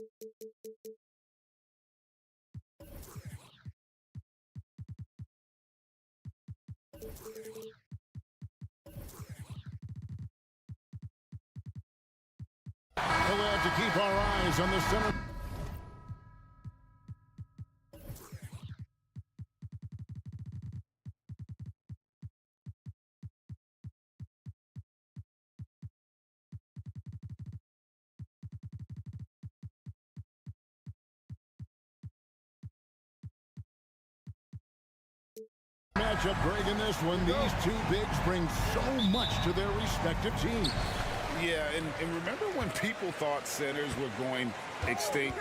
We'll have to keep our eyes on the center. Matchup, Greg, in this one. These two bigs bring so much to their respective teams. Yeah, and remember when people thought centers were going extinct?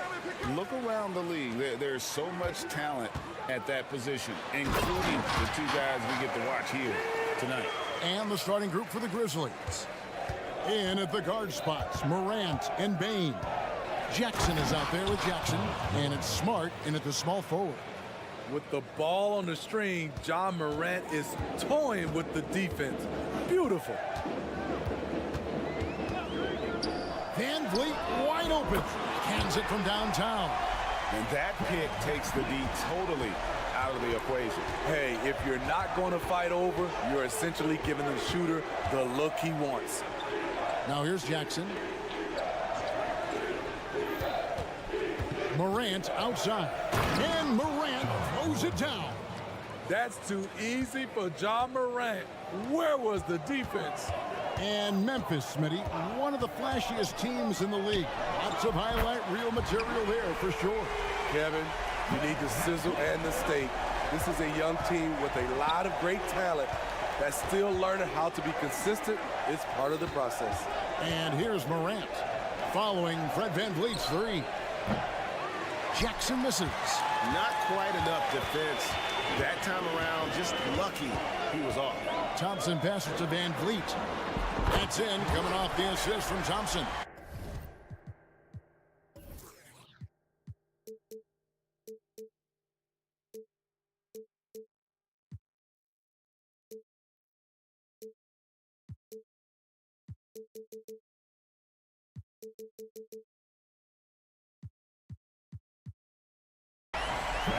Look around the league. There's so much talent at that position, including the two guys we get to watch here tonight. And the starting group for the Grizzlies. In at the guard spots, Morant and Bane. Jackson is out there with Jackson, and it's Smart in at the small forward. With the ball on the string, Ja Morant is toying with the defense. Beautiful. Van Vliet wide open. Cans it from downtown. And that pick takes the D totally out of the equation. Hey, if you're not going to fight over, you're essentially giving the shooter the look he wants. Now here's Jackson. Morant outside. And Morant throws it down. That's too easy for Ja Morant. Where was the defense? And Memphis, Smitty, one of the flashiest teams in the league. Lots of highlight reel material there for sure. Kevin, you need the sizzle and the steak. This is a young team with a lot of great talent that's still learning how to be consistent. It's part of the process. And here's Morant following Fred VanVleet's three. Jackson misses. Not quite enough defense. That time around, just lucky he was off. Thompson passes to VanVleet. That's in, coming off the assist from Thompson.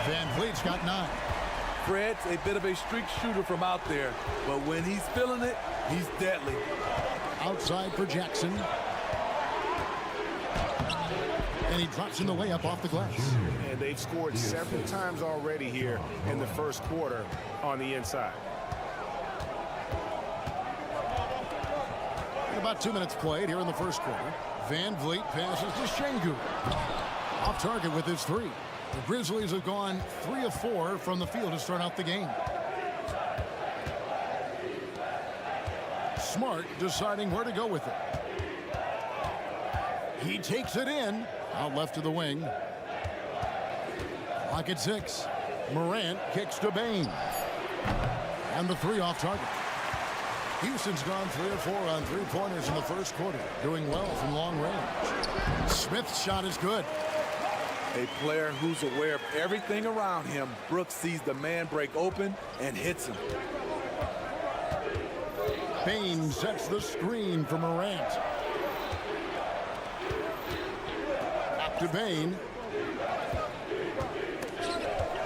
VanVleet's got 9. Fred's a bit of a streak shooter from out there, but when he's feeling it, he's deadly. Outside for Jackson. And he drops in the layup off the glass. And they've scored several times already here in the first quarter on the inside. About 2 minutes played here in the first quarter. VanVleet passes to Shengu. Off target with his three. The Grizzlies have gone 3 of 4 from the field to start out the game. Smart deciding where to go with it. He takes it in. Out left to the wing. Clock at 6. Morant kicks to Bane. And the three off target. Houston's gone 3 of 4 on three-pointers in the first quarter. Doing well from long range. Smith's shot is good. A player who's aware of everything around him. Brooks sees the man break open and hits him. Bane sets the screen for Morant. Back to Bane.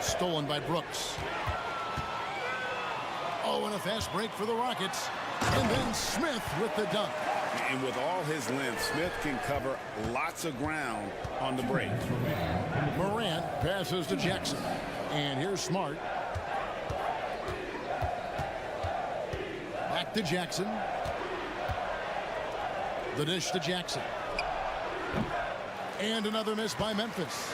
Stolen by Brooks. Oh, and a fast break for the Rockets. And then Smith with the dunk. And with all his length, Smith can cover lots of ground on the break. Morant passes to Jackson. And here's Smart. Back to Jackson. The dish to Jackson. And another miss by Memphis.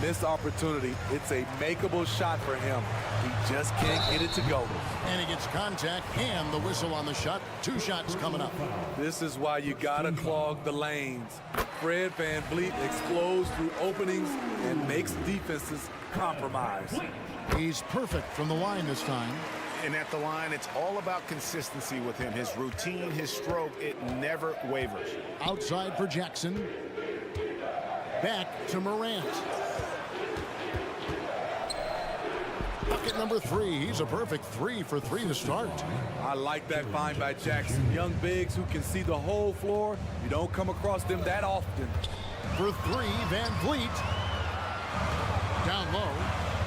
Missed opportunity. It's a makeable shot for him. He just can't get it to go. And he gets contact and the whistle on the shot. 2 shots coming up. This is why you gotta clog the lanes. Fred VanVleet explodes through openings and makes defenses compromise. He's perfect from the line this time. And at the line, it's all about consistency with him. His routine, his stroke, it never wavers. Outside for Jackson. Back to Morant. Bucket number 3. He's a perfect 3 for 3 to start. I like that find by Jackson. Young bigs who can see the whole floor. You don't come across them that often. For three, Van Vliet. Down low.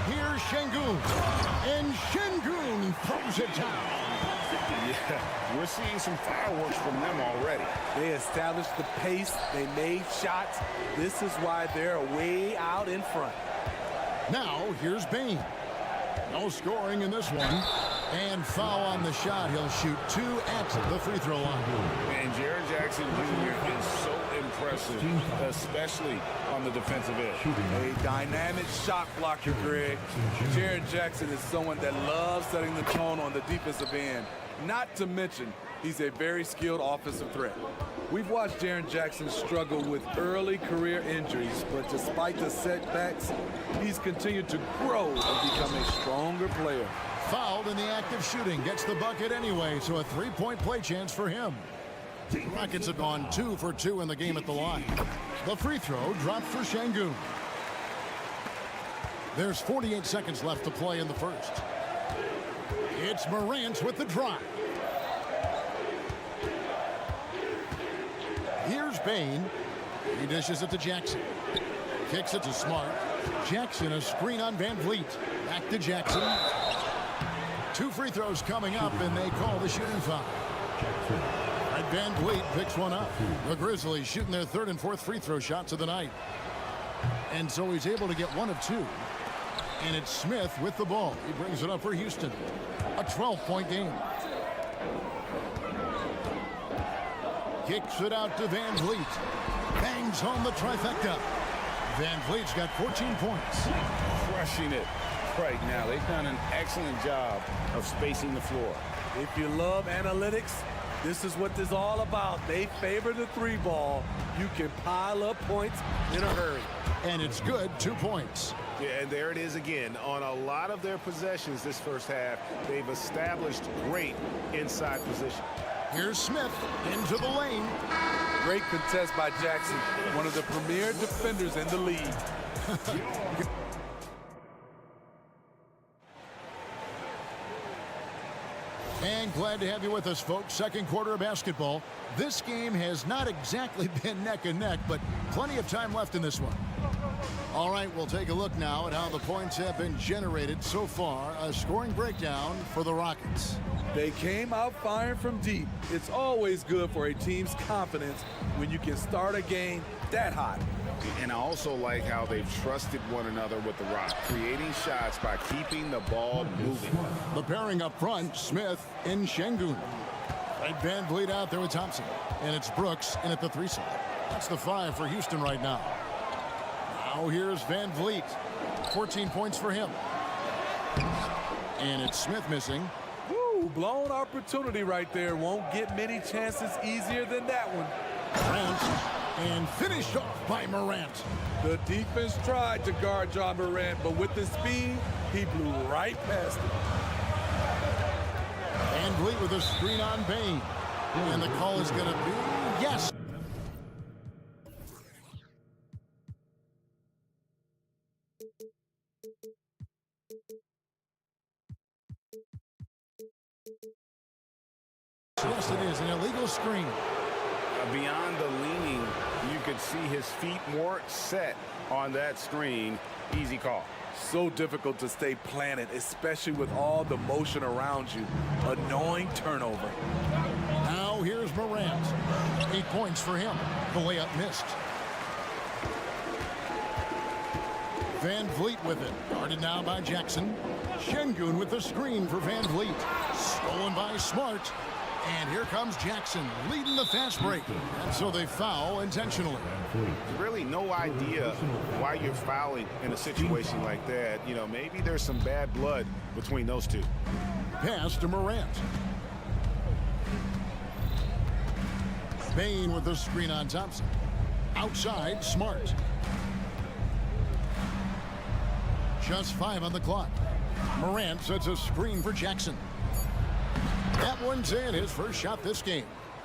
Here's Şengün. And Şengün throws it down. Yeah, we're seeing some fireworks from them already. They established the pace. They made shots. This is why they're way out in front. Now, here's Bane. No scoring in this one. And foul on the shot. He'll shoot 2 at the free throw line. And Jaren Jackson Jr. is so impressive, especially on the defensive end. A dynamic shot blocker, Greg. Jaren Jackson is someone that loves setting the tone on the defensive end. Not to mention, he's a very skilled offensive threat. We've watched Jaren Jackson struggle with early career injuries, but despite the setbacks, he's continued to grow and become a stronger player. Fouled in the act of shooting. Gets the bucket anyway, so a 3-point play chance for him. The Rockets have gone 2 for 2 in the game at the line. The free throw dropped for Şengün. There's 48 seconds left to play in the first. It's Morant with the drive. Here's Bane. He dishes it to Jackson. Kicks it to Smart. Jackson, a screen on Van Vliet. Back to Jackson. 2 free throws coming up, and they call the shooting foul. And Van Vliet picks one up. The Grizzlies shooting their 3rd and 4th free throw shots of the night. And so he's able to get 1 of 2. And it's Smith with the ball. He brings it up for Houston. A 12-point game. Kicks it out to Van Vliet. Bangs home the trifecta. Van Vliet's got 14 points. Crushing it right now. They've done an excellent job of spacing the floor. If you love analytics, this is what this is all about. They favor the 3 ball. You can pile up points in a hurry. And it's good, 2 points. Yeah, and there it is again. On a lot of their possessions this first half, they've established great inside position. Here's Smith into the lane. Great contest by Jackson, one of the premier defenders in the league. And glad to have you with us, folks. Second quarter of basketball. This game has not exactly been neck and neck, but plenty of time left in this one. All right, we'll take a look now at how the points have been generated so far. A scoring breakdown for the Rockets. They came out firing from deep. It's always good for a team's confidence when you can start a game that hot. And I also like how they've trusted one another with the rock, creating shots by keeping the ball moving. The pairing up front, Smith and Şengün. Right, Van Vliet out there with Thompson. And it's Brooks in at the 3 side. That's the 5 for Houston right now. Now here's Van Vliet. 14 points for him. And it's Smith missing. Woo, blown opportunity right there. Won't get many chances easier than that one. Morant, and finished off by Morant. The defense tried to guard John Morant, but with the speed, he blew right past it. Van Vliet with a screen on Bane. And the call is going to be yes. Yes, it is an illegal screen. Beyond the leaning, you could see his feet weren't set on that screen. Easy call. So difficult to stay planted, especially with all the motion around you. Annoying turnover. Now here's Morant. 8 points for him. The layup missed. Van Vliet with it. Guarded now by Jackson. Şengün with the screen for Van Vliet. Stolen by Smart. And here comes Jackson leading the fast break. And so they foul intentionally. Really no idea why you're fouling in a situation like that. You know, maybe there's some bad blood between those two. Pass to Morant. Bane with the screen on Thompson. Outside, Smart. Just 5 on the clock. Morant sets a screen for Jackson. That one's in, his first shot this game.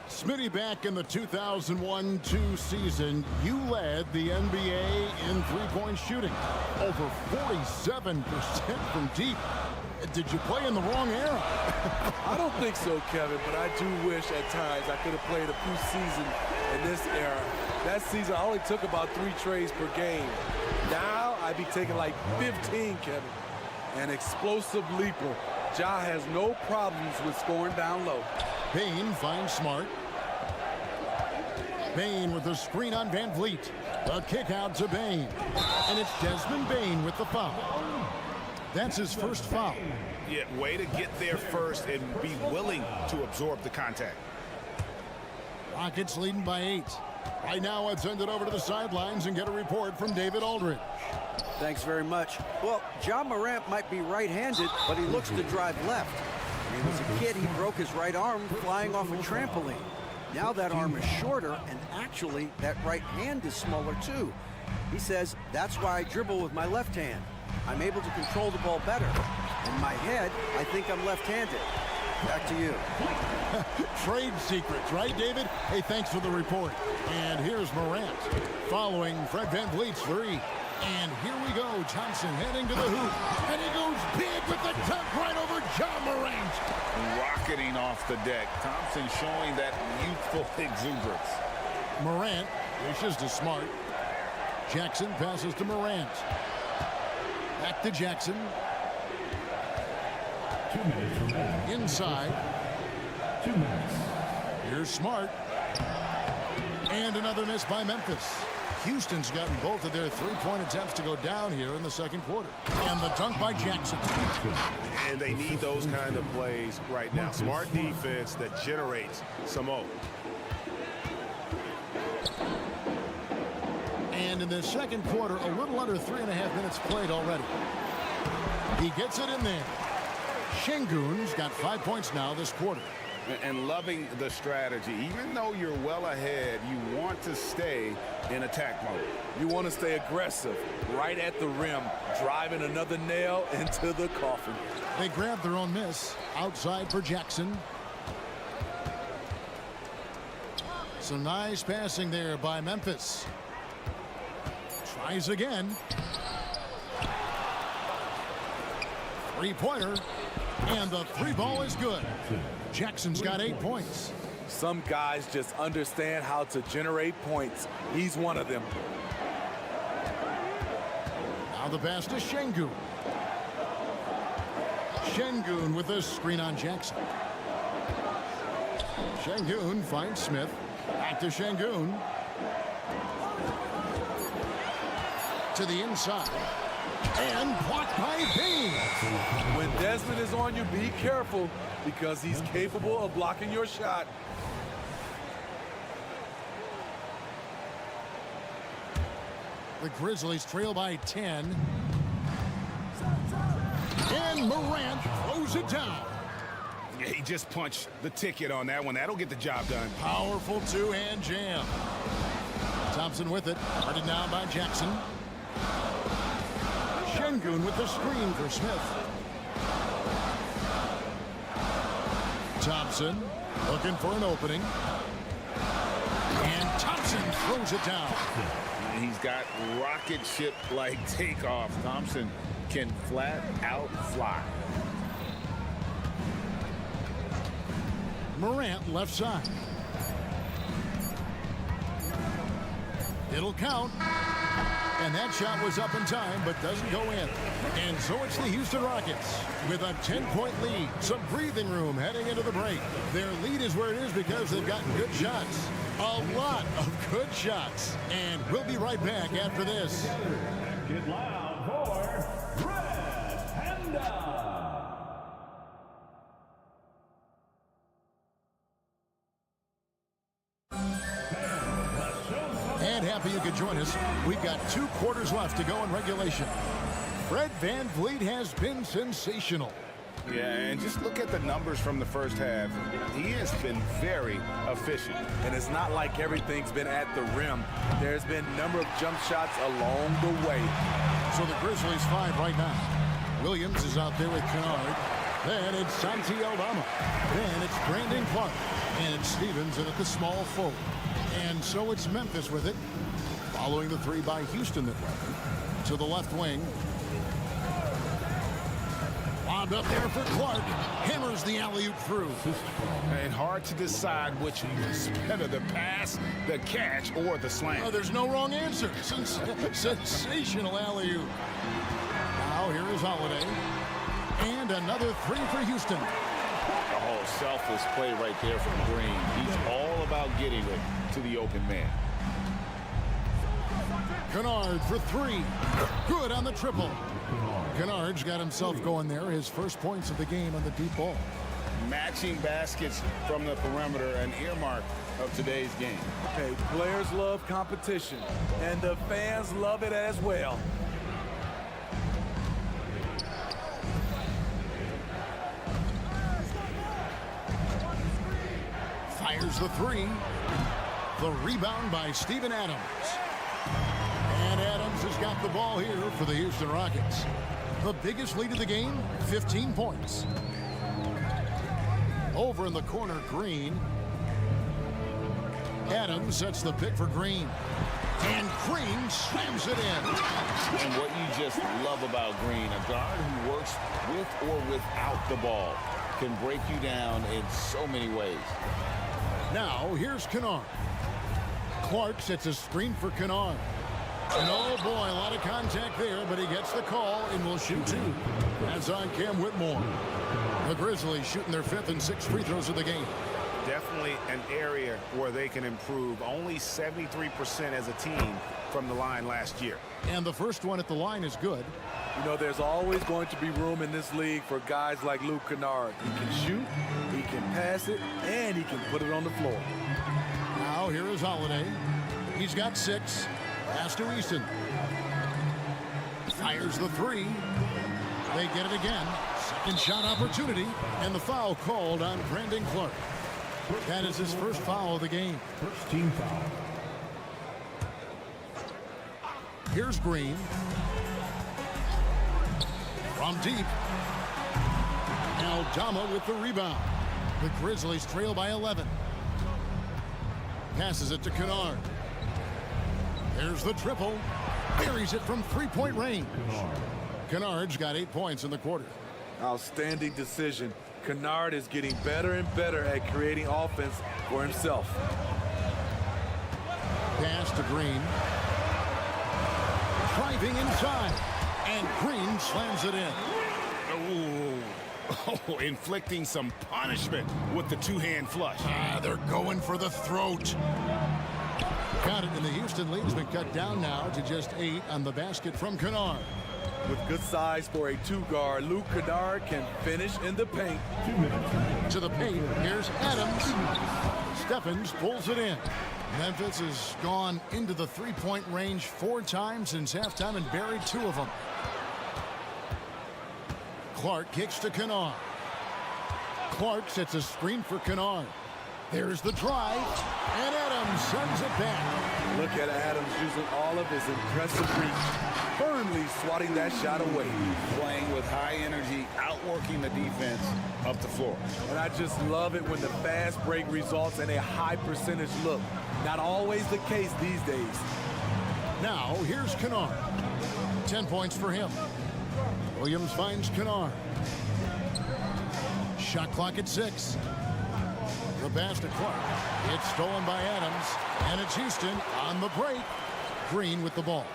Smitty, back in the 2001-2 season, you led the NBA in three-point shooting. Over 47% from deep. Did you play in the wrong era? I don't think so, Kevin, but I do wish at times I could have played a few seasons in this era. That season, I only took about 3 trades per game. Now, I'd be taking like 15, Kevin. An explosive leaper. Ja has no problems with scoring down low. Payne finds Smart. Payne with the screen on Van Vliet. A kick out to Bane. And it's Desmond Bane with the foul. That's his first foul. Yeah, way to get there first and be willing to absorb the contact. Rockets leading by 8. Right now, let's send it over to the sidelines and get a report from David Aldridge. Thanks very much. Well, Ja Morant might be right-handed, but he looks to drive left. When he was a kid, he broke his right arm flying off a trampoline. Now that arm is shorter, and actually, that right hand is smaller too. He says, that's why I dribble with my left hand. I'm able to control the ball better. In my head, I think I'm left-handed. Back to you. Trade secrets, right, David? Hey, thanks for the report. And here's Morant following Fred Van Vliet's 3. And here we go. Thompson heading to the hoop. And he goes big with the dunk right over Ja Morant. Rocketing off the deck. Thompson showing that youthful exuberance. Morant wishes to Smart. Jackson passes to Morant. Back to Jackson. 2 minutes remaining. Inside. 2 minutes. Here's Smart. And another miss by Memphis. Houston's gotten both of their three-point attempts to go down here in the second quarter. And the dunk by Jackson. And they need those kind of plays right now. Smart defense that generates some O. And in the second quarter, a little under 3.5 minutes played already. He gets it in there. Şengün's got 5 points now this quarter. And loving the strategy. Even though you're well ahead, you want to stay in attack mode. You want to stay aggressive, right at the rim, driving another nail into the coffin. They grab their own miss. Outside for Jackson. Some nice passing there by Memphis. Tries again. Three-pointer. And the three ball is good. Jackson's got 8 points. Some guys just understand how to generate points. He's one of them. Now the pass to Şengün. Şengün with a screen on Jackson. Şengün finds Smith. Back to Şengün. To the inside. And blocked by Payne. When Desmond is on you, be careful because he's capable of blocking your shot. The Grizzlies trail by 10. And Morant throws it down. Yeah, he just punched the ticket on that one. That'll get the job done. Powerful two-hand jam. Thompson with it. Guarded now by Jackson. Şengün with the screen for Smith. Thompson looking for an opening. And Thompson throws it down. He's got rocket ship-like takeoff. Thompson can flat out fly. Morant left side. It'll count. And that shot was up in time, but doesn't go in. And so it's the Houston Rockets with a 10-point lead. Some breathing room heading into the break. Their lead is where it is because they've gotten good shots. A lot of good shots. And we'll be right back after this. Get loud for Red Panda. And happy you could join us. We've got 2 quarters left to go in regulation. Fred Van Vliet has been sensational. Yeah, and just look at the numbers from the first half. He has been very efficient. And it's not like everything's been at the rim. There's been a number of jump shots along the way. So the Grizzlies 5 right now. Williams is out there with Kennard. Then it's Santi Aldama. Then it's Brandon Clark. And it's Stevens in at the small forward. And so it's Memphis with it. Following the 3 by Houston that went to the left wing. Lobbed up there for Clark. Hammers the alley-oop through. And hard to decide which is better, the pass, the catch, or the slam. Oh, there's no wrong answer. Sensational alley-oop. Now here is Holiday. And another three for Houston. Oh, selfless play right there from Green. He's all about getting it to the open man. Kennard for three. Good on the triple. Kennard's got himself going there. His first points of the game on the deep ball. Matching baskets from the perimeter, an earmark of today's game. Hey, players love competition, and the fans love it as well. Fires the three. The rebound by Steven Adams. And Adams has got the ball here for the Houston Rockets. The biggest lead of the game, 15 points. Over in the corner, Green. Adams sets the pick for Green. And Green slams it in. And what you just love about Green, a guard who works with or without the ball, can break you down in so many ways. Now, here's Kennard. Clark sets a screen for Kennard. And oh boy, a lot of contact there, but he gets the call and will shoot two. That's on Cam Whitmore. The Grizzlies shooting their fifth and sixth free throws of the game. Definitely an area where they can improve. Only 73% as a team from the line last year. And the first one at the line is good. You know, there's always going to be room in this league for guys like Luke Kennard. He can shoot, he can pass it, and he can put it on the floor. Now here is Holiday. He's got 6. Pass to Easton. Fires the three. They get it again. Second shot opportunity. And the foul called on Brandon Clark. That is his first foul of the game. First team foul. Here's Green. From deep. Aldama with the rebound. The Grizzlies trail by 11. Passes it to Kennard. There's the triple. Buries it from three-point range. Kennard's got 8 points in the quarter. Outstanding decision. Kennard is getting better and better at creating offense for himself. Pass to Green. Driving inside. And Green slams it in. Oh, inflicting some punishment with the two-hand flush. They're going for the throat. Got it, and the Houston lead has been cut down now to just 8 on the basket from Kennard. With good size for a two-guard, Luke Kennard can finish in the paint. To the paint, here's Adams. Stephens pulls it in. Memphis has gone into the three-point range 4 times since halftime and buried 2 of them. Clark kicks to Kennard. Clark sets a screen for Kennard. There's the drive, and Adams sends it back. Look at Adams using all of his impressive reach, firmly swatting that shot away. Playing with high energy, outworking the defense up the floor. And I just love it when the fast break results in a high percentage look. Not always the case these days. Now, here's Kennard. 10 points for him. Williams finds Kennard. Shot clock at 6. The pass to Clark. It's stolen by Adams, and it's Houston on the break. Green with the ball.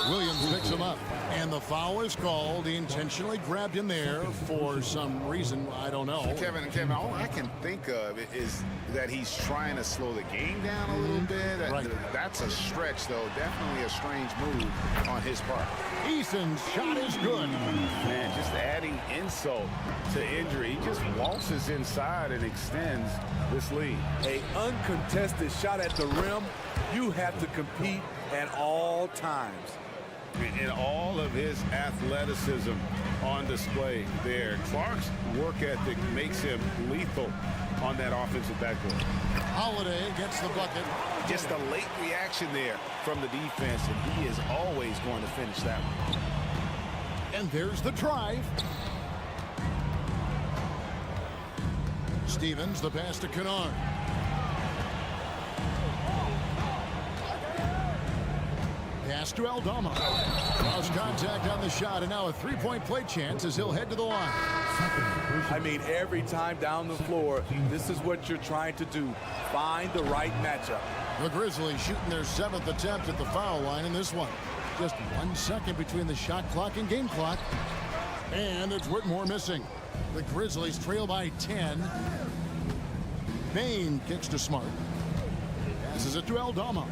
Williams picks him up, and the foul is called. He intentionally grabbed him there for some reason. I don't know. Kevin, all I can think of is that he's trying to slow the game down a little bit. Right. That's a stretch, though. Definitely a strange move on his part. Easton's shot is good. Man, just adding insult to injury. He just waltzes inside and extends this lead. An uncontested shot at the rim, you have to compete at all times. And all of his athleticism on display there. Clark's work ethic makes him lethal on that offensive backboard. Holiday gets the bucket. Just a late reaction there from the defense, and he is always going to finish that one. And there's the drive. Stevens, the pass to Kennard. Pass to Aldama. Cross contact on the shot, and now a three-point play chance as he'll head to the line. I mean, every time down the floor, this is what you're trying to do. Find the right matchup. The Grizzlies shooting their 7th attempt at the foul line in this one. Just 1 second between the shot clock and game clock. And it's Whitmore missing. The Grizzlies trail by 10. Bain kicks to Smart. Passes it to Aldama.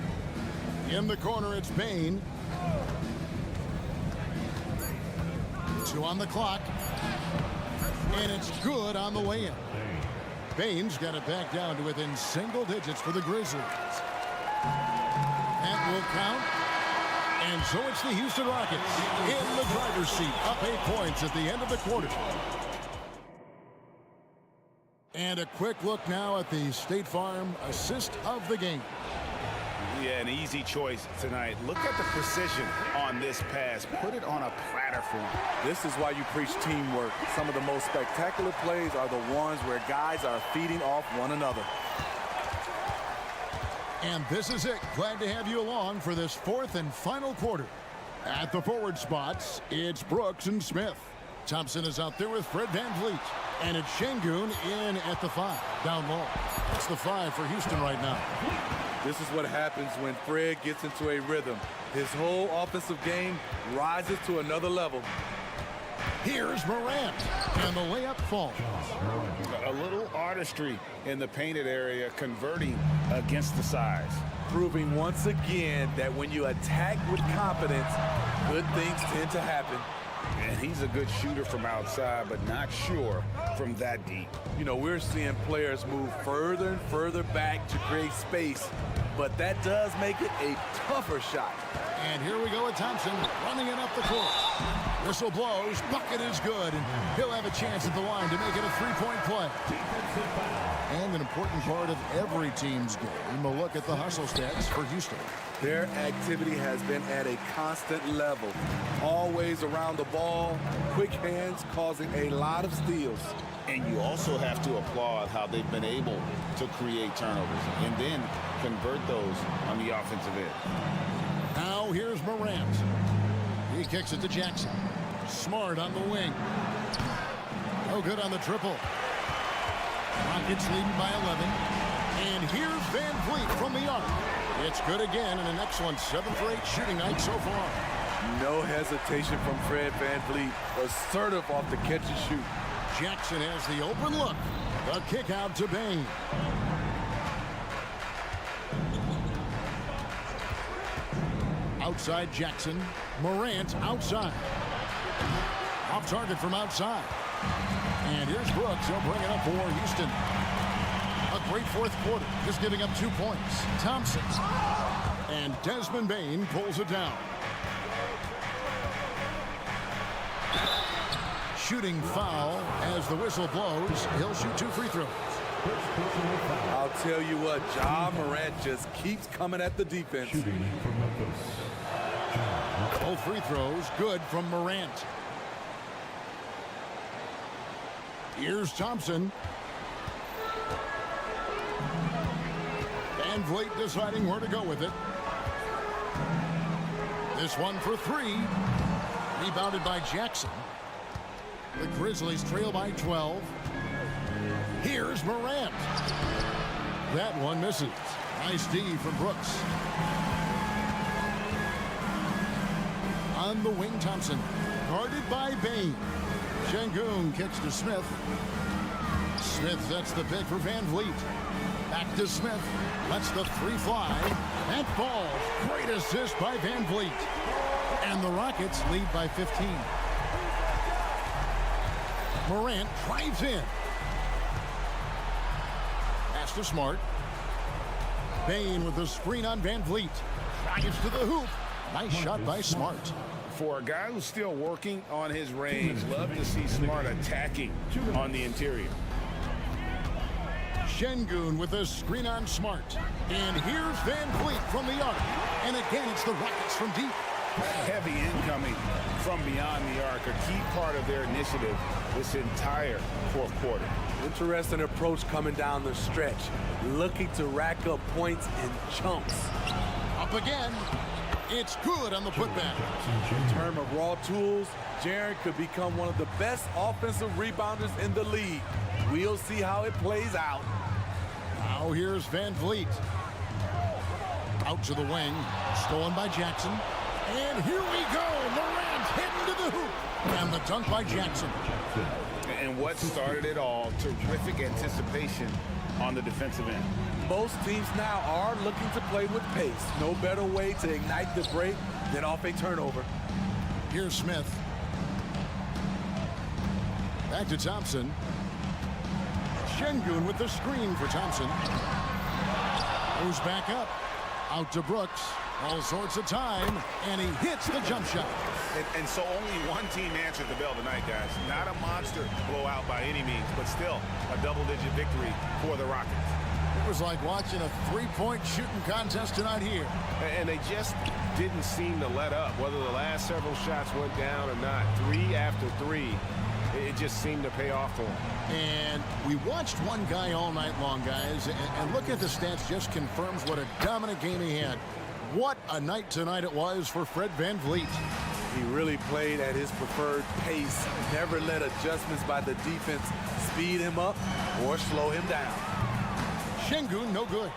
In the corner, it's Bain. 2 on the clock. And it's good on the way in. Bain's got it back down to within single digits for the Grizzlies. That will count. And so it's the Houston Rockets in the driver's seat, up 8 points at the end of the quarter. And a quick look now at the State Farm assist of the game. Yeah, an easy choice tonight. Look at the precision on this pass. Put it on a platter for him. This is why you preach teamwork. Some of the most spectacular plays are the ones where guys are feeding off one another. And this is it. Glad to have you along for this 4th and final quarter. At the forward spots, it's Brooks and Smith. Thompson is out there with Fred VanVleet. And it's Şengün in at the 5. Down low. It's the 5 for Houston right now. This is what happens when Fred gets into a rhythm. His whole offensive game rises to another level. Here's Morant. And the layup falls. A little artistry in the painted area, converting against the size. Proving once again that when you attack with confidence, good things tend to happen. And he's a good shooter from outside, but not sure from that deep. You know, we're seeing players move further and further back to create space, but that does make it a tougher shot. And here we go with Thompson running it up the court. Whistle blows, bucket is good, and he'll have a chance at the line to make it a 3-point play. And an important part of every team's game, a look at the hustle stats for Houston. Their activity has been at a constant level. Always around the ball, quick hands causing a lot of steals. And you also have to applaud how they've been able to create turnovers and then convert those on the offensive end. Now here's Morant. He kicks it to Jackson. Smart on the wing. No good on the triple. Rockets leading by 11. And here's VanVleet from the arc. It's good again, and an excellent 7 for 8 shooting night so far. No hesitation from Fred VanVleet. Assertive off the catch and shoot. Jackson has the open look. The kick out to Bain. Outside Jackson. Morant outside. Off target from outside. And here's Brooks. He'll bring it up for Houston. A great 4th quarter, just giving up 2 points. Thompson. And Desmond Bain pulls it down. Shooting foul as the whistle blows. He'll shoot 2 free throws. I'll tell you what, Ja Morant just keeps coming at the defense. Shooting from Memphis. Both free throws good from Morant. Here's Thompson. VanVleet deciding where to go with it. This one for 3. Rebounded by Jackson. The Grizzlies trail by 12. Here's Morant. That one misses. Nice D from Brooks. On the wing, Thompson. Guarded by Bain. Şengün kicks to Smith. Smith sets the pick for VanVleet. Back to Smith. Lets the 3 fly. That falls. Great assist by VanVleet. And the Rockets lead by 15. Morant drives in. Pass to Smart. Bain with the screen on VanVleet. Drives to the hoop. Nice shot by Smart. For a guy who's still working on his range, love to see Smart attacking on the interior. Şengün with a screen on Smart. And here's VanVleet from the arc. And again, it's the Rockets from deep. Heavy incoming from beyond the arc, a key part of their initiative this entire 4th quarter. Interesting approach coming down the stretch. Looking to rack up points in chunks. Up again. It's good on the putback. In terms of raw tools, Jaren could become one of the best offensive rebounders in the league. We'll see how it plays out. Now here's Van Vliet. Out to the wing. Stolen by Jackson. And here we go. Morant heading to the hoop. And the dunk by Jackson. And what started it all, terrific anticipation on the defensive end. Most teams now are looking to play with pace. No better way to ignite the break than off a turnover. Here's Smith. Back to Thompson. Şengün with the screen for Thompson. Goes back up. Out to Brooks. All sorts of time. And he hits the jump shot. And so only one team answered the bell tonight, guys. Not a monster blowout by any means, but still a double-digit victory for the Rockets. It was like watching a three-point shooting contest tonight here. And they just didn't seem to let up, whether the last several shots went down or not. 3 after 3, it just seemed to pay off for them. And we watched one guy all night long, guys, and look at the stats, just confirms what a dominant game he had. What a night tonight it was for Fred Van Vliet. He really played at his preferred pace. Never let adjustments by the defense speed him up or slow him down. Şengün, no good.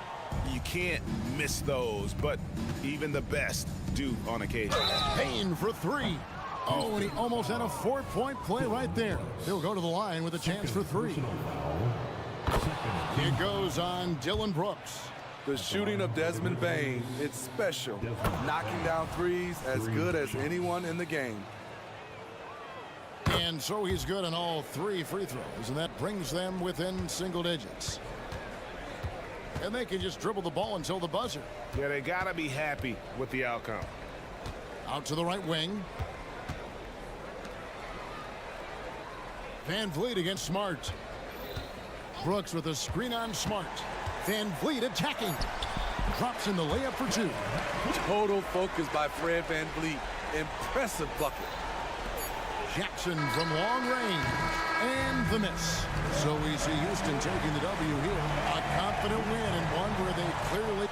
You can't miss those, but even the best do on occasion. Payne for 3. Oh, and he almost had a 4-point play right there. He'll go to the line with a chance for 3. It goes on Dylan Brooks. The shooting of Desmond Bane, it's special. Knocking down threes as good as anyone in the game. And so he's good on all 3 free throws, and that brings them within single digits. And they can just dribble the ball until the buzzer. Yeah, they got to be happy with the outcome. Out to the right wing. Van Vliet against Smart. Brooks with a screen on Smart. Van Vliet attacking. Drops in the layup for 2. Total focus by Fred Van Vliet. Impressive bucket. Jackson from long range. And the miss. So we see Houston taking the W here. A confident win and one where they clearly...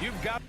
You've got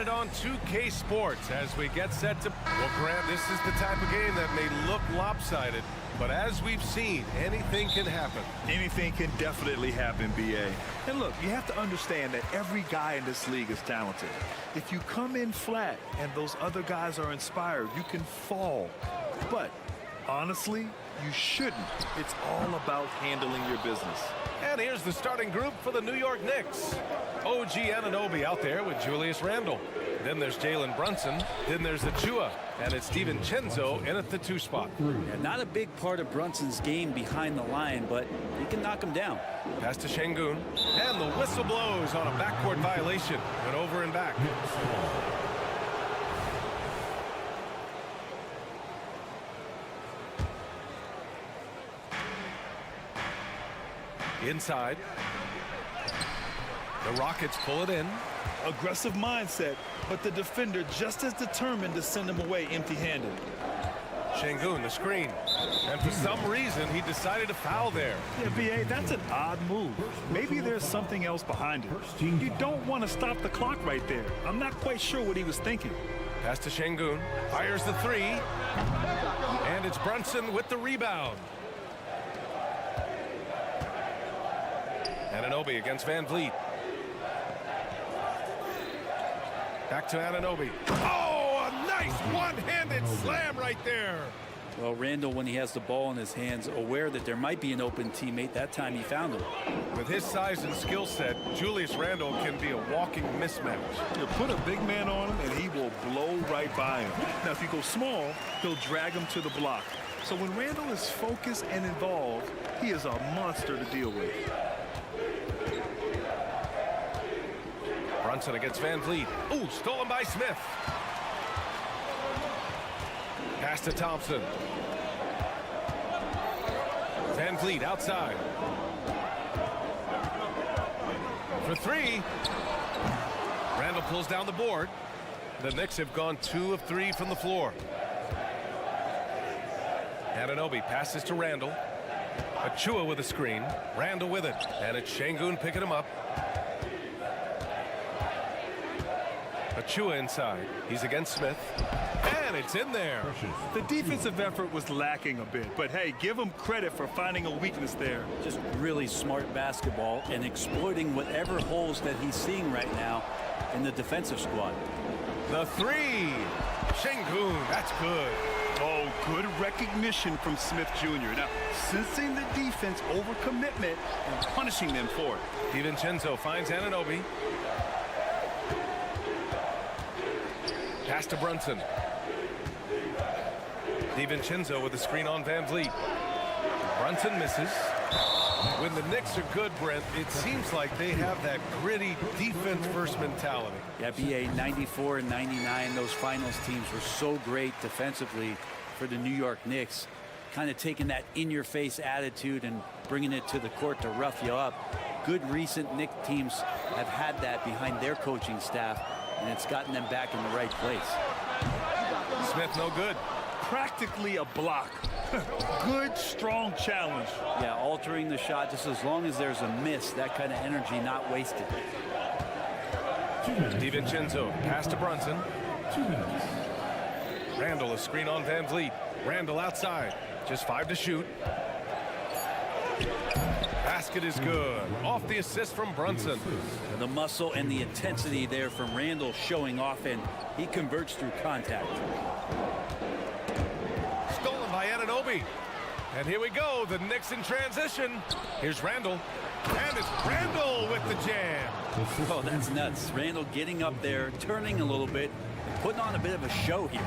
On 2K Sports as we get set to... Well, Grant, this is the type of game that may look lopsided, but as we've seen, anything can happen. Anything can definitely happen, BA. And look, you have to understand that every guy in this league is talented. If you come in flat and those other guys are inspired, you can fall. But honestly, you shouldn't. It's all about handling your business. And here's the starting group for the New York Knicks. OG Anunoby out there with Julius Randle. Then there's Jalen Brunson. Then there's Achua. And it's DiVincenzo in at the 2 spot. Yeah, not a big part of Brunson's game behind the line, but he can knock him down. Pass to Şengün. And the whistle blows on a backcourt violation. Went over and back. Inside. The Rockets pull it in. Aggressive mindset, but the defender just as determined to send him away empty-handed. Şengün, the screen. And for some reason, he decided to foul there. Yeah, BA, that's an odd move. Maybe there's something else behind it. You don't want to stop the clock right there. I'm not quite sure what he was thinking. Pass to Şengün. Fires the 3. And it's Brunson with the rebound. Anunoby against Van Vliet. Back to Anunoby. Oh, a nice one-handed slam right there. Well, Randle, when he has the ball in his hands, aware that there might be an open teammate, that time he found him. With his size and skill set, Julius Randle can be a walking mismatch. You put a big man on him, and he will blow right by him. Now, if you go small, he'll drag him to the block. So when Randle is focused and involved, he is a monster to deal with. Brunson against Van Vliet. Ooh, stolen by Smith. Pass to Thompson. Van Vliet outside. For 3. Randle pulls down the board. The Knicks have gone 2 of 3 from the floor. Anunoby passes to Randle. Achua with a screen. Randle with it. And it's Şengün picking him up. Achua inside. He's against Smith. And it's in there. The defensive effort was lacking a bit, but hey, give him credit for finding a weakness there. Just really smart basketball and exploiting whatever holes that he's seeing right now in the defensive squad. The 3. Şengün, that's good. Oh, good recognition from Smith Jr. Now, sensing the defense over commitment and punishing them for it. DiVincenzo finds Anunoby. Pass to Brunson. DiVincenzo with the screen on Van Vliet. Brunson misses. When the Knicks are good, Brent, it seems like they have that gritty defense-first mentality. Yeah, BA 94 and 99, those finals teams were so great defensively for the New York Knicks. Kind of taking that in-your-face attitude and bringing it to the court to rough you up. Good recent Knicks teams have had that behind their coaching staff, and it's gotten them back in the right place. Smith no good. Practically a block. Good, strong challenge. Yeah, altering the shot just as long as there's a miss, that kind of energy not wasted. DiVincenzo, pass to Brunson. 2 minutes. Randle, a screen on Van Vliet. Randle outside. Just 5 to shoot. Basket is good. Off the assist from Brunson. The muscle and the intensity there from Randle showing off, and he converts through contact. Stolen by Anunoby. And here we go, the Knicks in transition. Here's Randle. And it's Randle with the jam. Oh, that's nuts. Randall getting up there, turning a little bit, and putting on a bit of a show here.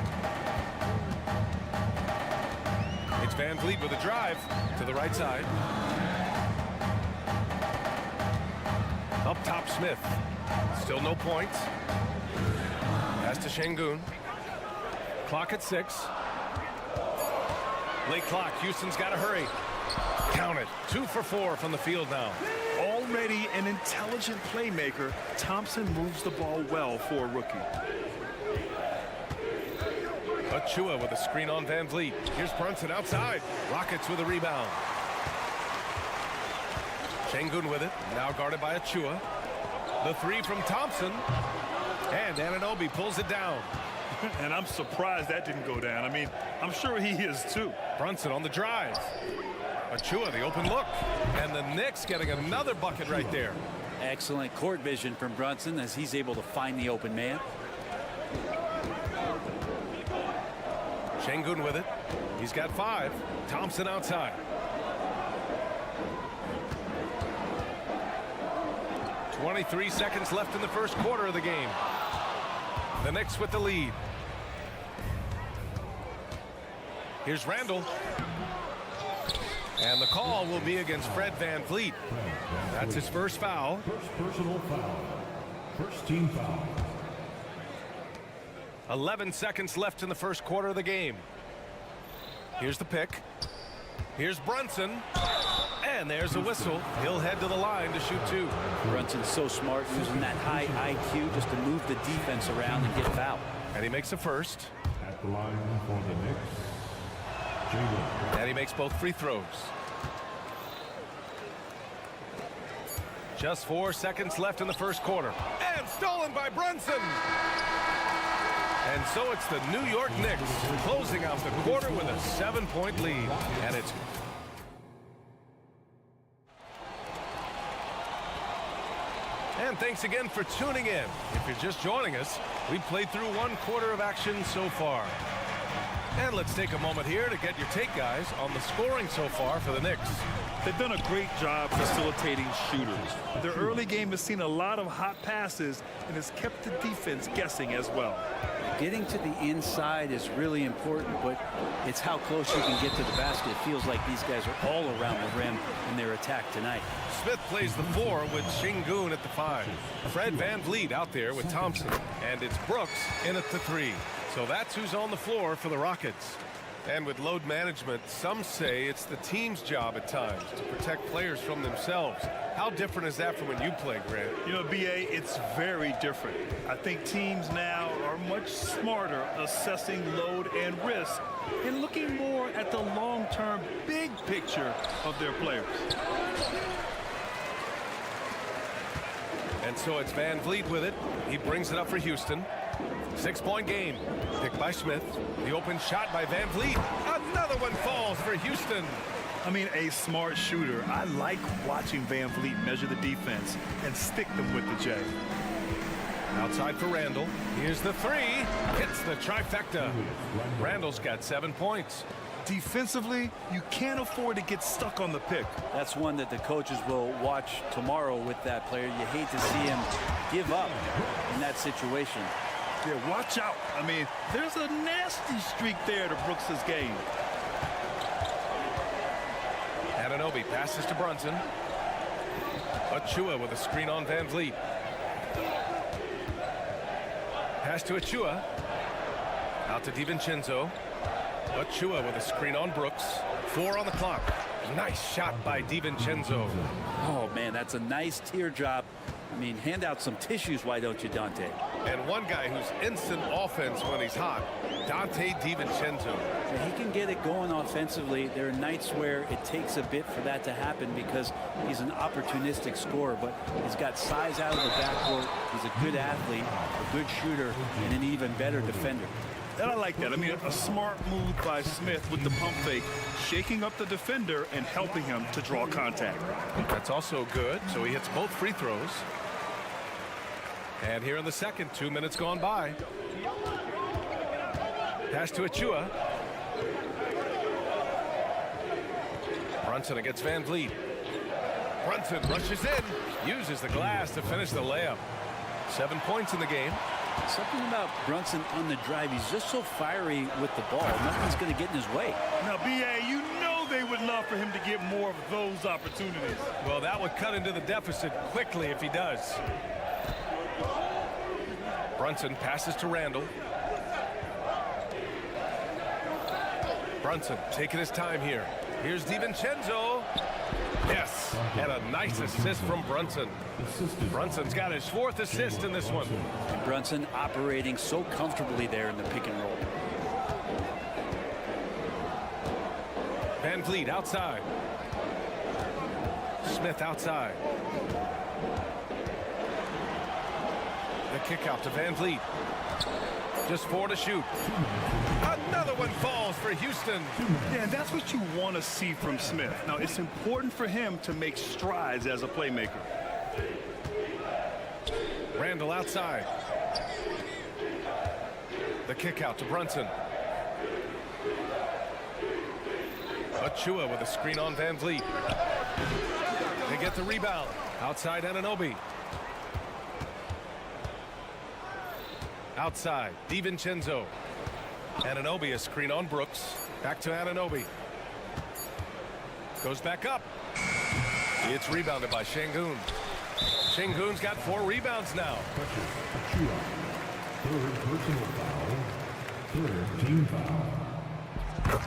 It's Van Vliet with a drive to the right side. Up top, Smith. Still no points. Pass to Şengün. Clock at 6. Late clock. Houston's got to hurry. Count it. 2 for 4 from the field now. Already an intelligent playmaker, Thompson moves the ball well for a rookie. Achua with a screen on Van Vliet. Here's Brunson outside. Rockets with a rebound. Şengün with it. Now guarded by Achua. The 3 from Thompson. And Anunoby pulls it down. And I'm surprised that didn't go down. I mean, I'm sure he is too. Brunson on the drive. Achua, the open look. And the Knicks getting another bucket right there. Excellent court vision from Brunson as he's able to find the open man. Şengün with it. He's got 5. Thompson outside. 23 seconds left in the first quarter of the game. The Knicks with the lead. Here's Randall. And the call will be against Fred Van Vliet. That's his first foul. First personal foul. First team foul. 11 seconds left in the first quarter of the game. Here's the pick. Here's Brunson. And there's a whistle. He'll head to the line to shoot 2. Brunson's so smart, using that high IQ just to move the defense around and get fouled. And he makes a first. At the line for the Knicks, Jalen. And he makes both free throws. Just 4 seconds left in the first quarter. And stolen by Brunson. And so it's the New York Knicks closing out the quarter with a 7-point lead. And it's And thanks again for tuning in. If you're just joining us, we've played through 1 quarter of action so far. And let's take a moment here to get your take, guys, on the scoring so far for the Knicks. They've done a great job facilitating shooters. Their early game has seen a lot of hot passes and has kept the defense guessing as well. Getting to the inside is really important, but it's how close you can get to the basket. It feels like these guys are all around the rim in their attack tonight. Smith plays the 4 with Şengün at the 5. Fred Van Vliet out there with Thompson. And it's Brooks in at the 3. So that's who's on the floor for the Rockets. And with load management, some say it's the team's job at times to protect players from themselves. How different is that from when you play, Grant? You know, B.A., it's very different. I think teams now are much smarter assessing load and risk and looking more at the long-term big picture of their players. And so it's Van Vliet with it. He brings it up for Houston. 6-point game. Picked by Smith. The open shot by Van Vliet. Another one falls for Houston. I mean, a smart shooter. I like watching Van Vliet measure the defense and stick them with the J. Outside for Randall. Here's the 3. Hits the trifecta. Randall's got 7 points. Defensively, you can't afford to get stuck on the pick. That's one that the coaches will watch tomorrow with that player. You hate to see him give up in that situation. Yeah, watch out. I mean, there's a nasty streak there to Brooks's game. Anunoby passes to Brunson. Achua with a screen on Van Vliet. Pass to Achua. Out to DiVincenzo. Achua with a screen on Brooks. 4 on the clock. Nice shot by DiVincenzo. Oh, man, that's a nice teardrop. I mean, hand out some tissues, why don't you, Dante? And one guy who's instant offense when he's hot, Dante DiVincenzo. So he can get it going offensively. There are nights where it takes a bit for that to happen because he's an opportunistic scorer, but he's got size out of the backcourt. He's a good athlete, a good shooter, and an even better defender. And I like that. I mean, a smart move by Smith with the pump fake, shaking up the defender and helping him to draw contact. That's also good. So he hits both free throws. And here in the second, 2 minutes gone by. Pass to Achua. Brunson against Van Vliet. Brunson rushes in, uses the glass to finish the layup. 7 points in the game. Something about Brunson on the drive. He's just so fiery with the ball. Nothing's going to get in his way. Now, B.A., you know they would love for him to get more of those opportunities. Well, that would cut into the deficit quickly if he does. Brunson passes to Randall. Brunson taking his time here. Here's DiVincenzo. Yes, and a nice assist from Brunson. Brunson's got his 4th assist in this one. And Brunson operating so comfortably there in the pick and roll. Van Vliet outside. Smith outside. The kick out to Van Vliet. Just 4 to shoot. Another one falls for Houston. Yeah, and that's what you want to see from Smith. Now, it's important for him to make strides as a playmaker. Randall outside. The kick out to Brunson. Achua with a screen on Van Vliet. They get the rebound. Outside Anunoby. Outside, DiVincenzo. Anunoby, a screen on Brooks. Back to Anunoby. Goes back up. It's rebounded by Şengün. Şengün's got 4 rebounds now. Third personal foul. Third team foul.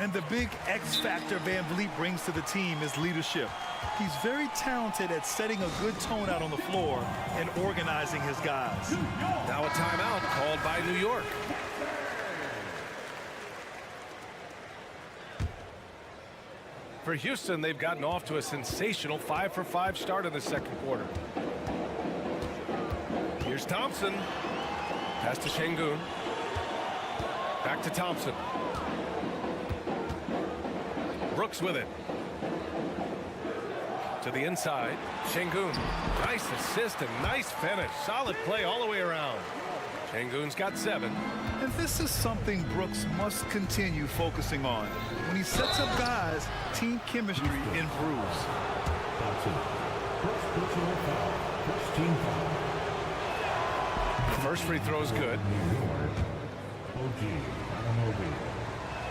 And the big X factor Van Vliet brings to the team is leadership. He's very talented at setting a good tone out on the floor and organizing his guys. Now a timeout called by New York. For Houston, they've gotten off to a sensational 5-for-5 start in the second quarter. Here's Thompson. Pass to Şengün. Back to Thompson. Brooks with it. To the inside. Şengün. Nice assist and nice finish. Solid play all the way around. Şengün's got 7. And this is something Brooks must continue focusing on. When he sets up guys, team chemistry improves. First personal foul. First team foul. First free throw's good. OG Anunoby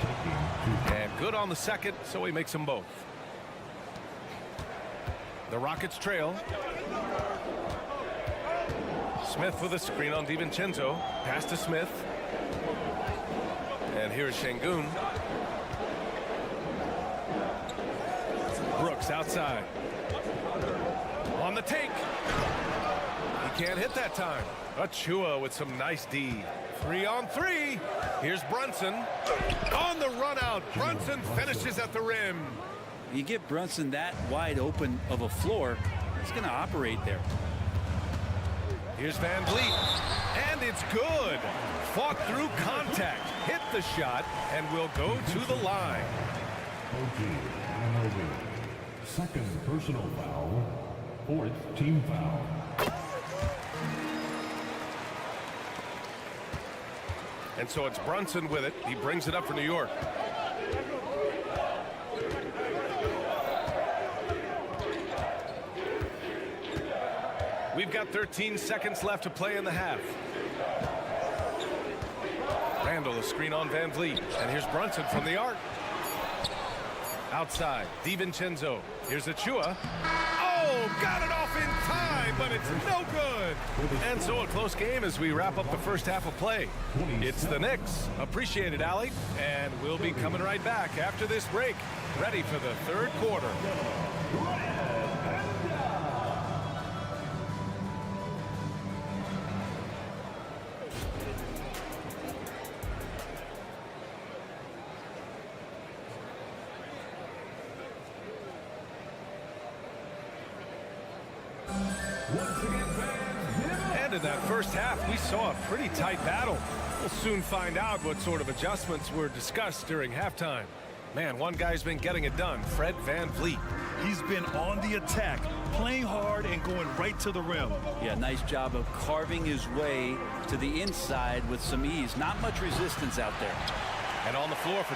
taking 2. And good on the second, so he makes them both. The Rockets trail. Smith with a screen on DiVincenzo. Pass to Smith. And here's Şengün. Brooks outside. On the take. He can't hit that time. Achua with some nice D. 3-on-3. Here's Brunson. On the run out. Brunson finishes at the rim. You get Brunson that wide open of a floor, he's going to operate there. Here's Van Vliet. And it's good. Fought through contact. Hit the shot and will go to the line. OG Anunoby. Second personal foul. 4th team foul. And so it's Brunson with it. He brings it up for New York. We've got 13 seconds left to play in the half. Randall, a screen on Van Vliet. And here's Brunson from the arc. Outside, DiVincenzo. Here's Achua. Oh, got it off in time, but it's no good. And so a close game as we wrap up the first half of play. It's the Knicks. Appreciate it, Allie. And we'll be coming right back after this break, ready for the third quarter. And in that first half, we saw a pretty tight battle. We'll soon find out what sort of adjustments were discussed during halftime. Man, one guy's been getting it done, Fred VanVleet. He's been on the attack, playing hard and going right to the rim. Yeah, nice job of carving his way to the inside with some ease. Not much resistance out there. And on the floor for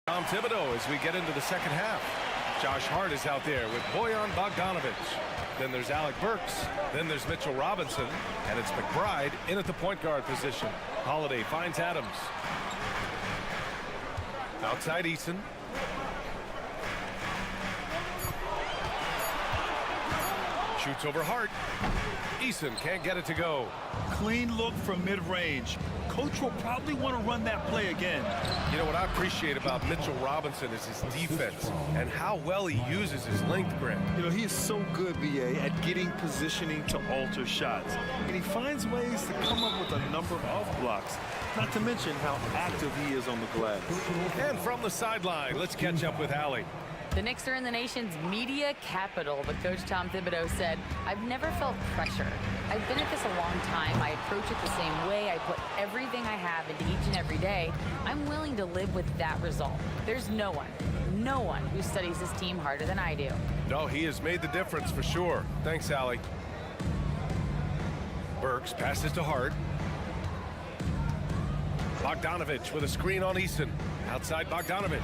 Tom Thibodeau as we get into the second half. Josh Hart is out there with Bojan Bogdanovic. Then there's Alec Burks. Then there's Mitchell Robinson. And it's McBride in at the point guard position. Holiday finds Adams. Outside Eason. Shoots over Hart. Eason can't get it to go. Clean look from mid-range. Coach will probably want to run that play again. You know what I appreciate about Mitchell Robinson is his defense and how well he uses his length, Grant. You know, he is so good, BA, at getting positioning to alter shots. And he finds ways to come up with a number of blocks. Not to mention how active he is on the glass. And from the sideline, let's catch up with Allie. The Knicks are in the nation's media capital, but Coach Tom Thibodeau said, "I've never felt pressure. I've been at this a long time. I approach it the same way. I put everything I have into each and every day. I'm willing to live with that result. There's no one who studies this team harder than I do." No, he has made the difference for sure. Thanks, Allie. Burks passes to Hart. Bogdanovic with a screen on Eason. Outside Bogdanovic.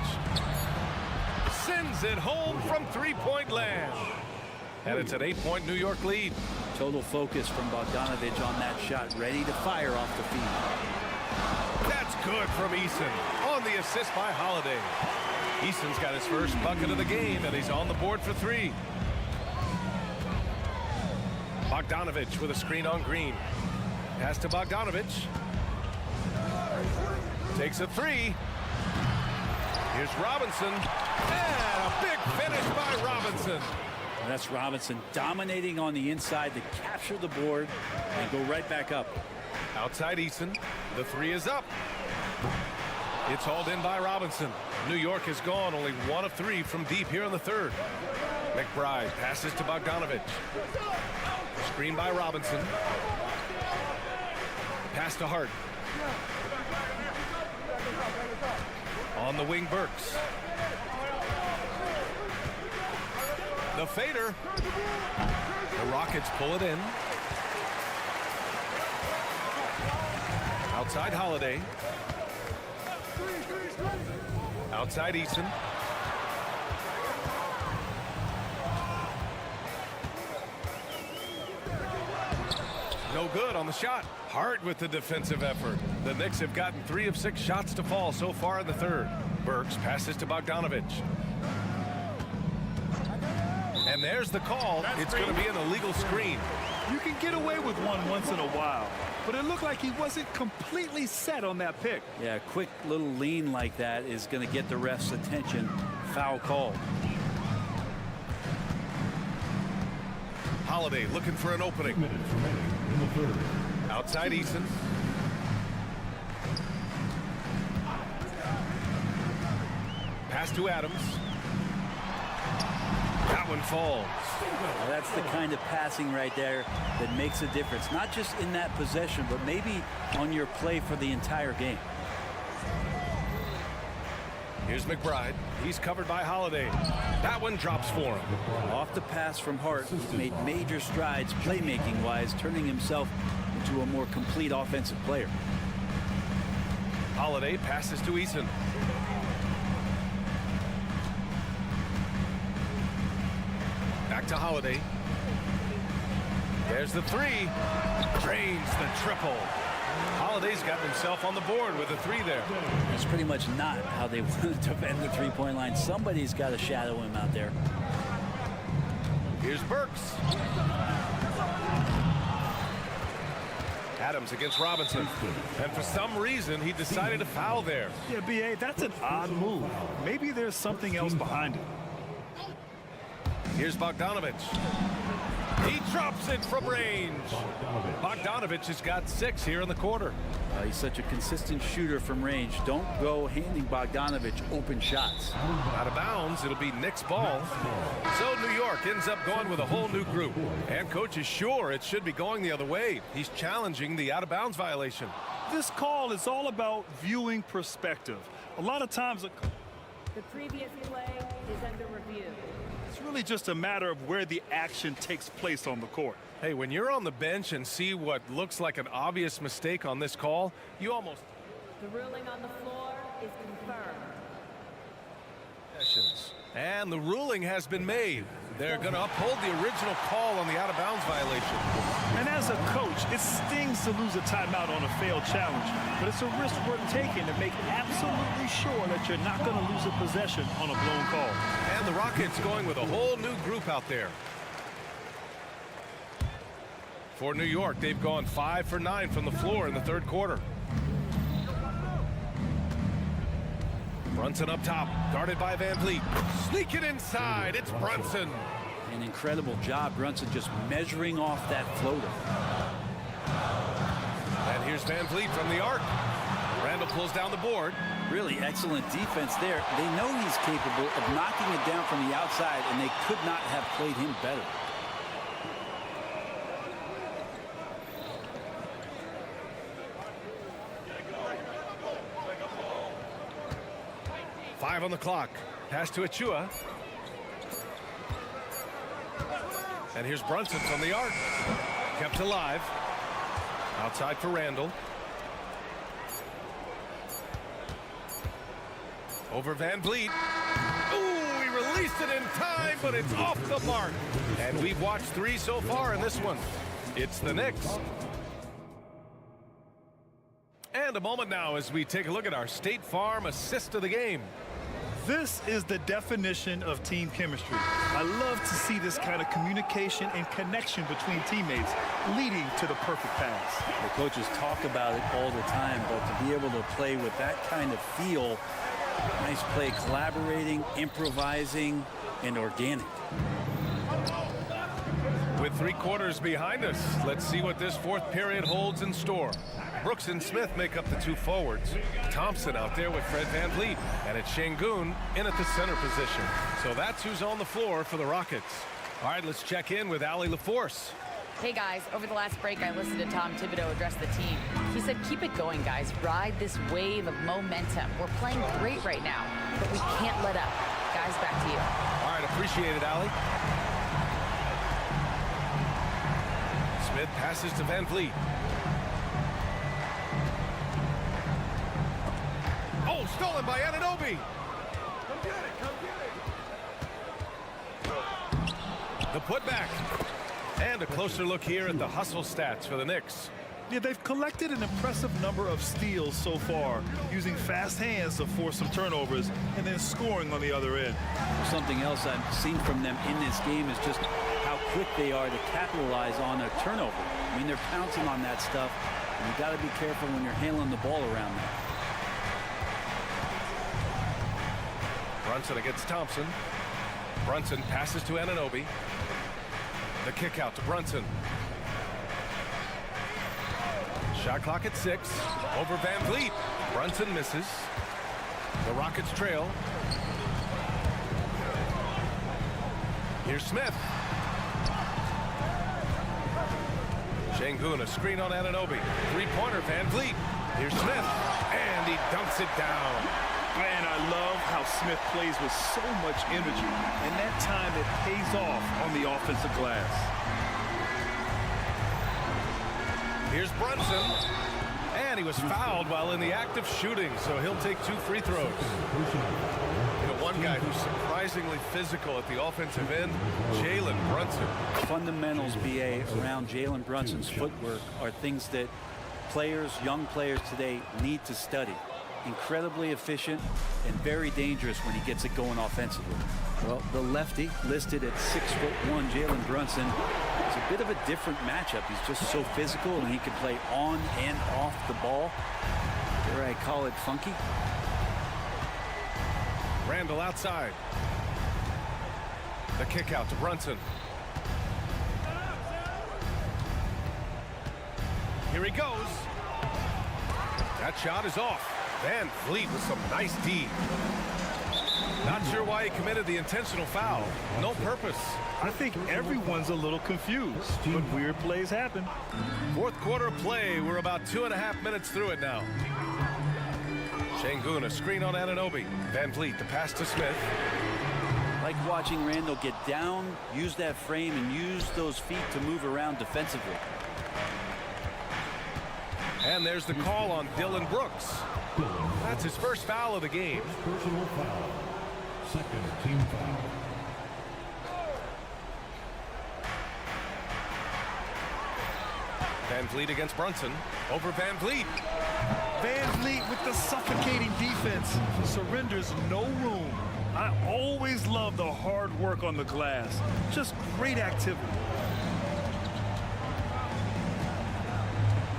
Sends it home from three-point land. And it's an 8-point New York lead. Total focus from Bogdanovic on that shot, ready to fire off the feed. That's good from Eason on the assist by Holiday. Eason's got his first bucket of the game, and he's on the board for three. Bogdanovic with a screen on Green. Pass to Bogdanovic. Takes a three. Here's Robinson. And a big finish by Robinson. And that's Robinson dominating on the inside to capture the board and go right back up. Outside Eason. The three is up. It's hauled in by Robinson. New York has gone only 1 of 3 from deep here in the third. McBride passes to Bogdanovic. Screen by Robinson. Pass to Hart. On the wing, Burks. The fader. The Rockets pull it in. Outside Holiday. Outside Eason. No good on the shot. Hart with the defensive effort. The Knicks have gotten 3 of 6 shots to fall so far in the third. Burks passes to Bogdanovic. And there's the call. It's going to be an illegal screen. You can get away with one once in a while, but it looked like he wasn't completely set on that pick. Yeah, a quick little lean like that is going to get the ref's attention. Foul call. Holiday looking for an opening. Minutes remaining in the third. Outside Eason. Pass to Adams. That one falls. Well, that's the kind of passing right there that makes a difference. Not just in that possession, but maybe on your play for the entire game. Here's McBride. He's covered by Holiday. That one drops for him. Off the pass from Hart, he's made major strides playmaking-wise, turning himself into a more complete offensive player. Holiday passes to Eason. Back to Holiday. There's the three. Drains the triple. Holiday's got himself on the board with a 3 there. That's pretty much not how they want to defend the three-point line. Somebody's got to shadow him out there. Here's Burks. Adams against Robinson. And for some reason, he decided to foul there. Yeah, B.A., that's an odd move. Maybe there's something else behind it. Here's Bogdanovic. He drops it from range. Bogdanovic has got 6 here in the quarter. He's such a consistent shooter from range. Don't go handing Bogdanovic open shots. Out of bounds, it'll be Knicks ball. So New York ends up going with a whole new group. And coach is sure it should be going the other way. He's challenging the out-of-bounds violation. This call is all about viewing perspective. A lot of times, The previous play is under review. it's really just a matter of where the action takes place on the court. Hey, when you're on the bench and see what looks like an obvious mistake on this call, you almost... The ruling on the floor is confirmed. And the ruling has been made. They're going to uphold the original call on the out-of-bounds violation. And as a coach, it stings to lose a timeout on a failed challenge, but it's a risk worth taking to make absolutely sure that you're not going to lose a possession on a blown call. And the Rockets going with a whole new group out there. For New York, they've gone 5 for 9 from the floor in the third quarter. Brunson up top, guarded by Van Vliet. Sneak it inside, it's Brunson. An incredible job, Brunson just measuring off that floater. And here's Van Vliet from the arc. Randall pulls down the board. Really excellent defense there. They know he's capable of knocking it down from the outside, and they could not have played him better. Five on the clock. Pass to Achua. And here's Brunson from the arc. Kept alive. Outside for Randall. Over Van Vliet. Ooh, he released it in time, but it's off the mark. And we've watched 3 so far in this one. It's the Knicks. And a moment now as we take a look at our State Farm assist of the game. This is the definition of team chemistry. I love to see this kind of communication and connection between teammates leading to the perfect pass. The coaches talk about it all the time, but to be able to play with that kind of feel, nice play, collaborating, improvising, and organic. With 3 quarters behind us, let's see what this fourth period holds in store. Brooks and Smith make up the 2 forwards. Thompson out there with Fred Van Vliet, and it's Şengün in at the center position. So that's who's on the floor for the Rockets. All right, let's check in with Allie LaForce. Hey guys, over the last break I listened to Tom Thibodeau address the team. He said, keep it going guys, ride this wave of momentum. We're playing great right now, but we can't let up. Guys, back to you. All right, appreciate it, Allie. Smith passes to Van Vliet. Oh, stolen by Anunoby. Come get it, come get it. The putback. And a closer look here at the hustle stats for the Knicks. Yeah, they've collected an impressive number of steals so far, using fast hands to force some turnovers and then scoring on the other end. Something else I've seen from them in this game is just how quick they are to capitalize on a turnover. I mean, they're pouncing on that stuff, and you got to be careful when you're handling the ball around them. Brunson against Thompson. Brunson passes to Anunoby. The kick out to Brunson. Shot clock at 6. Over Van Vliet. Brunson misses. The Rockets trail. Here's Smith. Şengün, a screen on Anunoby. 3-pointer, Van Vliet. Here's Smith. And he dunks it down. Man, I love how Smith plays with so much energy, and that time it pays off on the offensive glass. Here's Brunson, and he was fouled while in the act of shooting, so he'll take 2 free throws. You know, one guy who's surprisingly physical at the offensive end, Jalen Brunson. Fundamentals, BA, around Jalen Brunson's footwork are things that players, young players today need to study. Incredibly efficient and very dangerous when he gets it going offensively. Well, the lefty listed at 6'1", Jalen Brunson, is a bit of a different matchup. He's just so physical, and he can play on and off the ball. Dare I call it funky? Randall outside. The kick out to Brunson. Here he goes. That shot is off. Van Vliet with some nice D. Not sure why he committed the intentional foul. No purpose. I think everyone's a little confused, but weird plays happen. Fourth quarter play. We're about 2.5 minutes through it now. Şengün, a screen on Anunoby. Van Vliet, the pass to Smith. Like watching Randall get down, use that frame, and use those feet to move around defensively. And there's the call on Dylan Brooks. That's his first foul of the game. Personal foul. Second team foul. Van Vliet against Brunson. Over Van Vliet. Van Vliet with the suffocating defense. Surrenders no room. I always love the hard work on the glass. Just great activity.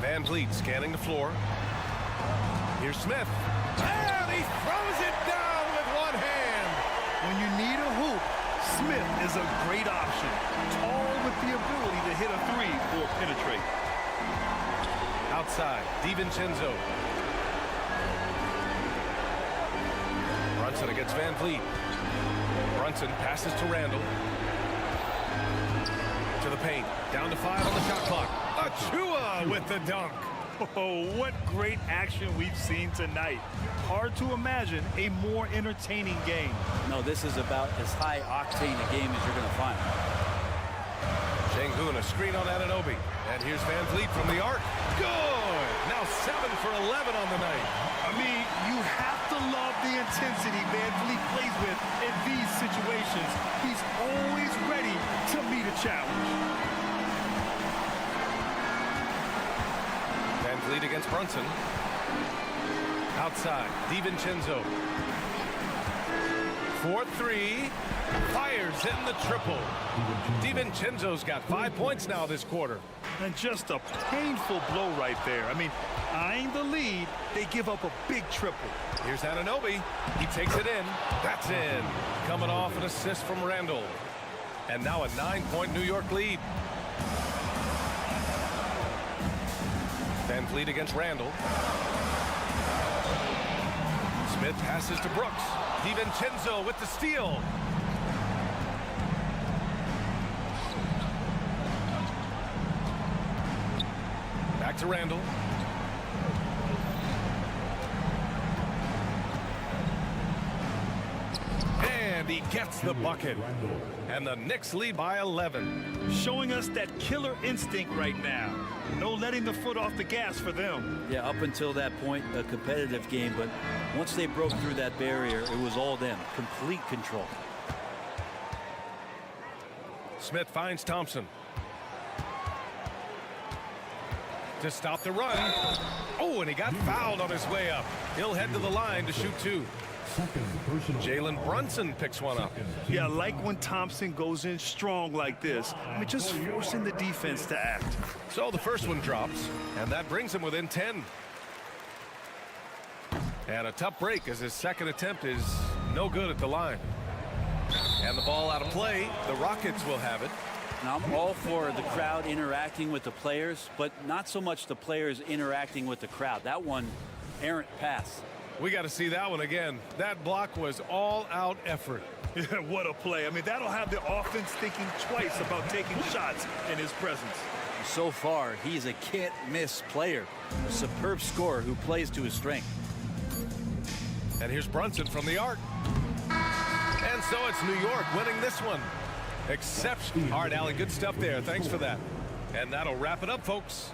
Van Vliet scanning the floor. Here's Smith. And he throws it down with one hand. When you need a hoop, Smith is a great option. Tall with the ability to hit a three or penetrate. Outside, DiVincenzo. Brunson against Van Vliet. Brunson passes to Randall. To the paint. Down to 5 on the shot clock. Achua with the dunk. Oh, what great action we've seen tonight. Hard to imagine a more entertaining game. No, this is about as high octane a game as you're going to find. Şengün, a screen on Anunoby. And here's Van Vliet from the arc. Good! Now 7 for 11 on the night. I mean, you have to love the intensity Van Vliet plays with in these situations. He's always ready to meet a challenge. Van Vliet against Brunson. Outside, DiVincenzo. 4-3. Fires in the triple. DiVincenzo's got 5 points now this quarter. And just a painful blow right there. I mean, eyeing the lead, they give up a big triple. Here's Anunoby. He takes it in. That's in. Coming off an assist from Randall. And now a 9-point New York lead. Van Vliet against Randall. Smith passes to Brooks. DiVincenzo with the steal. Back to Randall. And he gets the bucket. And the Knicks lead by 11. Showing us that killer instinct right now. No letting the foot off the gas for them. Yeah, up until that point, a competitive game, but once they broke through that barrier, it was all them. Complete control. Smith finds Thompson. To stop the run. Oh, and he got fouled on his way up. He'll head to the line to shoot 2. Jalen Brunson picks one up. Yeah, I like when Thompson goes in strong like this. I mean, just forcing the defense to act. So the first one drops, and that brings him within 10. And a tough break as his second attempt is no good at the line. And the ball out of play. The Rockets will have it. Now, I'm all for the crowd interacting with the players, but not so much the players interacting with the crowd. That one, errant pass. We got to see that one again. That block was all-out effort. Yeah, what a play. I mean, that'll have the offense thinking twice about taking shots in his presence. So far, he's a can't-miss player. A superb scorer who plays to his strength. And here's Brunson from the arc. And so it's New York winning this one. Exceptional. All right, Allie, good stuff there. Thanks for that. And that'll wrap it up, folks.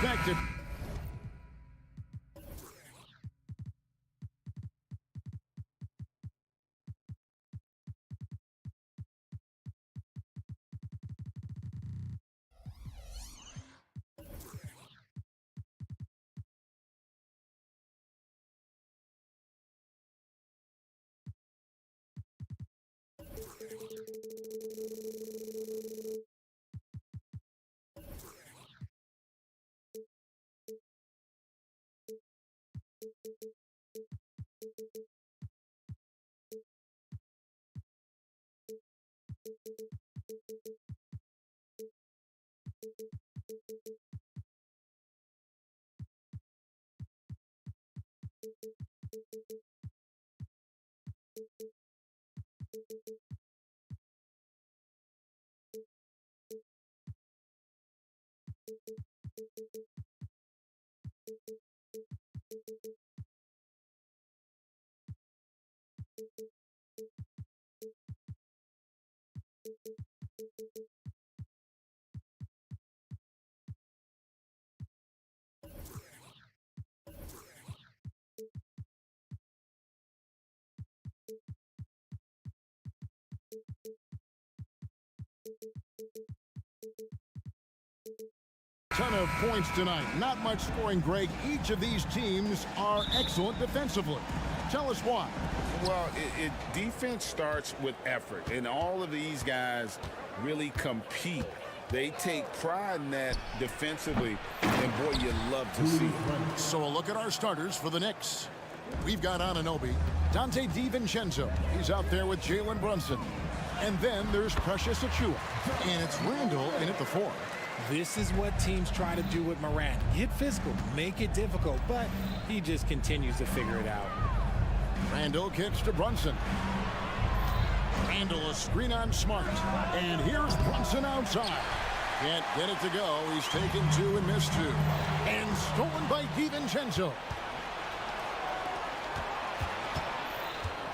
expected. Ton of points tonight. Not much scoring, Greg. Each of these teams are excellent defensively. Tell us why. Well, defense starts with effort, and all of these guys really compete. They take pride in that defensively, and boy, you love to see it. So a look at our starters for the Knicks. We've got Anunoby, Dante DiVincenzo. He's out there with Jalen Brunson. And then there's Precious Achiuwa, and it's Randall in at the 4. This is what teams try to do with Morant. Get physical, make it difficult, but he just continues to figure it out. Randall kicks to Brunson. Randall a screen on Smart. And here's Brunson outside. Can't get it to go. He's taken 2 and missed 2. And stolen by DiVincenzo.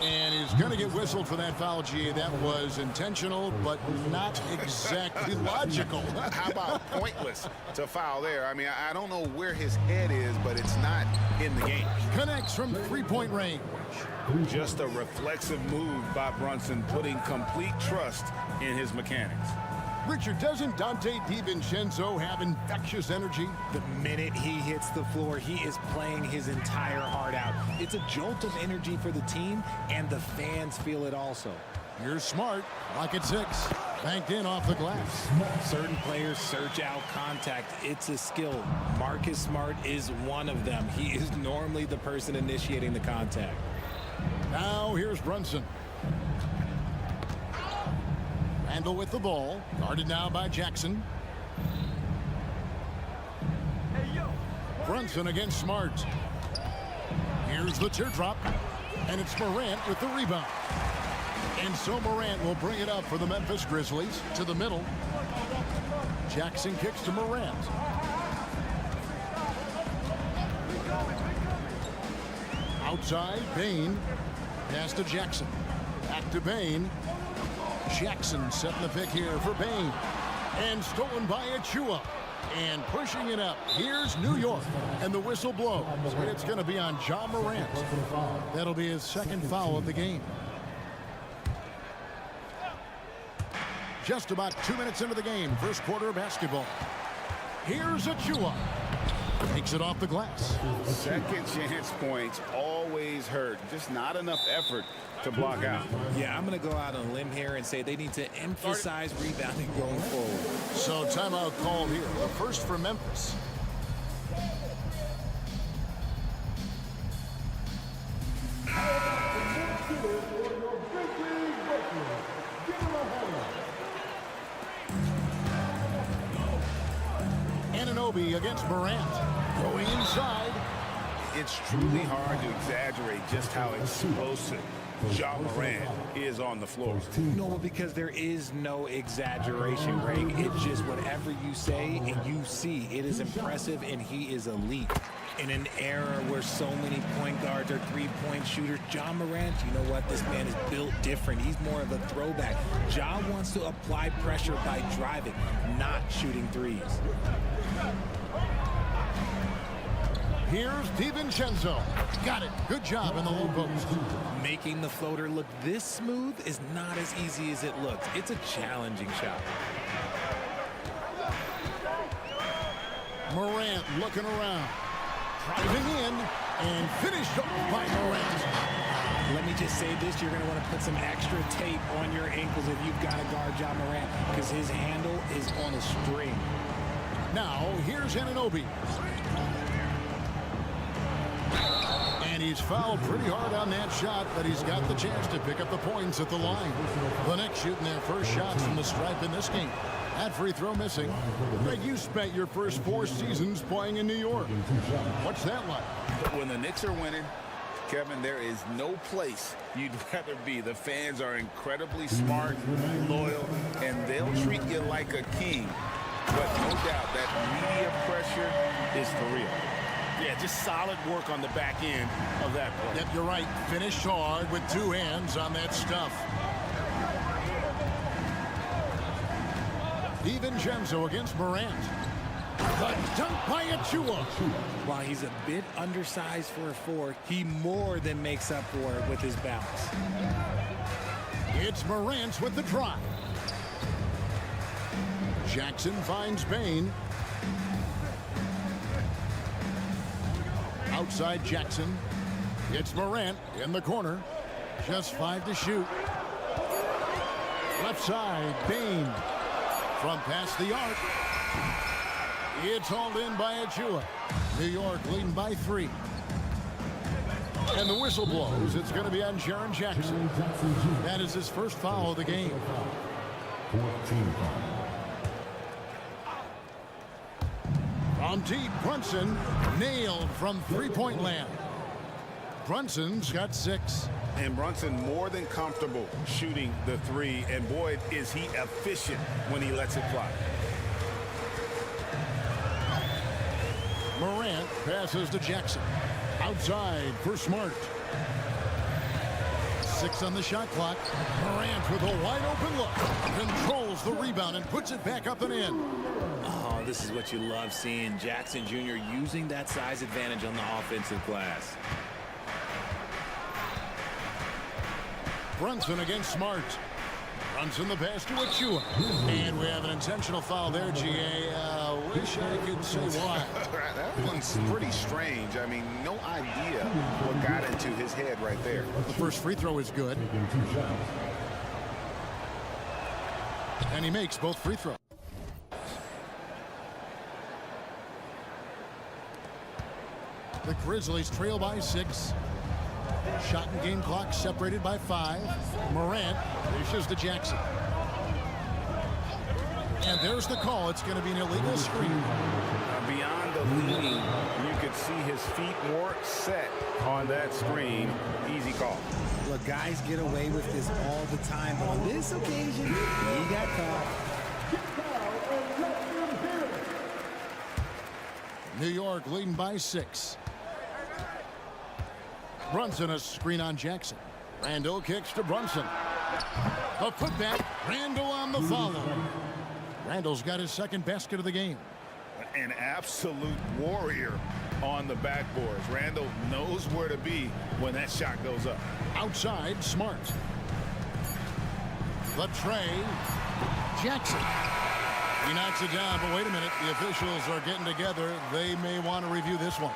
And he's going to get whistled for that foul, G. That was intentional, but not exactly logical. How about pointless to foul there? I mean, I don't know where his head is, but it's not in the game. Connects from three-point range. Just a reflexive move by Brunson, putting complete trust in his mechanics. Richard, doesn't Dante DiVincenzo have infectious energy? The minute he hits the floor, he is playing his entire heart out. It's a jolt of energy for the team, and the fans feel it also. You're Smart, lock at 6. Banked in off the glass. Certain players search out contact. It's a skill. Marcus Smart is one of them. He is normally the person initiating the contact. Now here's Brunson. Randall with the ball, guarded now by Jackson. Brunson against Smart. Here's the teardrop, and it's Morant with the rebound. And so Morant will bring it up for the Memphis Grizzlies to the middle. Jackson kicks to Morant. Outside, Bain. Pass to Jackson. Back to Bain. Jackson setting the pick here for Bain. And stolen by Achiuwa. And pushing it up. Here's New York. And the whistle blows. It's going to be on Ja Morant. That'll be his second foul of the game. Just about 2 minutes into the game. First quarter of basketball. Here's Achiuwa. Takes it off the glass. Second chance points always hurt. Just not enough effort to block out. Yeah, I'm going to go out on a limb here and say they need to emphasize rebounding going forward. So timeout called here. The first for Memphis. Anunoby against Morant. Going inside. It's truly hard to exaggerate just how explosive Ja Morant is on the floor. No, because there is no exaggeration, Greg. It's just whatever you say and you see. It is impressive, and he is elite. In an era where so many point guards are three-point shooters, Ja Morant, you know what? This man is built different. He's more of a throwback. Ja wants to apply pressure by driving, not shooting threes. Here's DiVincenzo. Got it. Good job in the low post. Making the floater look this smooth is not as easy as it looks. It's a challenging shot. Morant looking around. Driving in and finished off by Morant. Let me just say this, you're going to want to put some extra tape on your ankles if you've got to guard Ja Morant, because his handle is on a string. Now, here's Anunoby. And he's fouled pretty hard on that shot, but he's got the chance to pick up the points at the line. The Knicks shooting their first shots from the stripe in this game. That free throw missing. Greg, you spent your first 4 seasons playing in New York. What's that like? When the Knicks are winning, Kevin, there is no place you'd rather be. The fans are incredibly smart, loyal, and they'll treat you like a king. But no doubt that media pressure is for real. Yeah, just solid work on the back end of that play. Yep, you're right. Finished hard with 2 hands on that stuff. DiVincenzo against Morant. The dunk by Achua. While he's a bit undersized for a 4, he more than makes up for it with his bounce. It's Morant with the drive. Jackson finds Bain. Outside Jackson. It's Morant in the corner. Just 5 to shoot. Left side, Bain. From past the arc. It's hauled in by Achua. New York leading by 3. And the whistle blows. It's going to be on Jaren Jackson. That is his first foul of the game. 14 From deep, Brunson nailed from three-point land. Brunson's got 6. And Brunson more than comfortable shooting the 3. And boy, is he efficient when he lets it fly. Morant passes to Jackson. Outside for Smart. 6 on the shot clock. Morant with a wide open look. Controls the rebound and puts it back up and in. Oh, this is what you love seeing. Jackson Jr. using that size advantage on the offensive glass. Brunson against Smart. Brunson the pass to Achua. And we have an intentional foul there, GA. Wish I could say why. That one's pretty strange. I mean, no idea what got into his head right there. The first free throw is good. And he makes both free throws. The Grizzlies trail by 6. Shot and game clock separated by 5. Morant dishes to Jackson. And there's the call. It's going to be an illegal screen. Beyond the leaning, you could see his feet more set on that screen. Easy call. Look, guys get away with this all the time, but on this occasion, he got caught. New York leading by 6. Brunson a screen on Jackson. Randall kicks to Brunson. A putback. Randall on the follow. Randall's got his second basket of the game. An absolute warrior on the backboards. Randall knows where to be when that shot goes up. Outside, Smart. The tray. Jackson. He knocks it down, but wait a minute. The officials are getting together. They may want to review this one.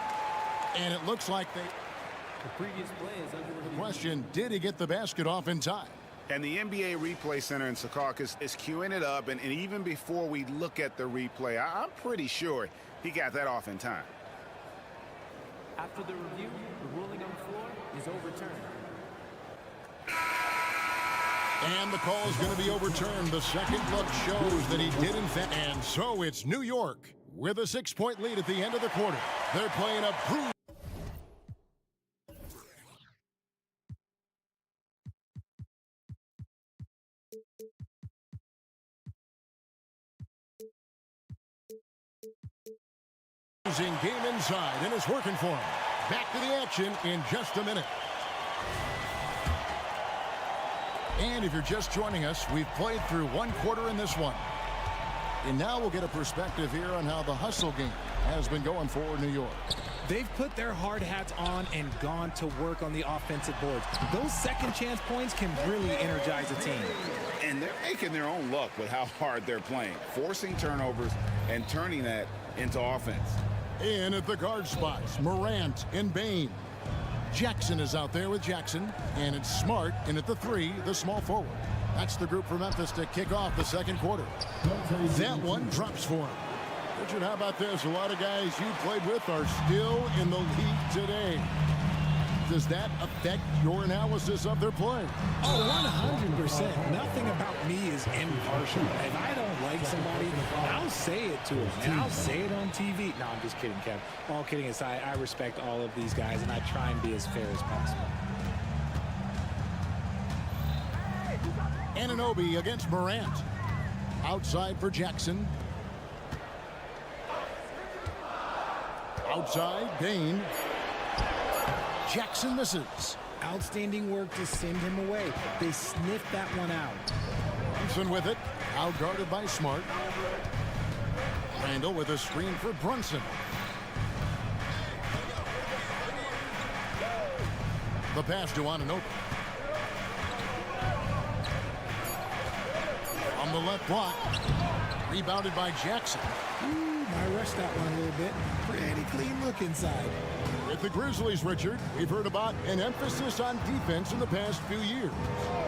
And it looks like they... The previous play is under review. The question, did he get the basket off in time? And the NBA Replay Center in Secaucus is queuing it up. And even before we look at the replay, I'm pretty sure he got that off in time. After the review, the ruling on the floor is overturned. And the call is going to be overturned. The second look shows that he did in fact. And so it's New York with a 6-point lead at the end of the quarter. They're playing a bruised. Game inside, and it's working for him. Back to the action in just a minute. And if you're just joining us, we've played through one quarter in this one. And now we'll get a perspective here on how the hustle game has been going for New York. They've put their hard hats on and gone to work on the offensive boards. Those second chance points can really energize a team. And they're making their own luck with how hard they're playing, forcing turnovers and turning that into offense. In at the guard spots, Morant and Bain. Jackson is out there with Jackson, and it's Smart in at the 3, the small forward. That's the group for Memphis to kick off the second quarter. That one drops for him. Richard, how about this? A lot of guys you played with are still in the league today. Does that affect your analysis of their play? Oh, 100%. Nothing about me is impartial. If I don't like somebody, I'll say it to them, and I'll say it on TV. No, I'm just kidding, Kev. All kidding aside, I respect all of these guys, and I try and be as fair as possible. Anunoby against Morant. Outside for Jackson. Outside, Bain. Jackson misses. Outstanding work to send him away. They sniffed that one out. Brunson with it. Out guarded by Smart. Randall with a screen for Brunson. The pass to Anunoby. On the left block. Rebounded by Jackson. I rushed that one a little bit. Pretty clean look inside. With the Grizzlies, Richard, we've heard about an emphasis on defense in the past few years.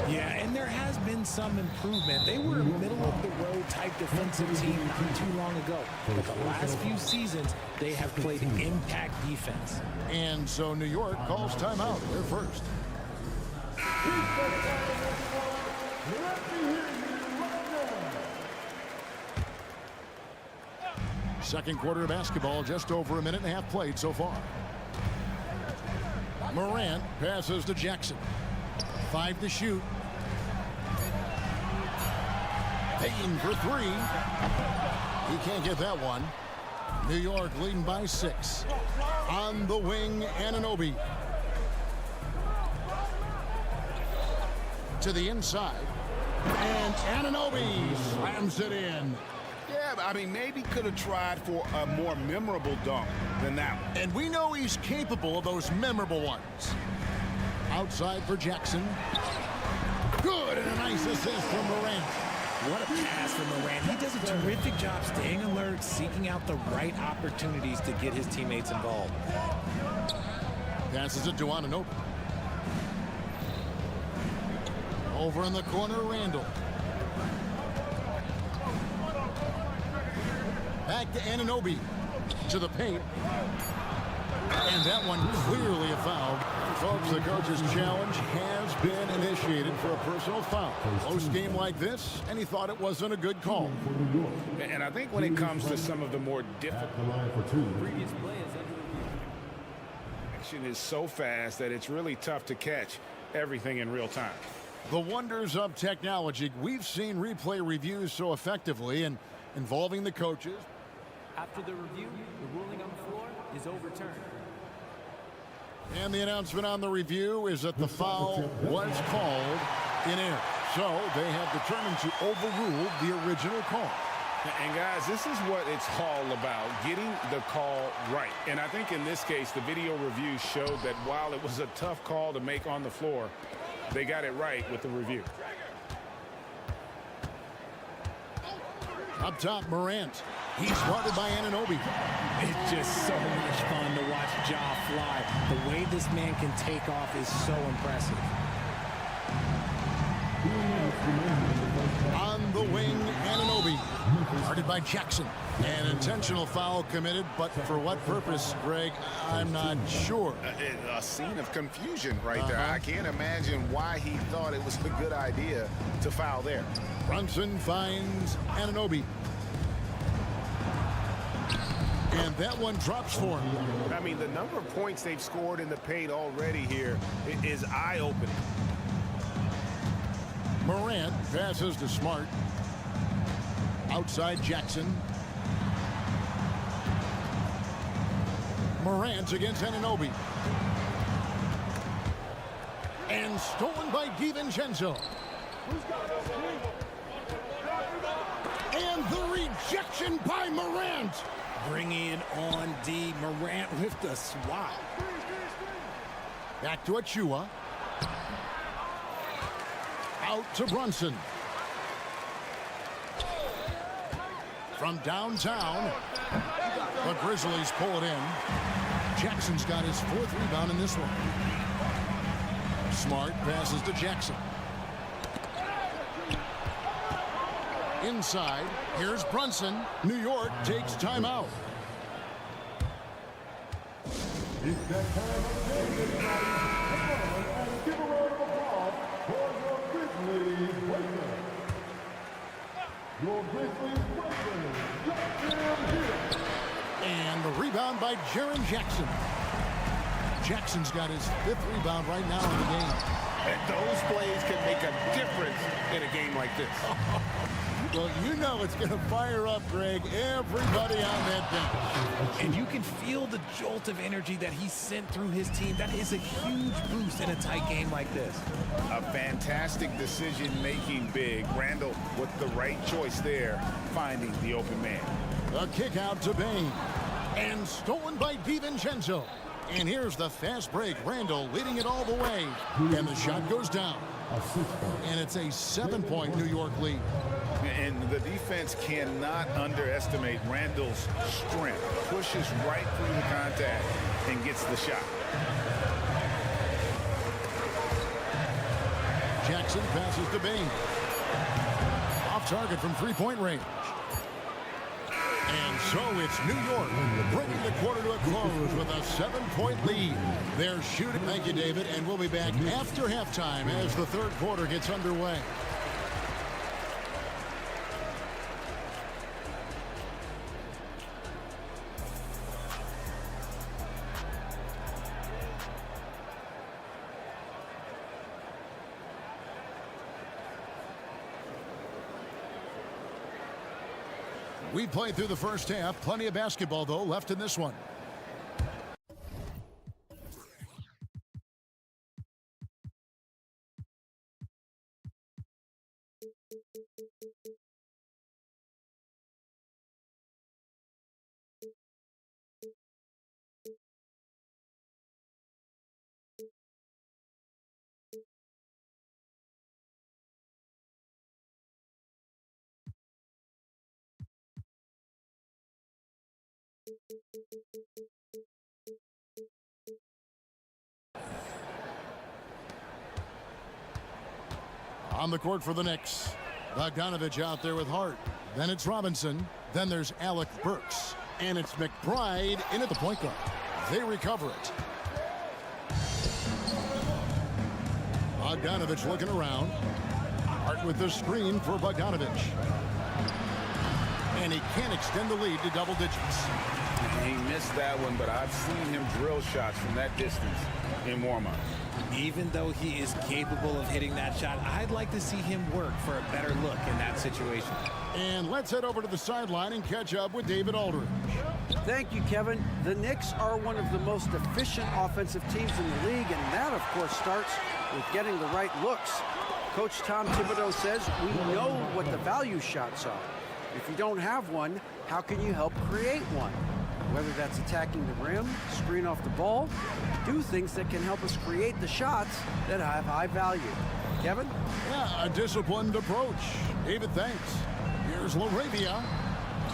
Yeah, and there has been some improvement. They were a middle-of-the-road type defensive team not too long ago. But the last few seasons, they have played impact defense. And so New York calls timeout. They're first. Second quarter of basketball, just over a minute and a half played so far. Morant passes to Jackson. 5 to shoot. Payton for 3. He can't get that one. New York leading by 6. On the wing, Anunoby. To the inside. And Anunoby slams it in. Yeah, but I mean, maybe could have tried for a more memorable dunk than that one. And we know he's capable of those memorable ones. Outside for Jackson. Good, and a nice assist from Morant. What a pass from Morant. He does a terrific job staying alert, seeking out the right opportunities to get his teammates involved. Passes it to Anunoby. Over in the corner, Randall. Back to Anunoby. To the paint. And that one clearly a foul. Folks, the coach's challenge has been initiated for a personal foul. Close game like this, and he thought it wasn't a good call. And I think when it comes to some of the more difficult, Previous play is action is so fast that it's really tough to catch everything in real time. The wonders of technology. We've seen replay reviews so effectively and involving the coaches. After the review, the ruling on the floor is overturned. And the announcement on the review is that the foul was called in error. So they have determined to overrule the original call. And guys, this is what it's all about, getting the call right. And I think in this case, the video review showed that while it was a tough call to make on the floor, they got it right with the review. Up top, Morant. He's guarded by Anunoby. It's just so much fun to watch Ja fly. The way this man can take off is so impressive. On the wing, Anunoby. Guarded by Jackson. An intentional foul committed, but for what purpose, Greg, I'm not sure. A scene of confusion right there. I can't imagine why he thought it was a good idea to foul there. Brunson finds Anunoby. And that one drops for him. I mean, the number of points they've scored in the paint already here is eye-opening. Morant passes to Smart. Outside Jackson. Morant against Anunoby. And stolen by DiVincenzo. And the rejection by Morant. Bringing it on D. Morant with the swat. Back to Achua. Out to Brunson. From downtown, the Grizzlies pull it in. Jackson's got his 4th rebound in this one. Smart passes to Jackson. Inside, here's Brunson. New York takes timeout. It's that time of day, everybody. Come on and give a round of applause for your Grizzlies players. Your Grizzlies players, Jackson Hill. And the rebound by Jaren Jackson. Jackson's got his 5th rebound right now in the game. And those plays can make a difference in a game like this. Well, you know it's going to fire up, Greg, everybody on that bench. And you can feel the jolt of energy that he sent through his team. That is a huge boost in a tight game like this. A fantastic decision-making big. Randall with the right choice there, finding the open man. A kick out to Bain. And stolen by DiVincenzo. And here's the fast break. Randall leading it all the way. And the shot goes down. And it's a 7-point New York lead. And the defense cannot underestimate Randall's strength. Pushes right through the contact and gets the shot. Jackson passes to Bain. Off target from 3-point range. And so it's New York bringing the quarter to a close with a 7-point lead. They're shooting. Thank you, David. And we'll be back after halftime as the 3rd quarter gets underway. We played through the first half. Plenty of basketball, though, left in this one. On the court for the Knicks. Bogdanovich out there with Hart. Then it's Robinson. Then there's Alec Burks. And it's McBride in at the point guard. They recover it. Bogdanovich looking around. Hart with the screen for Bogdanovich. And he can't extend the lead to double digits. He missed that one, but I've seen him drill shots from that distance in warm-up. Even though he is capable of hitting that shot, I'd like to see him work for a better look in that situation. And let's head over to the sideline and catch up with David Aldridge. Thank you, Kevin. The Knicks are one of the most efficient offensive teams in the league, and that, of course, starts with getting the right looks. Coach Tom Thibodeau says we know what the value shots are. If you don't have one, how can you help create one? Whether that's attacking the rim, screen off the ball, do things that can help us create the shots that have high value. Kevin? Yeah, a disciplined approach. David, thanks. Here's LaRavia.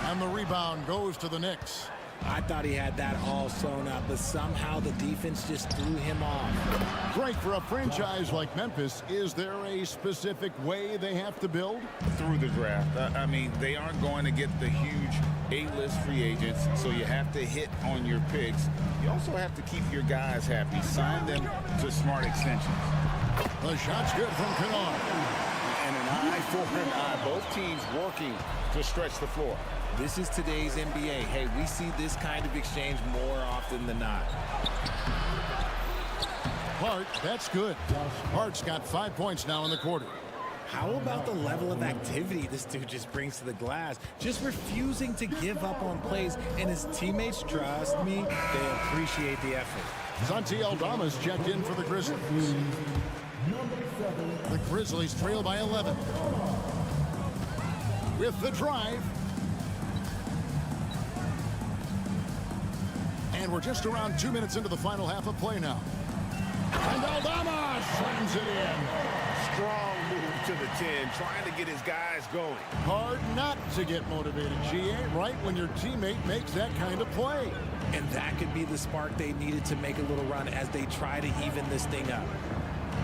And the rebound goes to the Knicks. I thought he had that all sewn up, but somehow the defense just threw him off. Great for a franchise like Memphis. Is there a specific way they have to build? Through the draft. I mean, they aren't going to get the huge A-list free agents, so you have to hit on your picks. You also have to keep your guys happy. Sign them to smart extensions. The shot's good from Kennard. And an eye for an eye. Both teams working to stretch the floor. This is today's NBA. Hey, we see this kind of exchange more often than not. Hart, that's good. Hart's got 5 points now in the quarter. How about the level of activity this dude just brings to the glass? Just refusing to give up on plays, and his teammates, trust me, they appreciate the effort. Santi Aldama's checked in for the Grizzlies. The Grizzlies trail by 11. With the drive. we're just around 2 minutes into the final half of play now. And Aldama slams it in. Strong move to the 10, trying to get his guys going. Hard not to get motivated, GA, right when your teammate makes that kind of play. And that could be the spark they needed to make a little run as they try to even this thing up.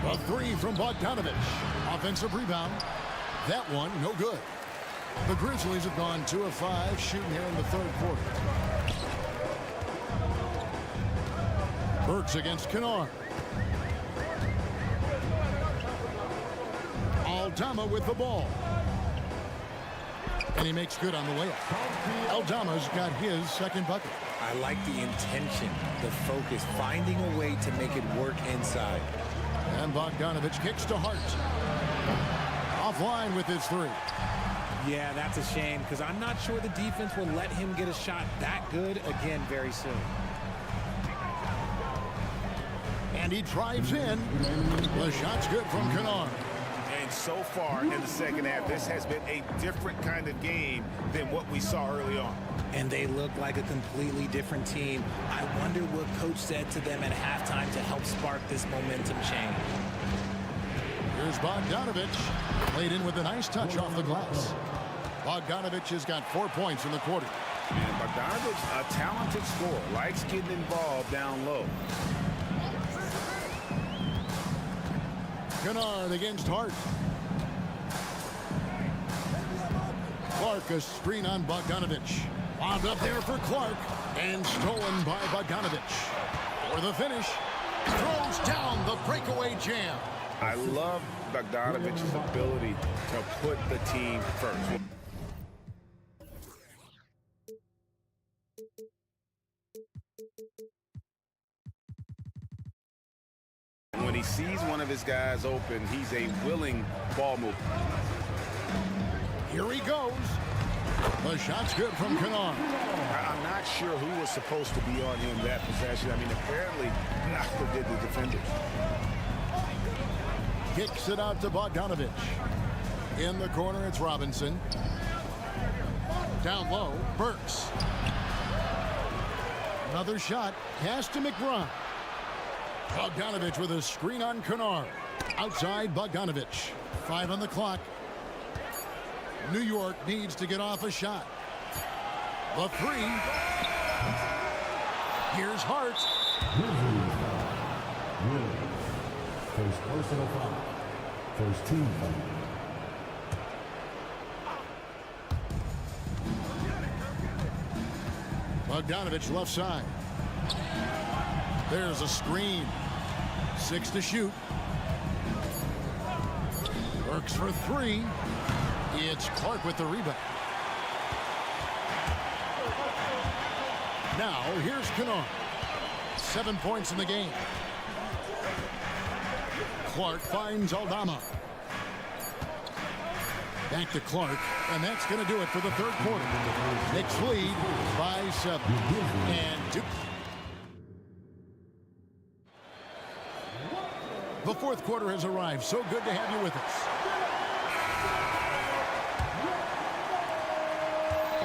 A three from Bogdanovich. Offensive rebound. That one, no good. The Grizzlies have gone 2 of 5 shooting here in the third quarter. Burks against Kennard. Aldama with the ball. And he makes good on the layup. Aldama's got his second bucket. I like the intention, the focus, finding a way to make it work inside. And Bogdanovich kicks to Hart. Offline with his three. Yeah, that's a shame because I'm not sure the defense will let him get a shot that good again very soon. And he drives in. The shot's good from Kennard. And so far in the second half, this has been a different kind of game than what we saw early on. And they look like a completely different team. I wonder what coach said to them at halftime to help spark this momentum change. Here's Bogdanovich. Played in with a nice touch off the glass. Bogdanovich has got 4 points in the quarter. And Bogdanovich, a talented scorer, likes getting involved down low. Kennard against Hart. Clark, a screen on Bogdanovich. Wound up there for Clark. And stolen by Bogdanovich. For the finish. Throws down the breakaway jam. I love Bogdanovich's ability to put the team first. When he sees one of his guys open, he's a willing ball mover. Here he goes. The shot's good from Kennard. I'm not sure who was supposed to be on him that possession. I mean, apparently neither did the defenders. Kicks it out to Bogdanovich. In the corner, it's Robinson. Down low, Burks. Another shot. Pass to McBride. Bogdanovich with a screen on Kennard. Outside Bogdanovich. 5 on the clock. New York needs to get off a shot. The three. Here's Hart. First personal foul. First team foul. Bogdanovich left side. There's a screen. 6 to shoot. Works for 3. It's Clark with the rebound. Now here's Kennard. 7 points in the game. Clark finds Aldama. Back to Clark, and that's going to do it for the third quarter. Knicks lead by 7. And 2. The fourth quarter has arrived. So good to have you with us.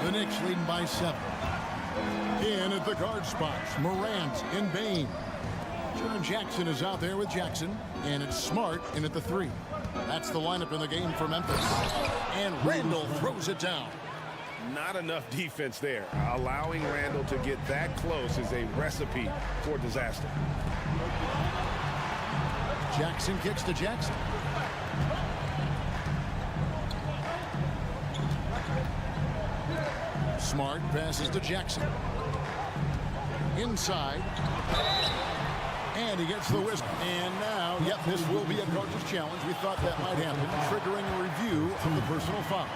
The Knicks leading by 7. In at the guard spots, Morant and Bain. Jaren Jackson is out there with Jackson, and it's Smart in at the 3. That's the lineup in the game for Memphis. And Randall throws it down. Not enough defense there. Allowing Randall to get that close is a recipe for disaster. Jackson kicks to Jackson. Smart passes to Jackson. Inside. And he gets the whisk. And now, yep, this will be a coach's challenge. We thought that might happen, triggering a review of the personal foul.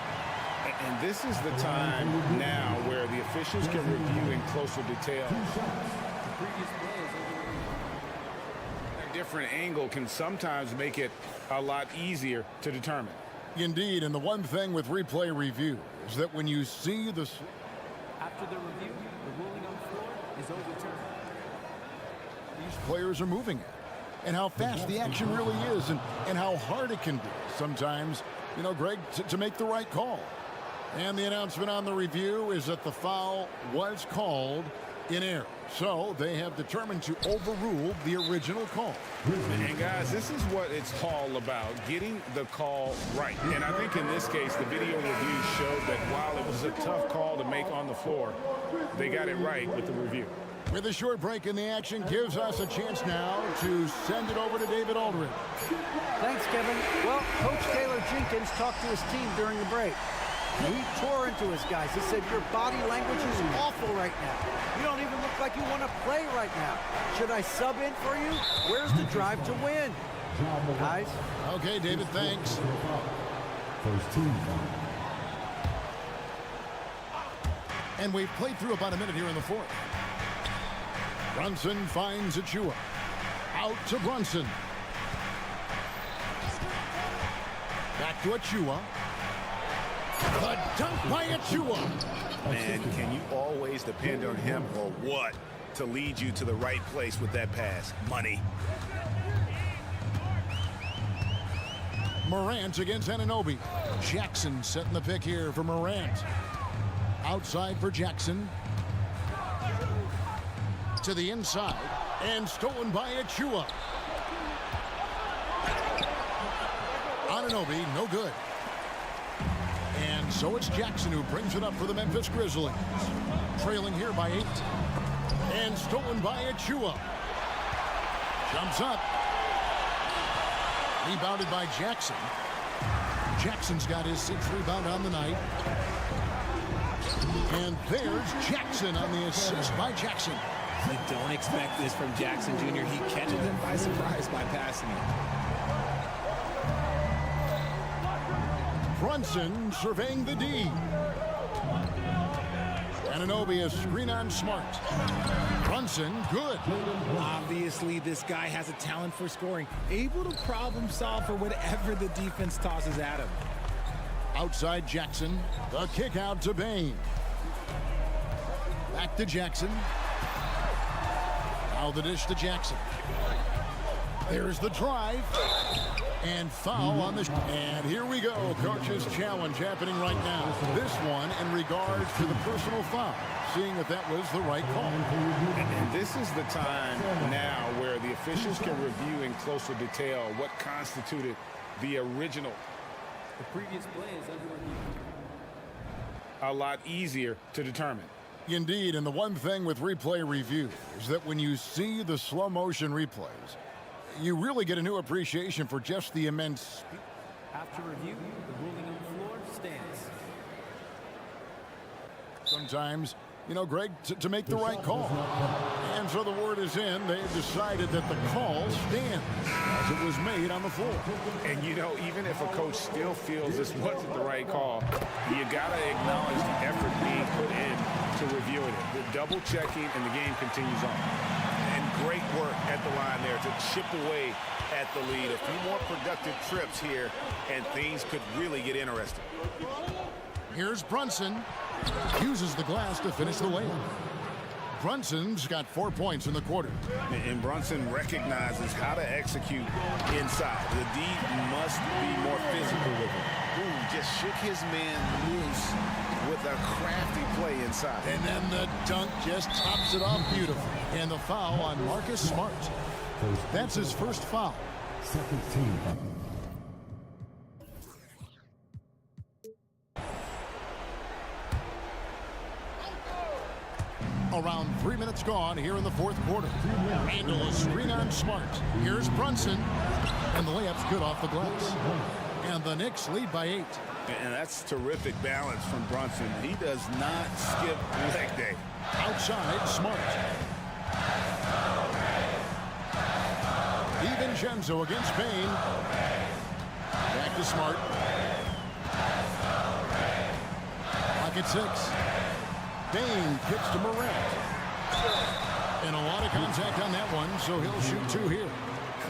And this is the time now where the officials can review in closer detail. A different angle can sometimes make it a lot easier to determine. Indeed, and the one thing with replay review is that when you see the... After the review, the ruling on the floor is overturned. These players are moving at, and how fast the action really is, and how hard it can be sometimes, you know, Greg, to make the right call. And the announcement on the review is that the foul was called in error. So they have determined to overrule the original call. And guys, this is what it's all about, getting the call right. And I think in this case, the video review showed that while it was a tough call to make on the floor, they got it right with the review. With a short break in the action, gives us a chance now to send it over to David Aldridge. Thanks, Kevin. Well, Coach Taylor Jenkins talked to his team during the break. He tore into his guys. He said, your body language is awful right now. You don't even look like you want to play right now. Should I sub in for you? Where's the drive to win? Guys? Okay, David, thanks. First team. And we've played through about a minute here in the fourth. Brunson finds Achua. Out to Brunson. Back to Achua. The dunk by Achua. Man, can you always depend on him or what to lead you to the right place with that pass? Money. Morant against Anunoby. Jackson setting the pick here for Morant. Outside for Jackson. To the inside. And stolen by Achua. Anunoby, no good. And so it's Jackson who brings it up for the Memphis Grizzlies. Trailing here by 8. And stolen by Achua. Jumps up. Rebounded by Jackson. Jackson's got his 6th rebound on the night. And there's Jackson on the assist by Jackson. You don't expect this from Jackson Jr. He catches them by surprise by passing it. Brunson surveying the D. Anunoby a screen on Smart. Brunson, good. Obviously, this guy has a talent for scoring. Able to problem solve for whatever the defense tosses at him. Outside Jackson. The kick out to Bain. Back to Jackson. Now the dish to Jackson. There's the drive. And foul on this. And here we go. Coach's challenge happening right now. This one in regards to the personal foul. Seeing if that was the right call. And this is the time now where the officials can review in closer detail what constituted the original. The previous play is under review. A lot easier to determine. Indeed, and the one thing with replay review is that when you see the slow motion replays, you really get a new appreciation for just the immense speed. After review, the ruling on the floor stands. Sometimes, you know, Greg, to make the right call. And so the word is in. They've decided that the call stands as it was made on the floor. And, you know, even if a coach still feels this wasn't the right call, you got to acknowledge the effort being put in to reviewing it. The double checking, and the game continues on. And great work at the line there to chip away at the lead. A few more productive trips here, and things could really get interesting. Here's Brunson. Uses the glass to finish the layup. Brunson's got 4 points in the quarter. And Brunson recognizes how to execute inside. The D must be more physical with him. Ooh, just shook his man loose with a crafty play inside. And then the dunk just tops it off beautifully. And the foul on Marcus Smart. That's his first foul. Second team. Around 3 minutes gone here in the fourth quarter. Handle a screen on Smart. Here's Brunson. And the layup's good off the glass. And the Knicks lead by 8. And that's terrific balance from Brunson. He does not skip leg day. Outside, Smart. DiVincenzo against Bain. Back to Smart. Clock at 6. Bain kicks to Morant. And a lot of contact on that one, so he'll shoot 2 here.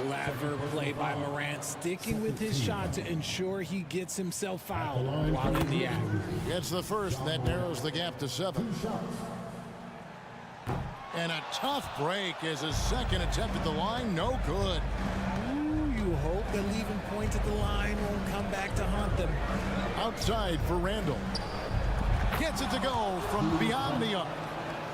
Clever play by Morant, sticking with his shot to ensure he gets himself fouled while in the act. Gets the first. That narrows the gap to 7. And a tough break as his second attempt at the line. No good. Ooh, you hope that leaving points at the line won't come back to haunt them. Outside for Randall. Gets it to go from beyond the arc.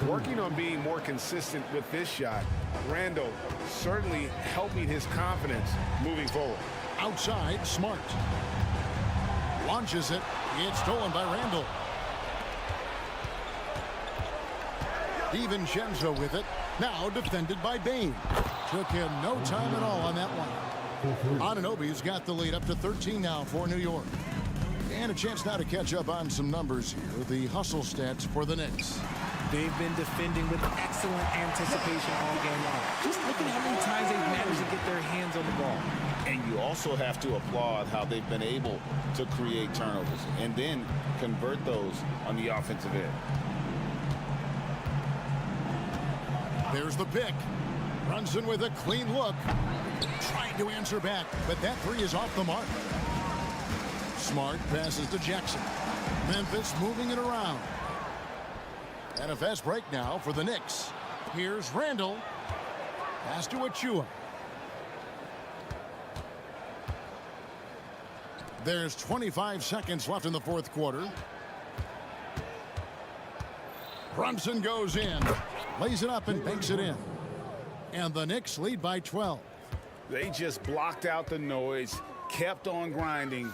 working on being more consistent with this shot. Randall certainly helping his confidence moving forward. Outside, Smart. Launches it. It's stolen by Randall. DiVincenzo with it. Now defended by Bain. Took him no time at all on that one. Anunoby's got the lead up to 13 now for New York. And a chance now to catch up on some numbers here. The hustle stats for the Knicks. They've been defending with excellent anticipation all game long. Just look at how many times they've managed to get their hands on the ball. And you also have to applaud how they've been able to create turnovers and then convert those on the offensive end. There's the pick. Brunson with a clean look. Trying to answer back, but that three is off the mark. Smart passes to Jackson. Memphis moving it around. And a fast break now for the Knicks. Here's Randall. Pass to Achua. There's 25 seconds left in the fourth quarter. Brunson goes in. Lays it up and banks it in. And the Knicks lead by 12. They just blocked out the noise, kept on grinding,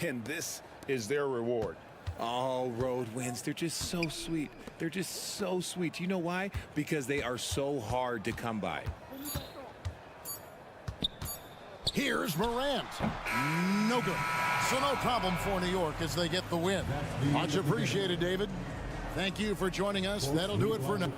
and this is their reward. Oh, road wins. They're just so sweet. They're just so sweet. You know why? Because they are so hard to come by. Here's Morant. No good. So no problem for New York as they get the win. Much appreciated, David. Thank you for joining us. That'll do it for now.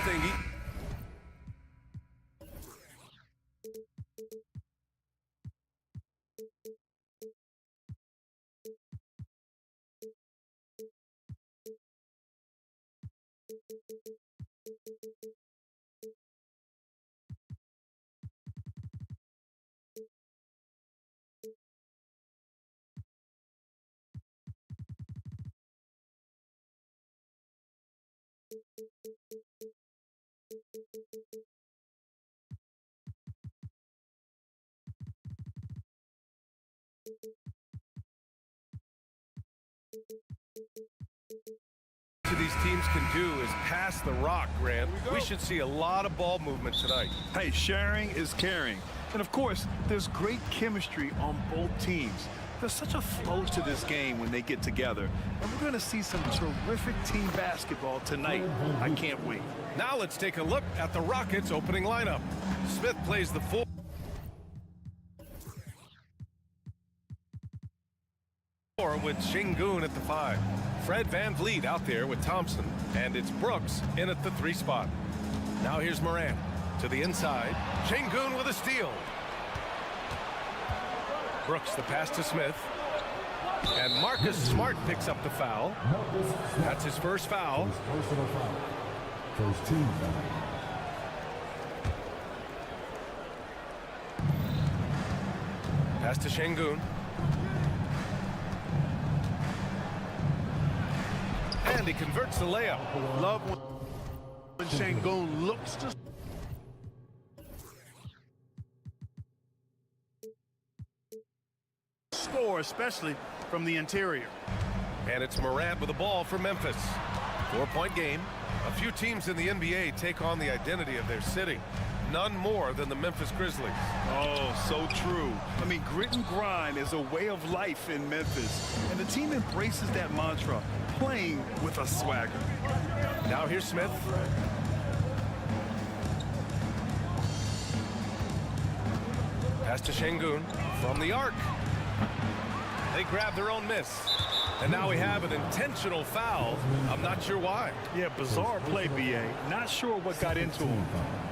thing he... these teams can do is pass the rock, Grant. We should see a lot of ball movement tonight. Hey, sharing is caring. And of course, there's great chemistry on both teams. There's such a flow to this game when they get together. And we're going to see some terrific team basketball tonight. I can't wait. Now let's take a look at the Rockets' opening lineup. Smith plays the 4. With Şengün at the 5. Fred VanVleet out there with Thompson. And it's Brooks in at the 3 spot. Now here's Morant to the inside. Şengün with a steal. Brooks the pass to Smith. And Marcus Smart picks up the foul. That's his first foul. Personal foul. First team foul. Pass to Şengün. And he converts the layup. Love when Şengün looks to score, especially from the interior. And it's Morant with the ball for Memphis. 4-point game. A few teams in the NBA take on the identity of their city. None more than the Memphis Grizzlies. Oh, so true. I mean, grit and grind is a way of life in Memphis. And the team embraces that mantra, playing with a swagger. Now here's Smith. Pass to Şengün from the arc. They grab their own miss. And now we have an intentional foul. I'm not sure why. Yeah, bizarre play, B.A. Not sure what got into him.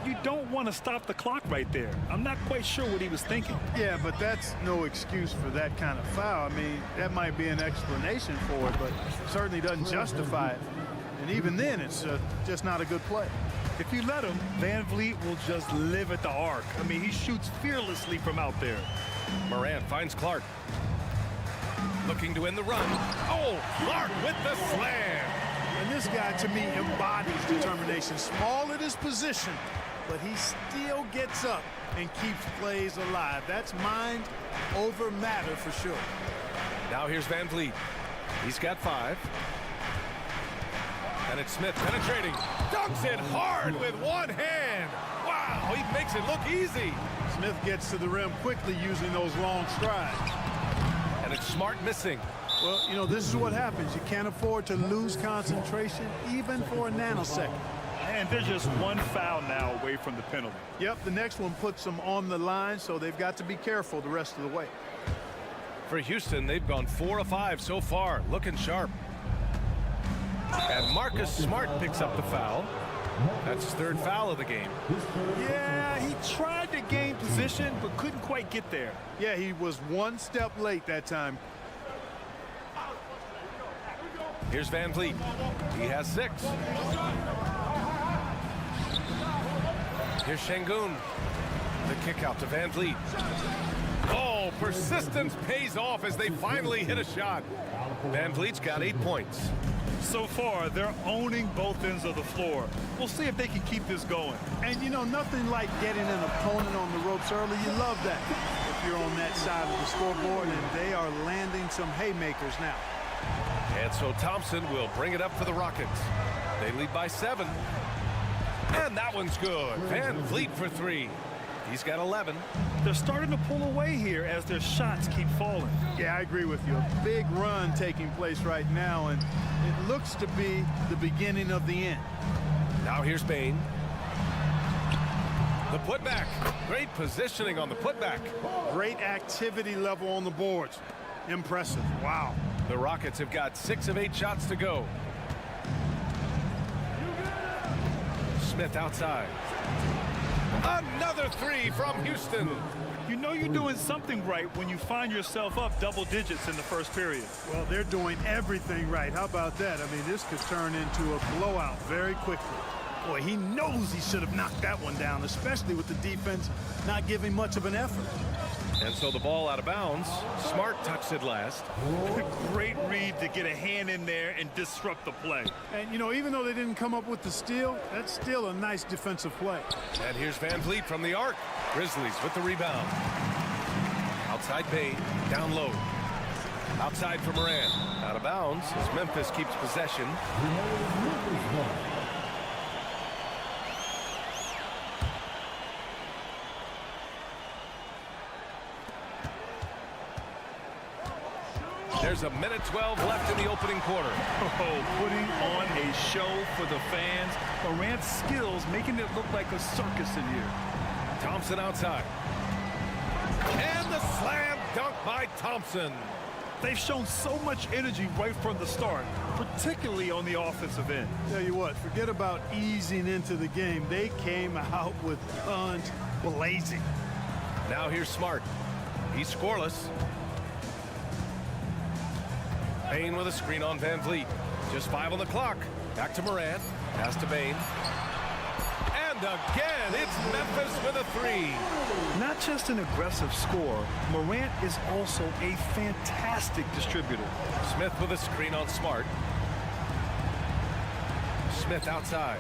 You don't want to stop the clock right there. I'm not quite sure what he was thinking. Yeah, but that's no excuse for that kind of foul. I mean, that might be an explanation for it, but certainly doesn't justify it. And even then, it's just not a good play. If you let him, VanVleet will just live at the arc. I mean, he shoots fearlessly from out there. Morant finds Clark. Looking to win the run. Oh, Clark with the slam. And this guy, to me, embodies determination. Small at his position, but he still gets up and keeps plays alive. That's mind over matter for sure. Now here's VanVleet. He's got 5. And it's Smith penetrating. Dunks it hard with one hand. Wow, he makes it look easy. Smith gets to the rim quickly using those long strides. And it's Smart missing. Well, you know, this is what happens. You can't afford to lose concentration even for a nanosecond. And they're just one foul now away from the penalty. Yep, the next one puts them on the line, so they've got to be careful the rest of the way. For Houston, they've gone 4 of 5 so far, looking sharp. And Marcus Smart picks up the foul. That's his 3rd foul of the game. Yeah, he tried to gain position, but couldn't quite get there. Yeah, he was one step late that time. Here's VanVleet. He has 6. Here's Şengün. The kick out to VanVleet. Oh, persistence pays off as they finally hit a shot. VanVleet's got 8 points. So far, they're owning both ends of the floor. We'll see if they can keep this going. And, you know, nothing like getting an opponent on the ropes early. You love that if you're on that side of the scoreboard, and they are landing some haymakers now. And so Thompson will bring it up for the Rockets. They lead by 7. And that one's good. VanVleet for 3. He's got 11. They're starting to pull away here as their shots keep falling. Yeah, I agree with you. A big run taking place right now, and it looks to be the beginning of the end. Now here's Bane. The putback. Great positioning on the putback. Great activity level on the boards. Impressive. Wow. The Rockets have got 6 of 8 shots to go. Smith outside. Another three from Houston. You know you're doing something right when you find yourself up double digits in the first period. Well, they're doing everything right. How about that? I mean, this could turn into a blowout very quickly. Boy, he knows he should have knocked that one down, especially with the defense not giving much of an effort. And so the ball out of bounds. Smart touched it last. Great read to get a hand in there and disrupt the play. And, you know, even though they didn't come up with the steal, that's still a nice defensive play. And here's Van Vliet from the arc. Grizzlies with the rebound. Outside Bain, down low. Outside for Moran. Out of bounds as Memphis keeps possession. There's a minute 12 left in the opening quarter. Oh, putting on a show for the fans. Morant's skills making it look like a circus in here. Thompson outside. And the slam dunk by Thompson. They've shown so much energy right from the start, particularly on the offensive end. Tell you what, forget about easing into the game. They came out with guns blazing. Now here's Smart. He's scoreless. Bain with a screen on Van Vliet. Just 5 on the clock. Back to Moran. Pass to Bain. And again, it's Memphis with a three. Not just an aggressive scorer, Morant is also a fantastic distributor. Smith with a screen on Smart. Smith outside.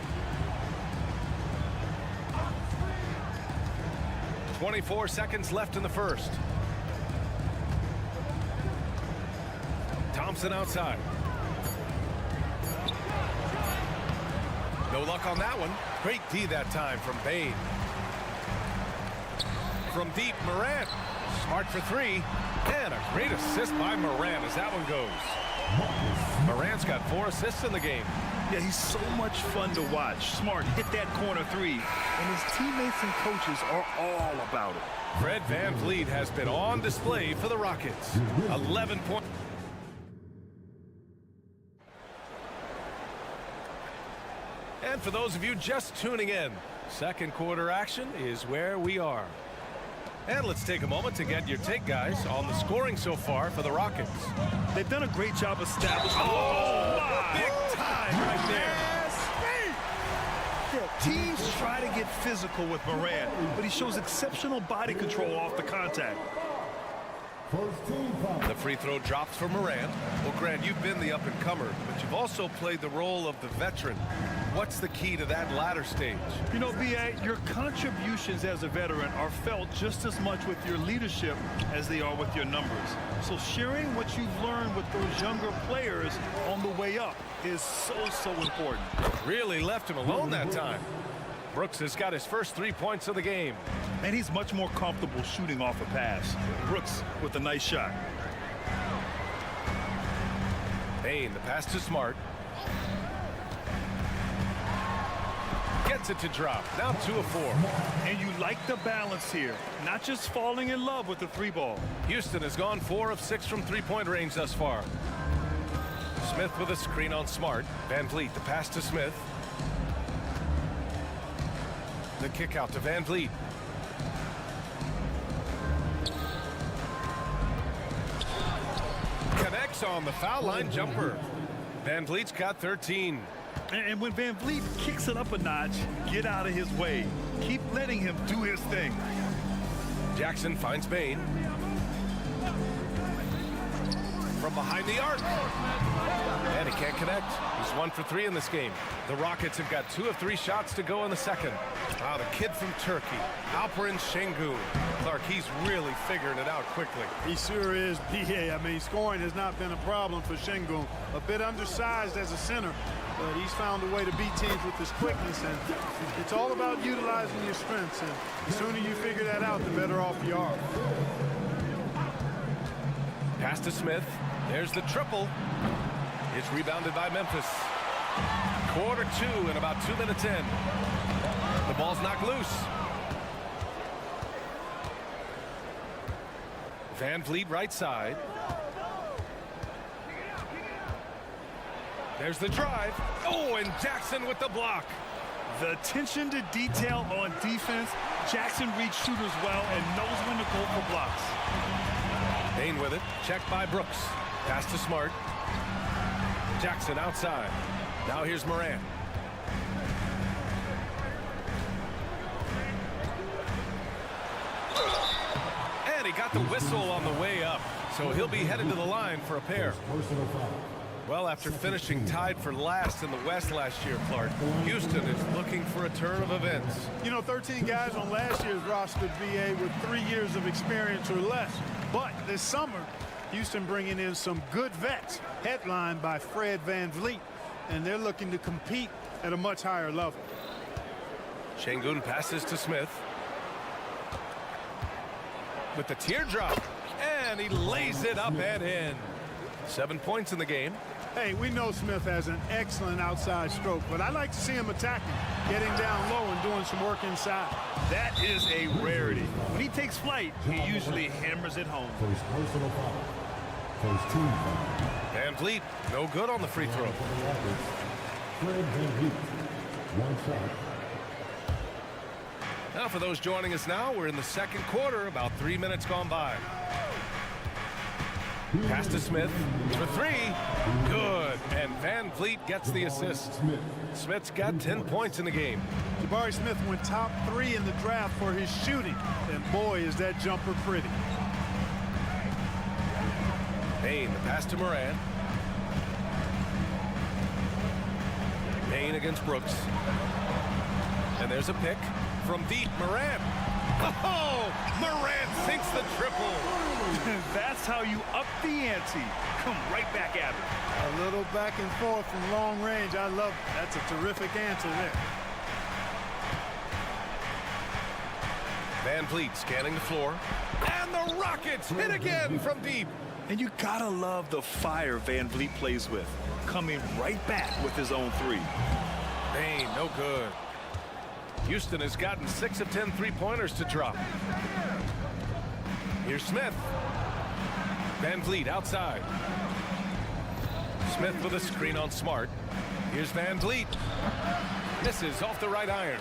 24 seconds left in the first. Thompson outside. No luck on that one. Great D that time from Bain. From deep, Morant. Smart for three. And a great assist by Morant as that one goes. Morant's got 4 assists in the game. Yeah, he's so much fun to watch. Smart hit that corner three, and his teammates and coaches are all about it. Fred Van Vliet has been on display for the Rockets. 11 points. And for those of you just tuning in, second quarter action is where we are. And let's take a moment to get your take, guys, on the scoring so far for the Rockets. They've done a great job establishing. Big time right there. Yeah, teams try to get physical with Morant, but he shows exceptional body control off the contact. The free throw drops for Morant. Well, Grant, you've been the up-and-comer, but you've also played the role of the veteran. What's the key to that latter stage? You know, B.A., your contributions as a veteran are felt just as much with your leadership as they are with your numbers. So sharing what you've learned with those younger players on the way up is so important. Really left him alone that time. Brooks has got his first 3 points of the game. And he's much more comfortable shooting off a pass. Brooks with a nice shot. Bain, the pass to Smart. Gets it to drop. Now 2 of 4. And you like the balance here. Not just falling in love with the three ball. Houston has gone 4 of 6 from three-point range thus far. Smith with a screen on Smart. Van Vliet, the pass to Smith. The kick out to Van Vliet. Connects on the foul line jumper. Van Vliet's got 13. And when Van Vliet kicks it up a notch, get out of his way. Keep letting him do his thing. Jackson finds Bain. From behind the arc. And he can't connect. He's 1 for 3 in this game. The Rockets have got 2 of 3 shots to go in the second. Wow, the kid from Turkey, Alperen Şengün. Clark, he's really figuring it out quickly. He sure is, B.A. I mean, scoring has not been a problem for Şengün. A bit undersized as a center, but he's found a way to beat teams with his quickness, and it's all about utilizing your strengths, and the sooner you figure that out, the better off you are. Pass to Smith. There's the triple. It's rebounded by Memphis. Quarter 2 and about 2 minutes in. The ball's knocked loose. Van Vliet right side. There's the drive. Oh, and Jackson with the block. The attention to detail on defense. Jackson reads shooters well and knows when to go for blocks. Bane with it. Checked by Brooks. Pass to Smart. Jackson outside. Now here's Morant. And he got the whistle on the way up. So he'll be headed to the line for a pair. Well, after finishing tied for last in the West last year, Clark, Houston is looking for a turn of events. You know, 13 guys on last year's roster, BA, with 3 years of experience or less. But this summer, Houston bringing in some good vets, headlined by Fred VanVleet, and they're looking to compete at a much higher level. Şengün passes to Smith. With the teardrop, and he lays it up and in. 7 points in the game. Hey, we know Smith has an excellent outside stroke, but I like to see him attacking, getting down low and doing some work inside. That is a rarity. When he takes flight, he usually hammers it home. VanVleet, no good on the free throw. Now for those joining us now, we're in the second quarter, about 3 minutes gone by. Pass to Smith for three. Good. And VanVleet gets the assist. Smith's got 10 points in the game. Jabari Smith went top 3 in the draft for his shooting. And boy, is that jumper pretty. Bane, the pass to Morant. Bane against Brooks. And there's a pick from deep. Morant. Oh, Morant sinks the triple. That's how you up the ante. Come right back at it. A little back and forth from long range. I love it. That's a terrific answer there. VanVleet scanning the floor. And the Rockets hit again from deep. And you gotta love the fire VanVleet plays with. Coming right back with his own three. Bane, no good. Houston has gotten 6 of 10 three-pointers to drop. Here's Smith. VanVleet outside. Smith with a screen on Smart. Here's VanVleet. Misses off the right iron.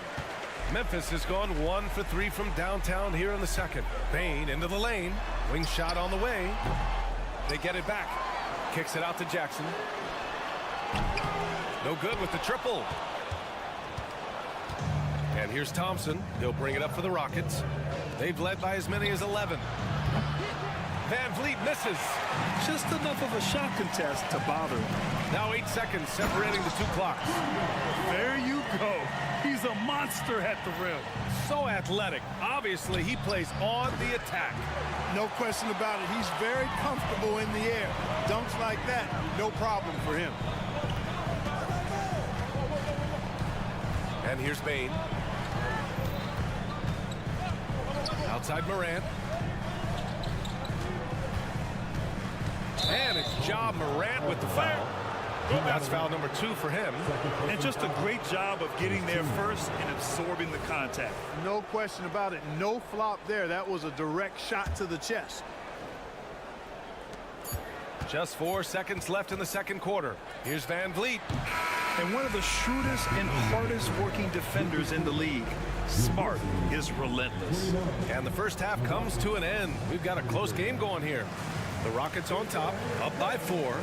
Memphis has gone 1 for 3 from downtown here in the second. Bane into the lane. Wing shot on the way. They get it back. Kicks it out to Jackson. No good with the triple. And here's Thompson. He'll bring it up for the Rockets. They've led by as many as 11. VanVleet misses. Just enough of a shot contest to bother him. Now 8 seconds separating the two clocks. There you go. He's a monster at the rim. So athletic. Obviously, he plays on the attack. No question about it. He's very comfortable in the air. Dunks like that, no problem for him. And here's Bane. Outside Morant. And it's Ja Morant with the foul. That's foul number 2 for him. And just a great job of getting there first and absorbing the contact. No question about it. No flop there. That was a direct shot to the chest. Just 4 seconds left in the second quarter. Here's VanVleet. And one of the shrewdest and hardest working defenders in the league. Smart is relentless. And the first half comes to an end. We've got a close game going here. The Rockets on top, up by 4.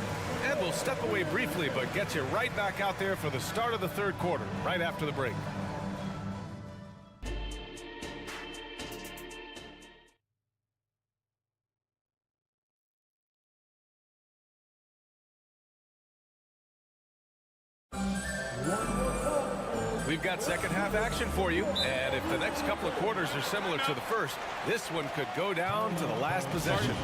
And we'll step away briefly, but get you right back out there for the start of the third quarter, right after the break. We've got second half action for you, and if the next couple of quarters are similar to the first, this one could go down to the last possession.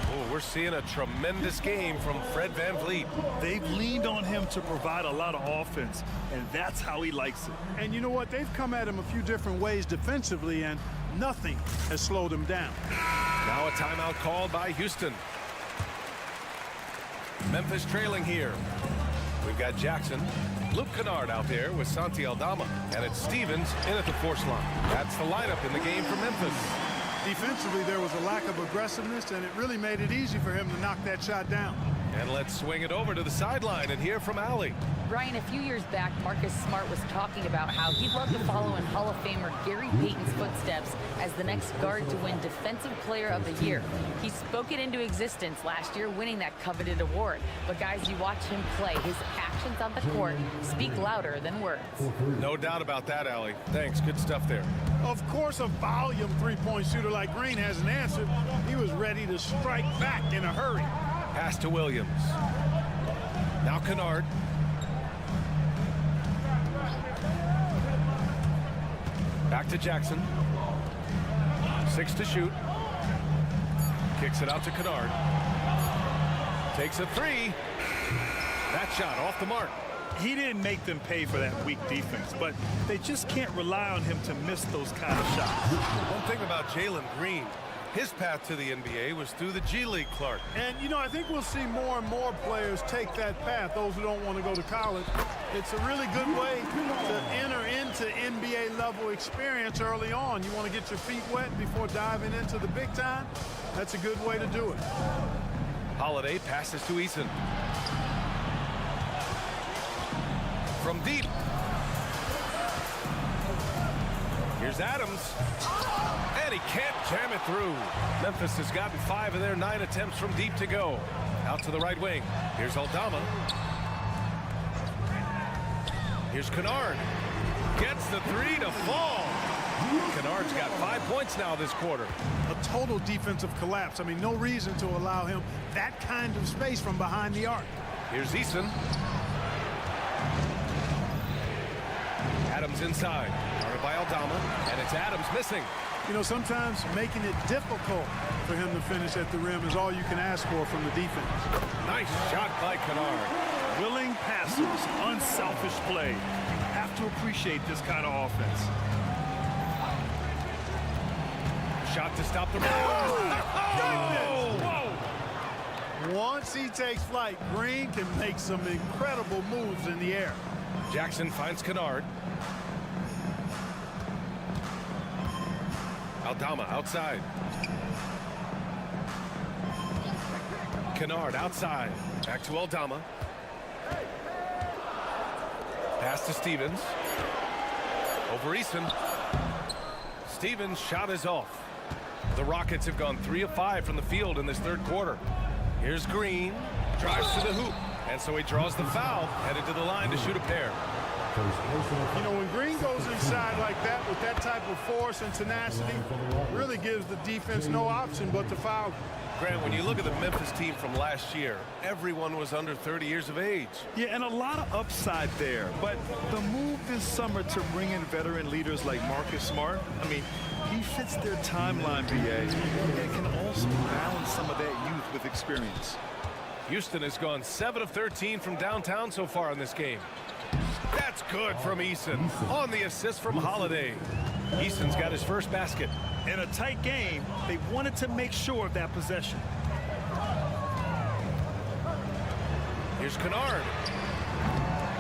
Oh, we're seeing a tremendous game from Fred VanVleet. They've leaned on him to provide a lot of offense, and that's how he likes it. And you know what? They've come at him a few different ways defensively, and nothing has slowed him down. Now a timeout called by Houston. Memphis trailing here. We've got Jackson. Luke Kennard out there with Santi Aldama. And it's Stevens in at the force line. That's the lineup in the game for Memphis. Defensively, there was a lack of aggressiveness, and it really made it easy for him to knock that shot down. And let's swing it over to the sideline and hear from Allie. Ryan, a few years back, Marcus Smart was talking about how he'd love to follow in Hall of Famer Gary Payton's footsteps as the next guard to win Defensive Player of the Year. He spoke it into existence last year, winning that coveted award. But guys, you watch him play, his actions on the court speak louder than words. No doubt about that, Allie. Thanks, good stuff there. Of course, a volume three-point shooter like Green has an answer. He was ready to strike back in a hurry. Pass to Williams. Now Kennard. Back to Jackson. 6 to shoot. Kicks it out to Kennard. Takes a 3. That shot off the mark. He didn't make them pay for that weak defense, but they just can't rely on him to miss those kind of shots. One thing about Jalen Green, his path to the NBA was through the G League, Clark. And, you know, I think we'll see more and more players take that path, those who don't want to go to college. It's a really good way to enter into NBA-level experience early on. You want to get your feet wet before diving into the big time? That's a good way to do it. Holiday passes to Eason. From deep. Here's Adams. And he can't jam it through. Memphis has gotten 5 of their 9 attempts from deep to go. Out to the right wing. Here's Aldama. Here's Kennard. Gets the 3 to fall. Kennard's got 5 points now this quarter. A total defensive collapse. I mean, no reason to allow him that kind of space from behind the arc. Here's Eason. Adams inside. Guarded by Aldama. And it's Adams missing. You know, sometimes making it difficult for him to finish at the rim is all you can ask for from the defense. Nice shot by Kennard. Willing passers, unselfish play. You have to appreciate this kind of offense. Shot to stop the run. Whoa! Once he takes flight, Green can make some incredible moves in the air. Jackson finds Kennard. Aldama outside. Kennard outside. Back to Aldama. Pass to Stevens. Over Eason. Stevens' shot is off. The Rockets have gone 3 of 5 from the field in this third quarter. Here's Green. Drives to the hoop. And so he draws the foul. Headed to the line to shoot a pair. You know, when Green goes inside like that with that type of force and tenacity, really gives the defense no option but to foul. Grant, when you look at the Memphis team from last year, everyone was under 30 years of age. Yeah, and a lot of upside there. But the move this summer to bring in veteran leaders like Marcus Smart, I mean, he fits their timeline, BA, and can also balance some of that youth with experience. Houston has gone 7 of 13 from downtown so far in this game. That's good from Eason on the assist from Holiday. Eason's got his first basket. In a tight game, they wanted to make sure of that possession. Here's Kennard.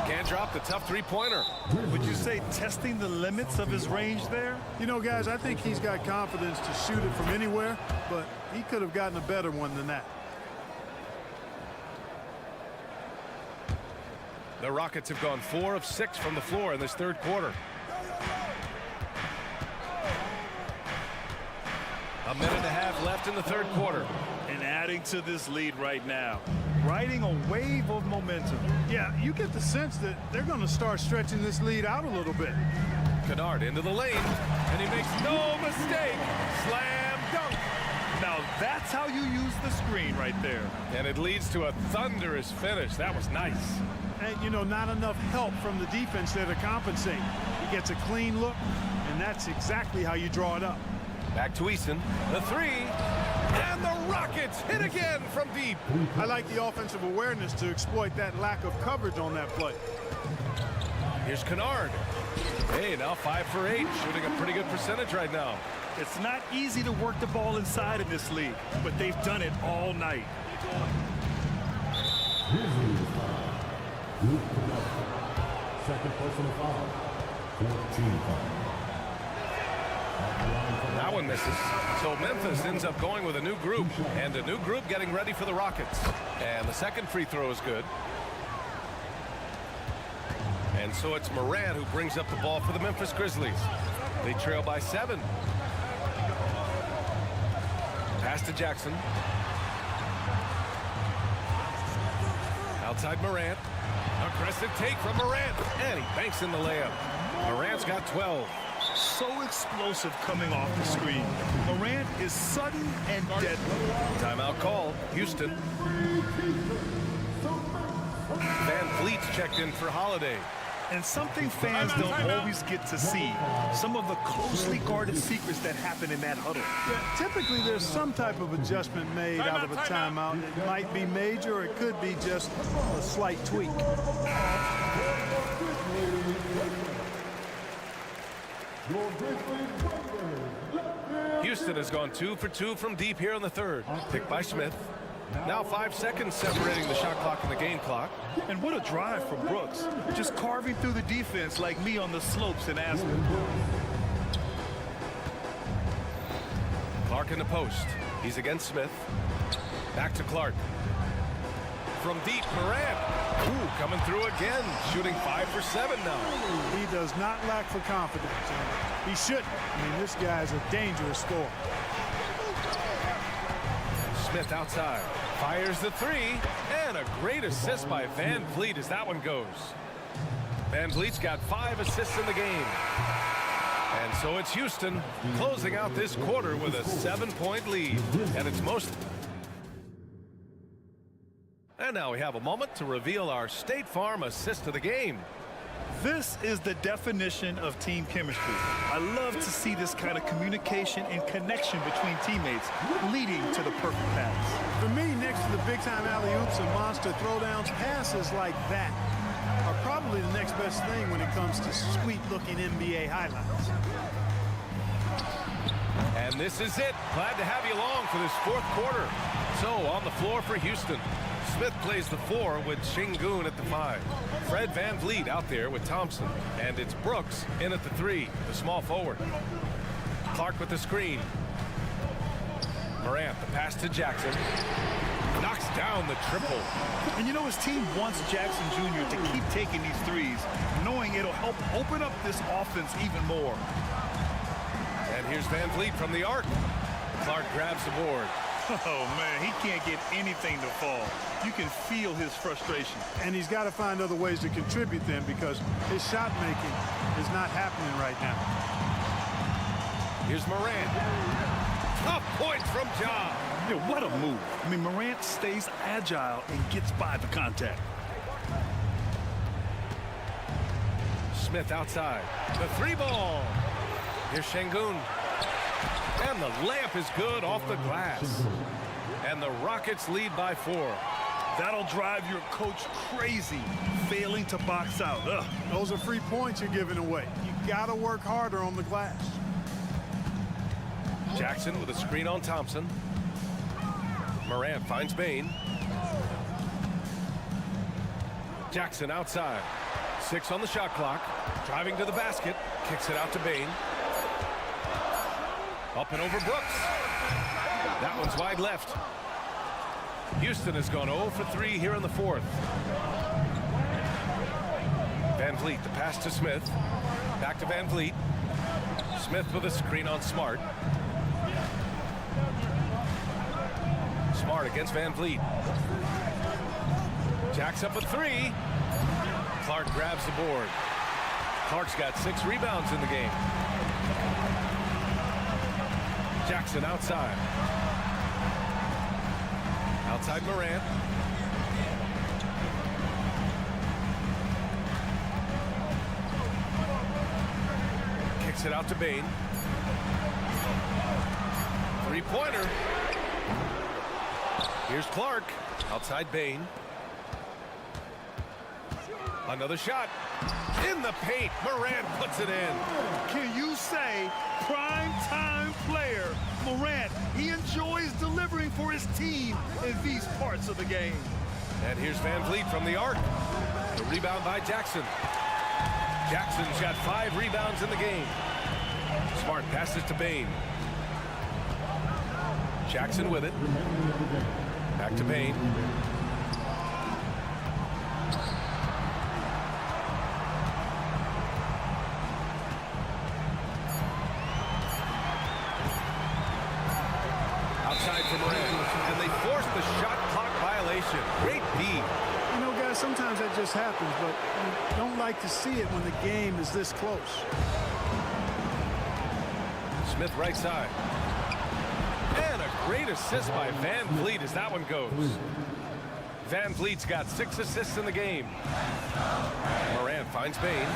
Can't drop the tough three-pointer. Would you say testing the limits of his range there? You know, guys, I think he's got confidence to shoot it from anywhere, but he could have gotten a better one than that. The Rockets have gone 4 of 6 from the floor in this third quarter. A minute and a half left in the third quarter. And adding to this lead right now. Riding a wave of momentum. Yeah, you get the sense that they're going to start stretching this lead out a little bit. Kennard into the lane, and he makes no mistake. Slam dunk. Now that's how you use the screen right there. And it leads to a thunderous finish. That was nice. And, you know, not enough help from the defense there to compensate. He gets a clean look, and that's exactly how you draw it up. Back to Eason. The 3. And the Rockets hit again from deep. I like the offensive awareness to exploit that lack of coverage on that play. Here's Kennard. Hey, now 5 for 8, shooting a pretty good percentage right now. It's not easy to work the ball inside in this league, but they've done it all night. Second personal foul. 14 foul. Now one misses. So Memphis ends up going with a new group, and a new group getting ready for the Rockets. And the second free throw is good. And so it's Morant who brings up the ball for the Memphis Grizzlies. They trail by 7. Pass to Jackson. Outside Morant. Aggressive take from Morant. And he banks in the layup. Morant's got 12. So explosive coming off the screen. Morant is sudden and deadly. Timeout called. Houston. Van Vliet's checked in for Holiday. And something fans don't always get to see. Some of the closely guarded secrets that happen in that huddle. Yeah, typically there's some type of adjustment made out of a timeout. It might be major, or it could be just a slight tweak. Houston has gone 2 for 2 from deep here in the third. Picked by Smith. Now 5 seconds separating the shot clock and the game clock. And what a drive from Brooks. Just carving through the defense like me on the slopes in Aspen. Clark in the post. He's against Smith. Back to Clark. From deep, Morant. Ooh, coming through again. Shooting 5 for 7 now. He does not lack for confidence. He shouldn't. I mean, this guy's a dangerous scorer. Smith outside. Fires the 3. And a great assist by Van Vliet as that one goes. Van Vliet's got 5 assists in the game. And so it's Houston closing out this quarter with a 7-point lead. And it's most... And now we have a moment to reveal our State Farm assist of the game. This is the definition of team chemistry. I love to see this kind of communication and connection between teammates leading to the perfect pass. For me, next to the big-time alley-oops and monster throwdowns, passes like that are probably the next best thing when it comes to sweet-looking NBA highlights. And this is it. Glad to have you along for this fourth quarter. So on the floor for Houston, Smith plays the 4 with Şengün at the 5. Fred Van Vliet out there with Thompson. And it's Brooks in at the 3, the small forward. Clark with the screen. Morant, the pass to Jackson. Knocks down the triple. And you know his team wants Jackson Jr. to keep taking these threes, knowing it'll help open up this offense even more. And here's Van Vliet from the arc. Clark grabs the board. Oh, man, he can't get anything to fall. You can feel his frustration. And he's got to find other ways to contribute then, because his shot making is not happening right now. Here's Morant. Tough point from Ja. Yeah, what a move. I mean, Morant stays agile and gets by the contact. Smith outside. The 3 ball. Here's Şengün. And the layup is good off the glass. And the Rockets lead by 4. That'll drive your coach crazy, failing to box out. Ugh. Those are free points you're giving away. You got to work harder on the glass. Jackson with a screen on Thompson. Morant finds Bane. Jackson outside. 6 on the shot clock. Driving to the basket. Kicks it out to Bane. Up and over Brooks. That one's wide left. Houston has gone 0 for 3 here in the fourth. Van Vliet, the pass to Smith. Back to Van Vliet. Smith with a screen on Smart. Smart against Van Vliet. Jacks up a 3. Clark grabs the board. Clark's got 6 rebounds in the game. Jackson outside. Outside Morant. Kicks it out to Bane. 3-pointer. Here's Clark. Outside Bane. Another shot. In the paint. Morant puts it in. Can you say prime time player Morant? He enjoys delivering for his team in these parts of the game. And here's Van Vliet from the arc. The rebound by Jackson. Jackson's got 5 rebounds in the game. Smart passes to Bane. Jackson with it. Back to Bain. Outside for Moran, and they force the shot clock violation. Great D. You know, guys, sometimes that just happens, but you don't like to see it when the game is this close. Smith right side. And a great assist by Van Vliet as that one goes. Van Vliet's got 6 assists in the game. Moran finds Bain.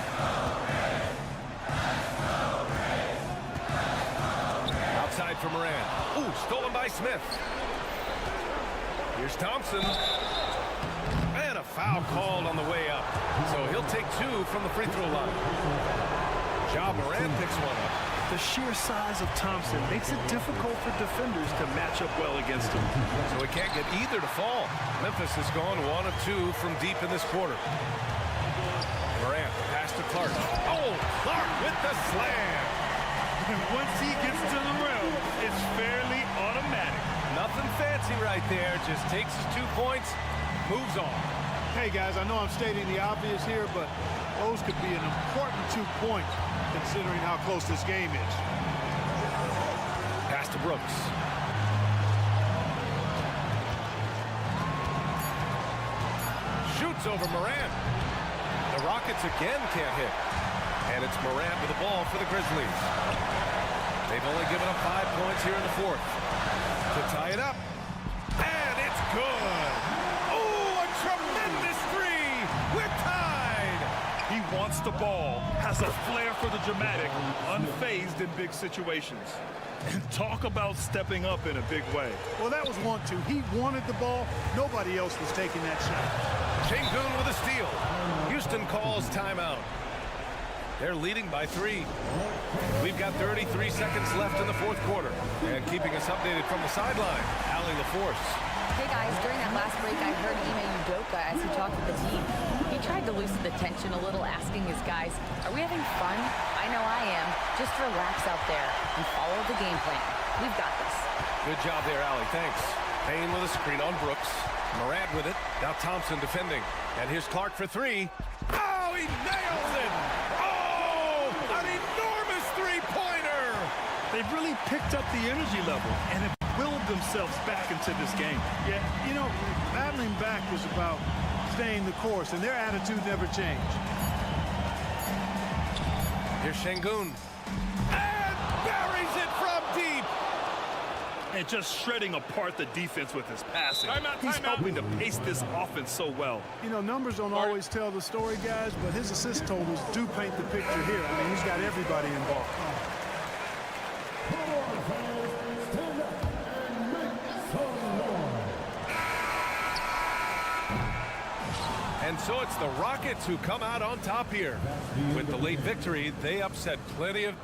Outside for Moran. Ooh, stolen by Smith. Here's Thompson. And a foul called on the way up. So he'll take 2 from the free throw line. Ja Morant picks one up. The sheer size of Thompson makes it difficult for defenders to match up well against him. So he can't get either to fall. Memphis has gone 1 of 2 from deep in this quarter. Morant pass to Clark. Oh, Clark with the slam. And once he gets to the rim, it's fairly automatic. Nothing fancy right there. Just takes his 2 points, moves on. Hey, guys, I know I'm stating the obvious here, but those could be an important 2 points considering how close this game is. Pass to Brooks. Shoots over Morant. The Rockets again can't hit. And it's Morant with the ball for the Grizzlies. They've only given up 5 points here in the 4th. To tie it up. And it's good. Oh, a tremendous 3. We're tied. He wants the ball, has a flair for the dramatic, unfazed in big situations. And talk about stepping up in a big way. Well, that was 1-2. He wanted the ball. Nobody else was taking that shot. Şengün with a steal. Houston calls timeout. They're leading by 3. We've got 33 seconds left in the 4th quarter. And keeping us updated from the sideline, Allie LaForce. Hey guys, during that last break, I heard Ime Udoka as he talked with the team. He tried to loosen the tension a little, asking his guys, are we having fun? I know I am. Just relax out there and follow the game plan. We've got this. Good job there, Allie. Thanks. Payne with a screen on Brooks. Morant with it. Now Thompson defending. And here's Clark for 3. Oh, he nails it! Oh, an enormous three-pointer! They've really picked up the energy level and have willed themselves back into this game. Yeah, you know, battling back was about staying the course, and their attitude never changed. Here's Şengün. And buries it from deep! And just shredding apart the defense with his passing. He's helping to pace this offense so well. You know, numbers don't always tell the story, guys, but his assist totals do paint the picture here. I mean, he's got everybody involved. And so it's the Rockets who come out on top here. With the late victory, they upset plenty of...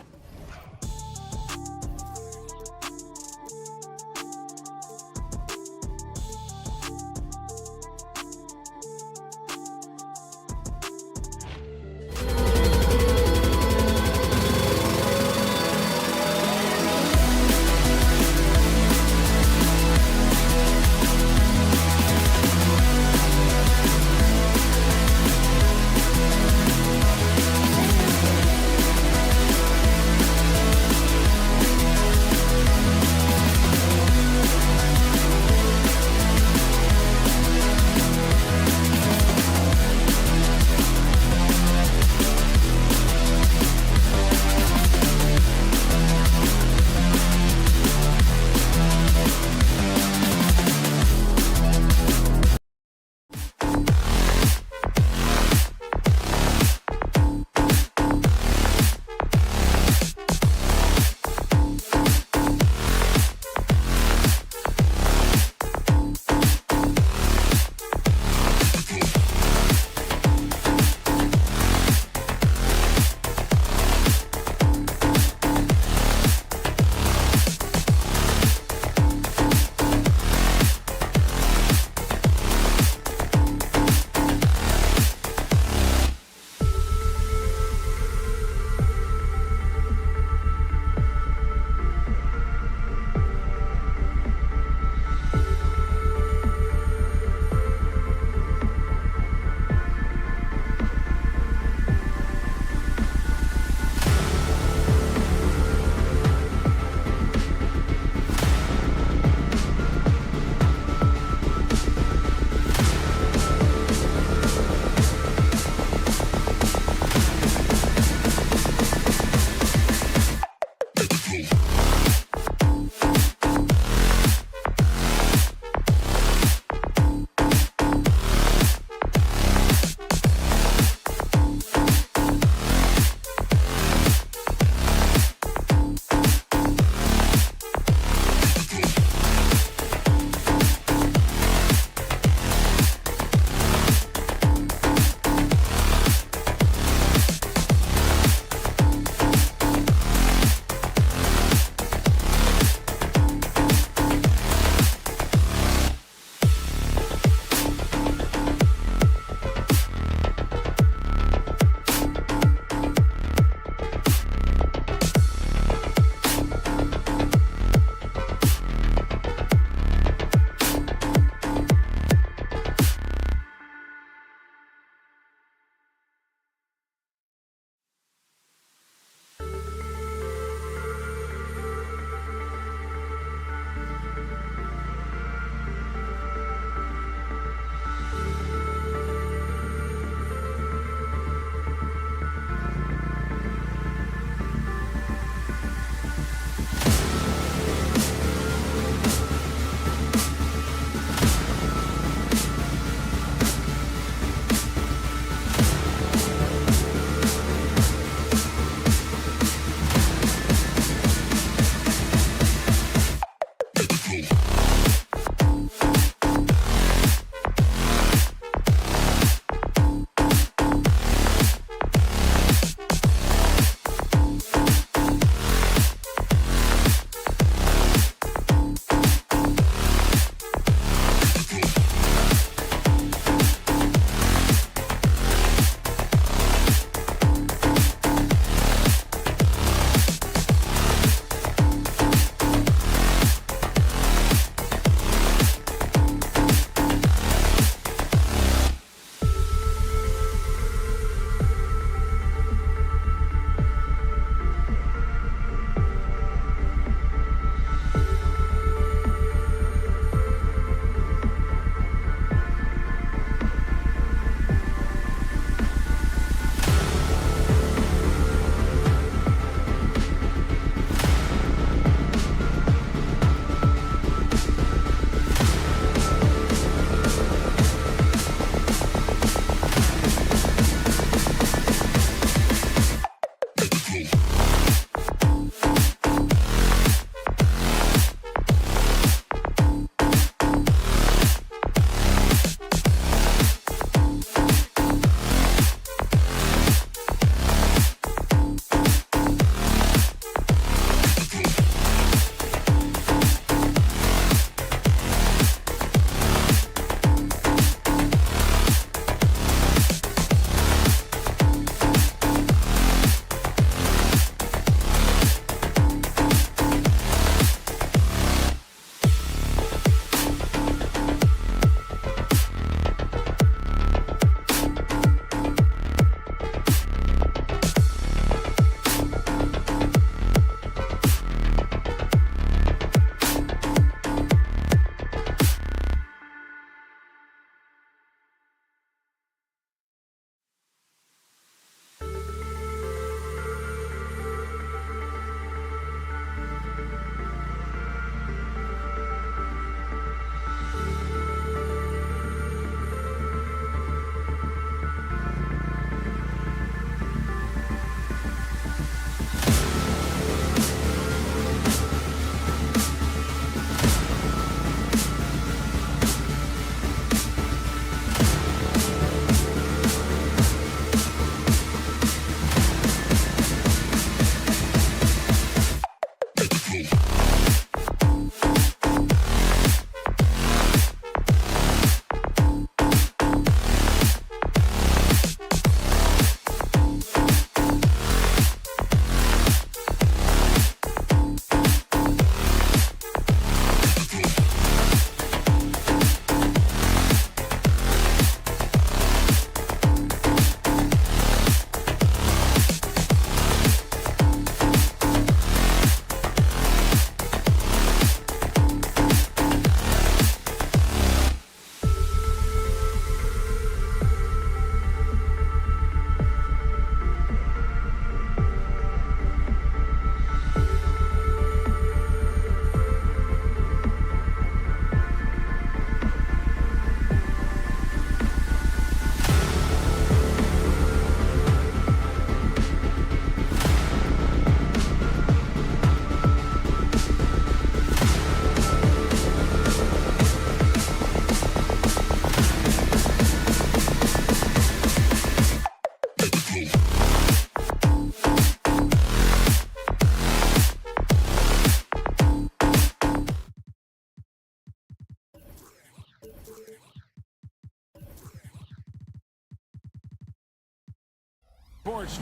Sports.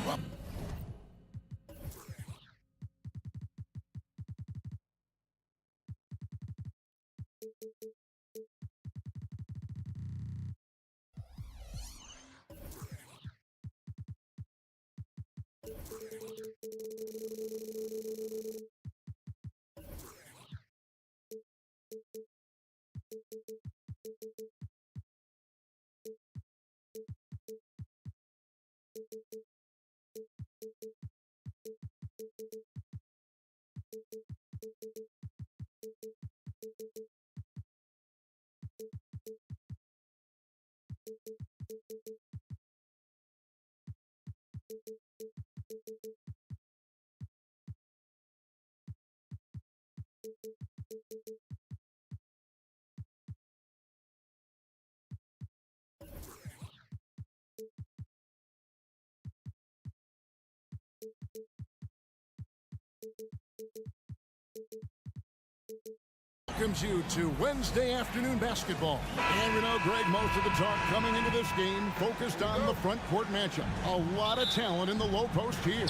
Welcomes you to Wednesday afternoon basketball. And we know, Greg, most of the talk coming into this game focused on the front court matchup. A lot of talent in the low post here.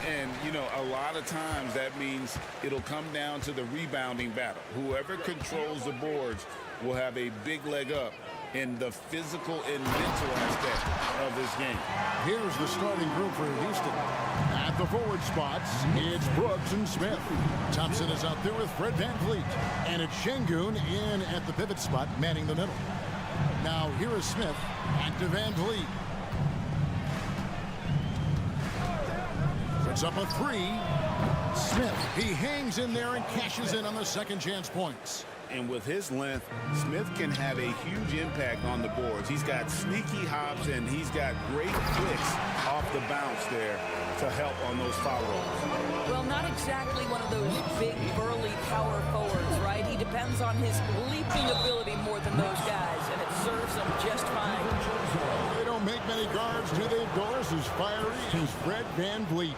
And, you know, a lot of times that means it'll come down to the rebounding battle. Whoever controls the boards will have a big leg up in the physical and mental aspect of this game. Here's the starting group for Houston. At the forward spots, it's Brooks and Smith. Thompson is out there with Fred VanVleet. And it's Şengün in at the pivot spot, manning the middle. Now here is Smith. Back to VanVleet. Puts up a three. Smith, he hangs in there and cashes in on the second chance points. And with his length, Smith can have a huge impact on the boards. He's got sneaky hops, and he's got great flicks off the bounce there to help on those follow-ups. Well, not exactly one of those big, burly power forwards, right? He depends on his leaping ability more than those guys, and it serves him just fine. They don't make many guards, do they, Doris? As fiery as Fred VanVleet.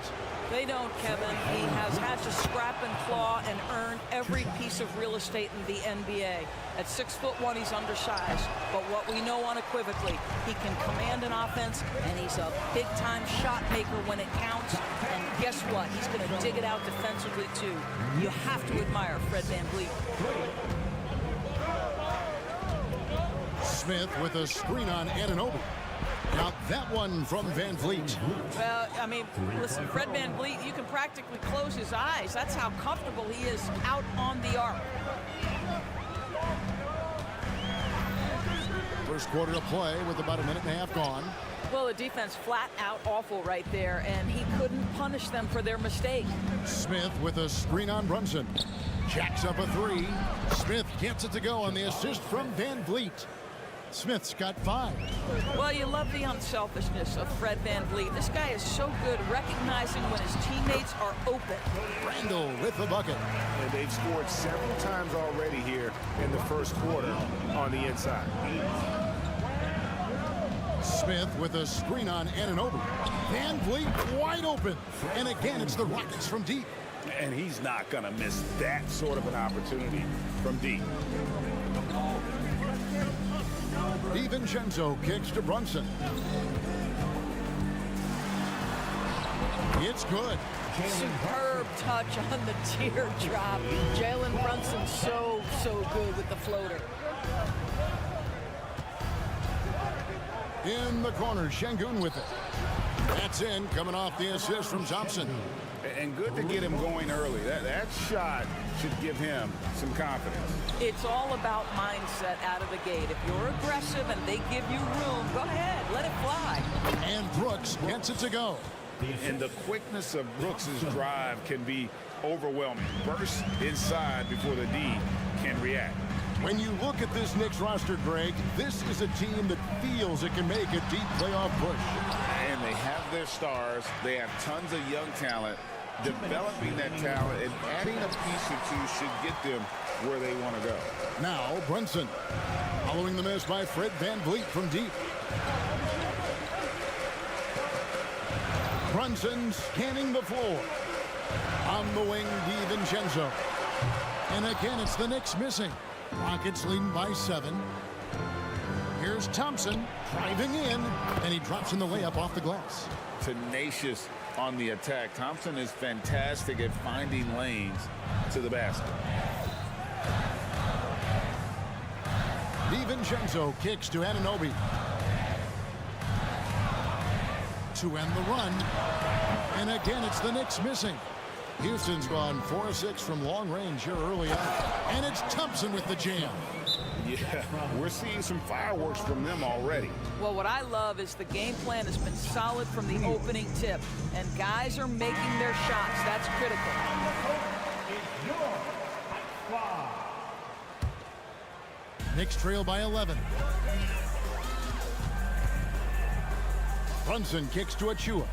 They don't, Kevin. He has had to scrap and claw and earn every piece of real estate in the NBA. At 6'1", he's undersized. But what we know unequivocally, he can command an offense, and he's a big-time shot maker when it counts. And guess what? He's going to dig it out defensively, too. You have to admire Fred VanVleet. Smith with a screen on Anunoby. Now that one from VanVleet. Well, I mean, listen, Fred VanVleet, you can practically close his eyes. That's how comfortable he is out on the arc. First quarter of play with about a minute and a half gone. Well, the defense flat out awful right there, and he couldn't punish them for their mistake. Smith with a screen on Brunson. Jacks up a three. Smith gets it to go on the assist from VanVleet. Smith's got 5. Well, you love the unselfishness of Fred VanVleet. This guy is so good recognizing when his teammates are open. Randall with the bucket. And they've scored several times already here in the first quarter on the inside. Smith with a screen on Anunoby. VanVleet wide open. And again, it's the Rockets from deep. And he's not going to miss that sort of an opportunity from deep. DiVincenzo kicks to Brunson. It's good. Superb touch on the teardrop. Jalen Brunson so good with the floater. In the corner, Şengün with it. That's in, coming off the assist from Thompson. And good to get him going early. That shot should give him some confidence. It's all about mindset out of the gate. If you're aggressive and they give you room, go ahead, let it fly. And Brooks gets it to go. And the quickness of Brooks's drive can be overwhelming. Burst inside before the D can react. When you look at this Knicks roster, Greg, this is a team that feels it can make a deep playoff push. And they have their stars. They have tons of young talent. Developing that talent and adding a piece or two should get them where they want to go. Now, Brunson, following the miss by Fred VanVleet from deep. Brunson scanning the floor. On the wing, DiVincenzo. And again, it's the Knicks missing. Rockets leading by 7. Here's Thompson driving in, and he drops in the layup off the glass. Tenacious on the attack. Thompson is fantastic at finding lanes to the basket. DiVincenzo kicks to Anunoby. To end the run. And again, it's the Knicks missing. Houston's gone 4-6 from long range here early on. And it's Thompson with the jam. Yeah, we're seeing some fireworks from them already. Well, what I love is the game plan has been solid from the opening tip, and guys are making their shots. That's critical. Knicks trail by 11. Brunson kicks to Achua.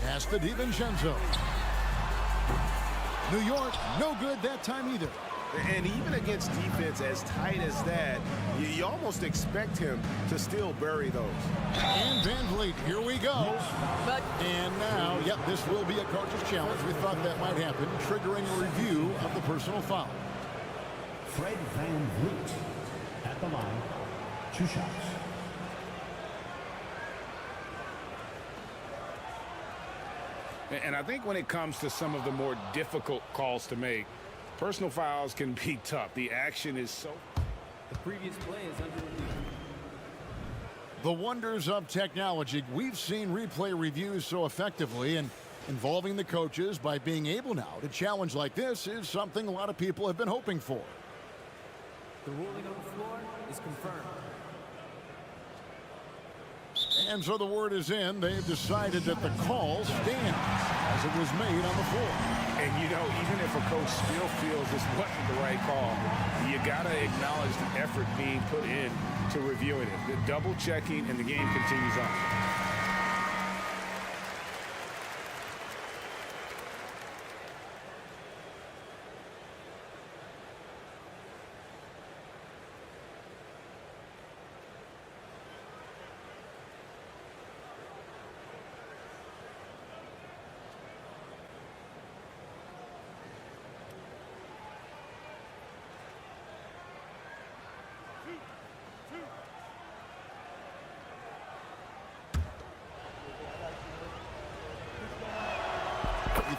Pass to DiVincenzo. New York, no good that time either. And even against defense as tight as that, you almost expect him to still bury those. And VanVleet, here we go. And now, yep, this will be a Carter's challenge. We thought that might happen, triggering a review of the personal foul. Fred VanVleet at the line. 2 shots. And I think when it comes to some of the more difficult calls to make, personal fouls can be tough. The action is so... The previous play is under review. The wonders of technology. We've seen replay reviews so effectively, and involving the coaches by being able now to challenge like this is something a lot of people have been hoping for. The ruling on the floor is confirmed. And so the word is in. They've decided that the call stands as it was made on the floor. And, you know, even if a coach still feels this wasn't the right call, you got to acknowledge the effort being put in to reviewing it. The double checking, and the game continues on.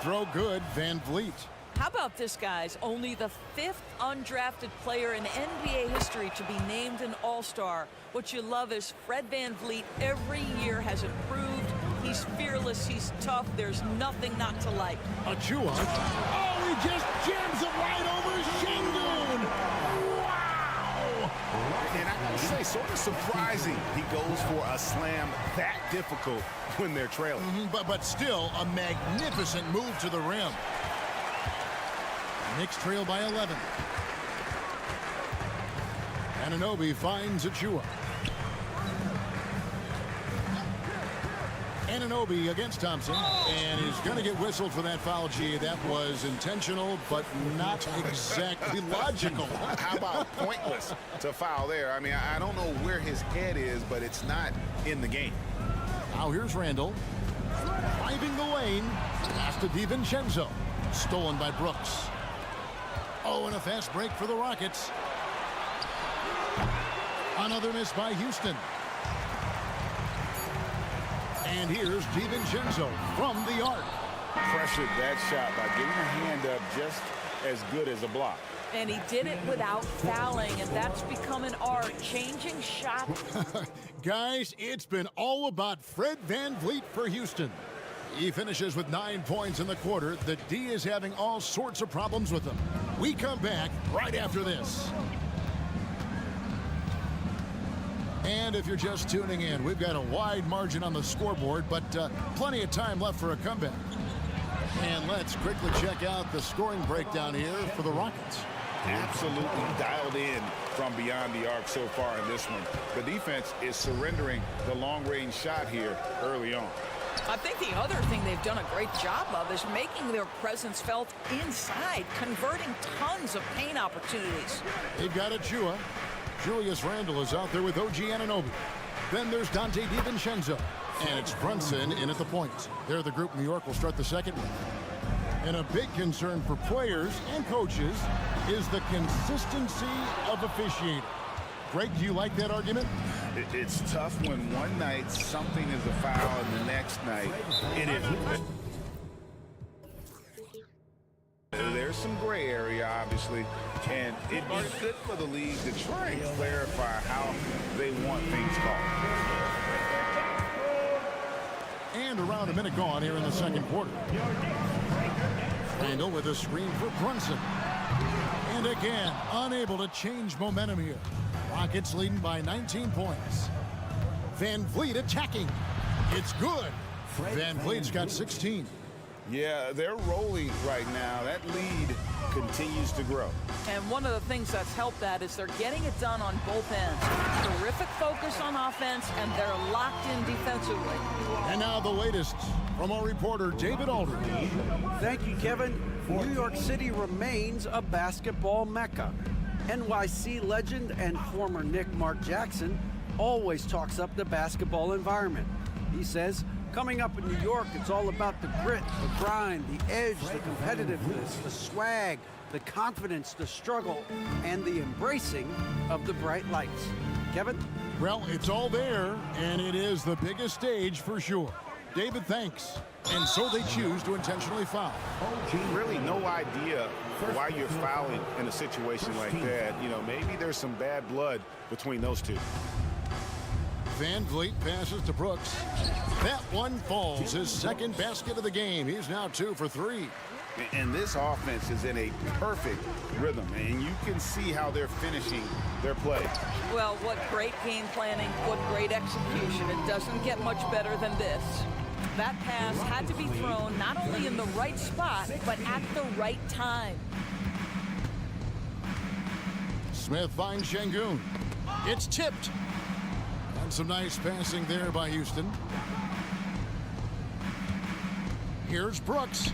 Throw good, VanVleet. How about this, guys? Only the 5th undrafted player in NBA history to be named an All-Star. What you love is Fred VanVleet every year has improved. He's fearless. He's tough. There's nothing not to like. Achua. Oh, he just jams it right over Şengün. Wow! And I gotta say, sort of surprising he goes for a slam that difficult when they're trailing. But still a magnificent move to the rim. Knicks trail by 11. Anunoby finds Achua. Anunoby against Thompson, and he's going to get whistled for that foul. Gee, that was intentional, but not exactly logical. How about pointless to foul there? I mean, I don't know where his head is, but it's not in the game. Now here's Randall. driving the lane. Pass to DiVincenzo. Stolen by Brooks. Oh, and a fast break for the Rockets. Another miss by Houston. And here's DiVincenzo from the arc. Pressured that shot by getting a hand up just as good as a block. And he did it without fouling, and that's become an art. Changing shot. Guys, it's been all about Fred VanVleet for Houston. He finishes with 9 points in the quarter. The D is having all sorts of problems with him. We come back right after this. And if you're just tuning in, we've got a wide margin on the scoreboard, but plenty of time left for a comeback. And let's quickly check out the scoring breakdown here for the Rockets. Absolutely dialed in from beyond the arc so far in this one. The defense is surrendering the long-range shot here early on. I think the other thing they've done a great job of is making their presence felt inside, converting tons of paint opportunities. They've got Achua. Julius Randle is out there with OG Anunoby. Then there's Dante DiVincenzo. And it's Brunson in at the point. They're the group New York will start the second one. And a big concern for players and coaches is the consistency of officiating. Greg, do you like that argument? It's tough when one night something is a foul and the next night it isn't. There's some gray area, obviously, and it'd be good for the league to try and clarify how they want things called. And around a minute gone here in the second quarter. Randle with a screen for Brunson. And again, unable to change momentum here. Rockets leading by 19 points. VanVleet attacking. It's good. VanVleet's got 16. Yeah, they're rolling right now. That lead continues to grow. And one of the things that's helped that is they're getting it done on both ends. Terrific focus on offense, and they're locked in defensively. And now the latest from our reporter, David Aldridge. Thank you, Kevin. New York City remains a basketball mecca. NYC legend and former Knick Mark Jackson always talks up the basketball environment. He says, coming up in New York, it's all about the grit, the grind, the edge, the competitiveness, the swag, the confidence, the struggle, and the embracing of the bright lights. Kevin? Well, it's all there, and it is the biggest stage for sure. David, thanks. And so they choose to intentionally foul. Really no idea why you're fouling in a situation like that. You know, maybe there's some bad blood between those two. VanVleet passes to Brooks. That one falls, his second basket of the game. He's now 2 for 3. And this offense is in a perfect rhythm, and you can see how they're finishing their play. Well, what great game planning, what great execution. It doesn't get much better than this. That pass had to be thrown not only in the right spot, but at the right time. Smith finds Şengün. It's tipped. And some nice passing there by Houston. Here's Brooks.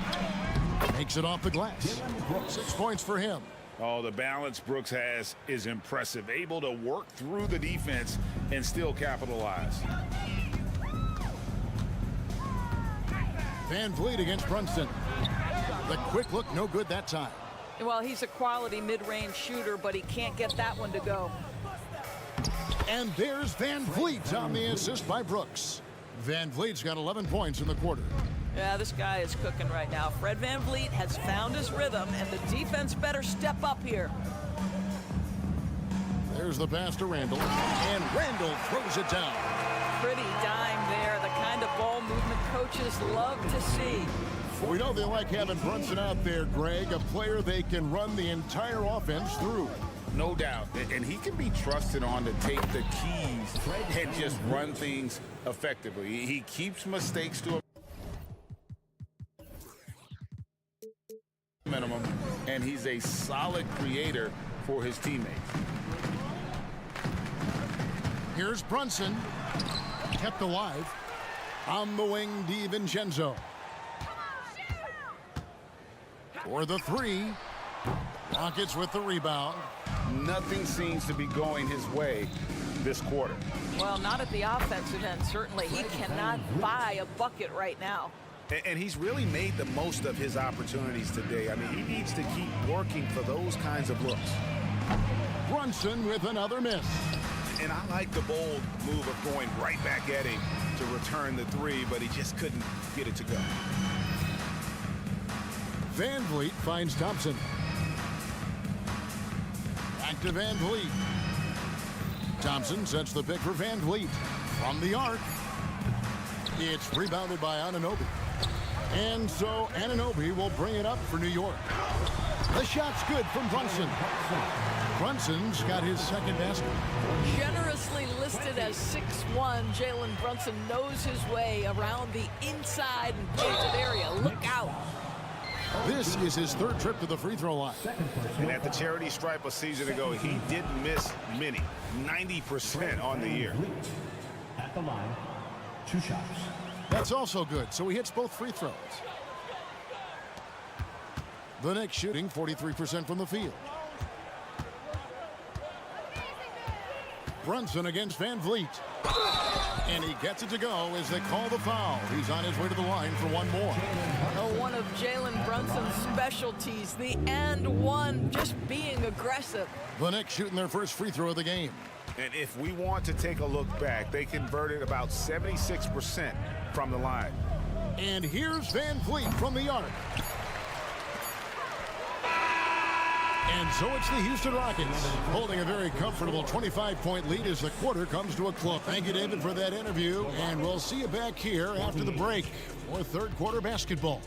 Makes it off the glass. 6 points for him. Oh, the balance Brooks has is impressive. Able to work through the defense and still capitalize. VanVleet against Brunson. The quick look, no good that time. Well, he's a quality mid-range shooter, but he can't get that one to go. And there's VanVleet on the assist by Brooks. VanVleet's got 11 points in the quarter. Yeah, this guy is cooking right now. Fred VanVleet has found his rhythm, and the defense better step up here. There's the pass to Randle, and Randle throws it down. Pretty dime there, the kind of ball movement coaches love to see. We know they like having Brunson out there, Greg, a player they can run the entire offense through. No doubt, and he can be trusted on to take the keys and just run things effectively. He keeps mistakes to a minimum, and he's a solid creator for his teammates. Here's Brunson, kept alive. On the wing, DiVincenzo. For the 3. Rockets with the rebound. Nothing seems to be going his way this quarter. Well, not at the offensive end, certainly. He cannot buy a bucket right now. And he's really made the most of his opportunities today. I mean, he needs to keep working for those kinds of looks. Brunson with another miss. And I like the bold move of going right back at him to return the three, but he just couldn't get it to go. Van Vliet finds Thompson. Back to Van Vliet. Thompson sets the pick for Van Vliet. From the arc. It's rebounded by Anunoby. And so Anunoby will bring it up for New York. The shot's good from Brunson. Brunson's got his second basket. Generously listed as 6'1", Jalen Brunson knows his way around the inside and painted area. Look out. This is his third trip to the free throw line. And at the charity stripe a season ago, he didn't miss many. 90% on the year. At the line, 2 shots. That's also good, so he hits both free throws. The Knicks shooting 43% from the field. Brunson against Van Vliet. And he gets it to go as they call the foul. He's on his way to the line for one more. Oh, one of Jalen Brunson's specialties, the and one, just being aggressive. The Knicks shooting their first free throw of the game. And if we want to take a look back, they converted about 76% from the line. And here's Van Vliet from the arc. And so it's the Houston Rockets holding a very comfortable 25-point lead as the quarter comes to a close. Thank you, David, for that interview, and we'll see you back here after the break for third quarter basketball.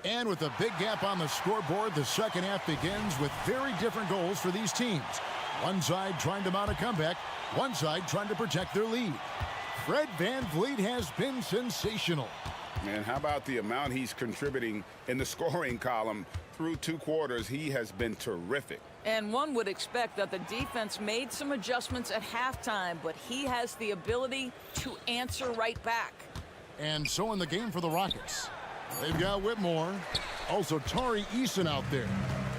And with a big gap on the scoreboard, the second half begins with very different goals for these teams. One side trying to mount a comeback, one side trying to protect their lead. Fred VanVleet has been sensational. Man, how about the amount he's contributing in the scoring column through 2 quarters? He has been terrific. And one would expect that the defense made some adjustments at halftime, but he has the ability to answer right back. And so in the game for the Rockets, they've got Whitmore, also Tari Eason out there.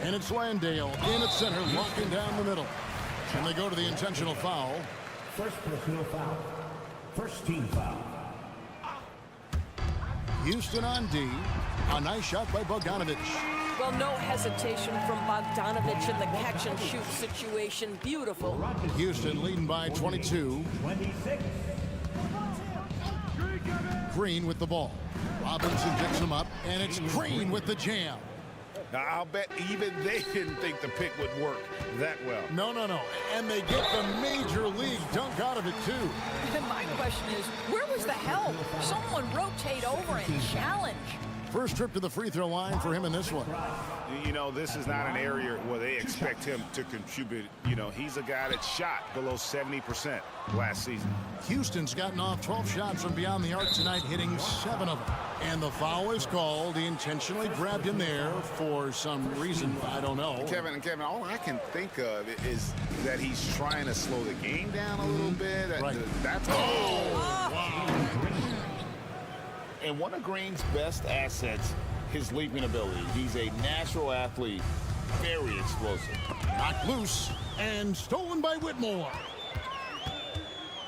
And it's Landale in at center, locking down the middle. And they go to the intentional foul. First personal foul. First team foul. Houston on D. A nice shot by Bogdanovic. Well, no hesitation from Bogdanovic in the catch-and-shoot situation. Beautiful. Houston leading by 22. 26. Green with the ball. Robinson picks him up, and it's Green with the jam. Now, I'll bet even they didn't think the pick would work that well. No. And they get the major league dunk out of it, too. And my question is, where was the help? Someone rotate over and challenge. First trip to the free throw line for him in this one. You know, this is not an area where they expect him to contribute. You know, he's a guy that shot below 70% last season. Houston's gotten off 12 shots from beyond the arc tonight, hitting 7 of them. And the foul is called. He intentionally grabbed him there for some reason. I don't know. Kevin, all I can think of is that he's trying to slow the game down a little bit. Right. That's wow. And one of Green's best assets, his leaping ability. He's a natural athlete, very explosive. Knocked loose and stolen by Whitmore.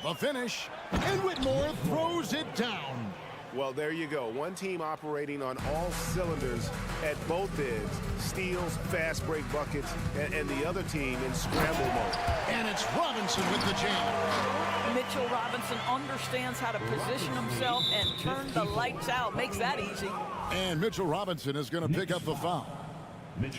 The finish, and Whitmore throws it down. Well, there you go. One team operating on all cylinders at both ends. Steals, fast break buckets, and the other team in scramble mode. And it's Robinson with the jam. Mitchell Robinson understands how to position himself and turn the lights out. Makes that easy. And Mitchell Robinson is going to pick up the foul.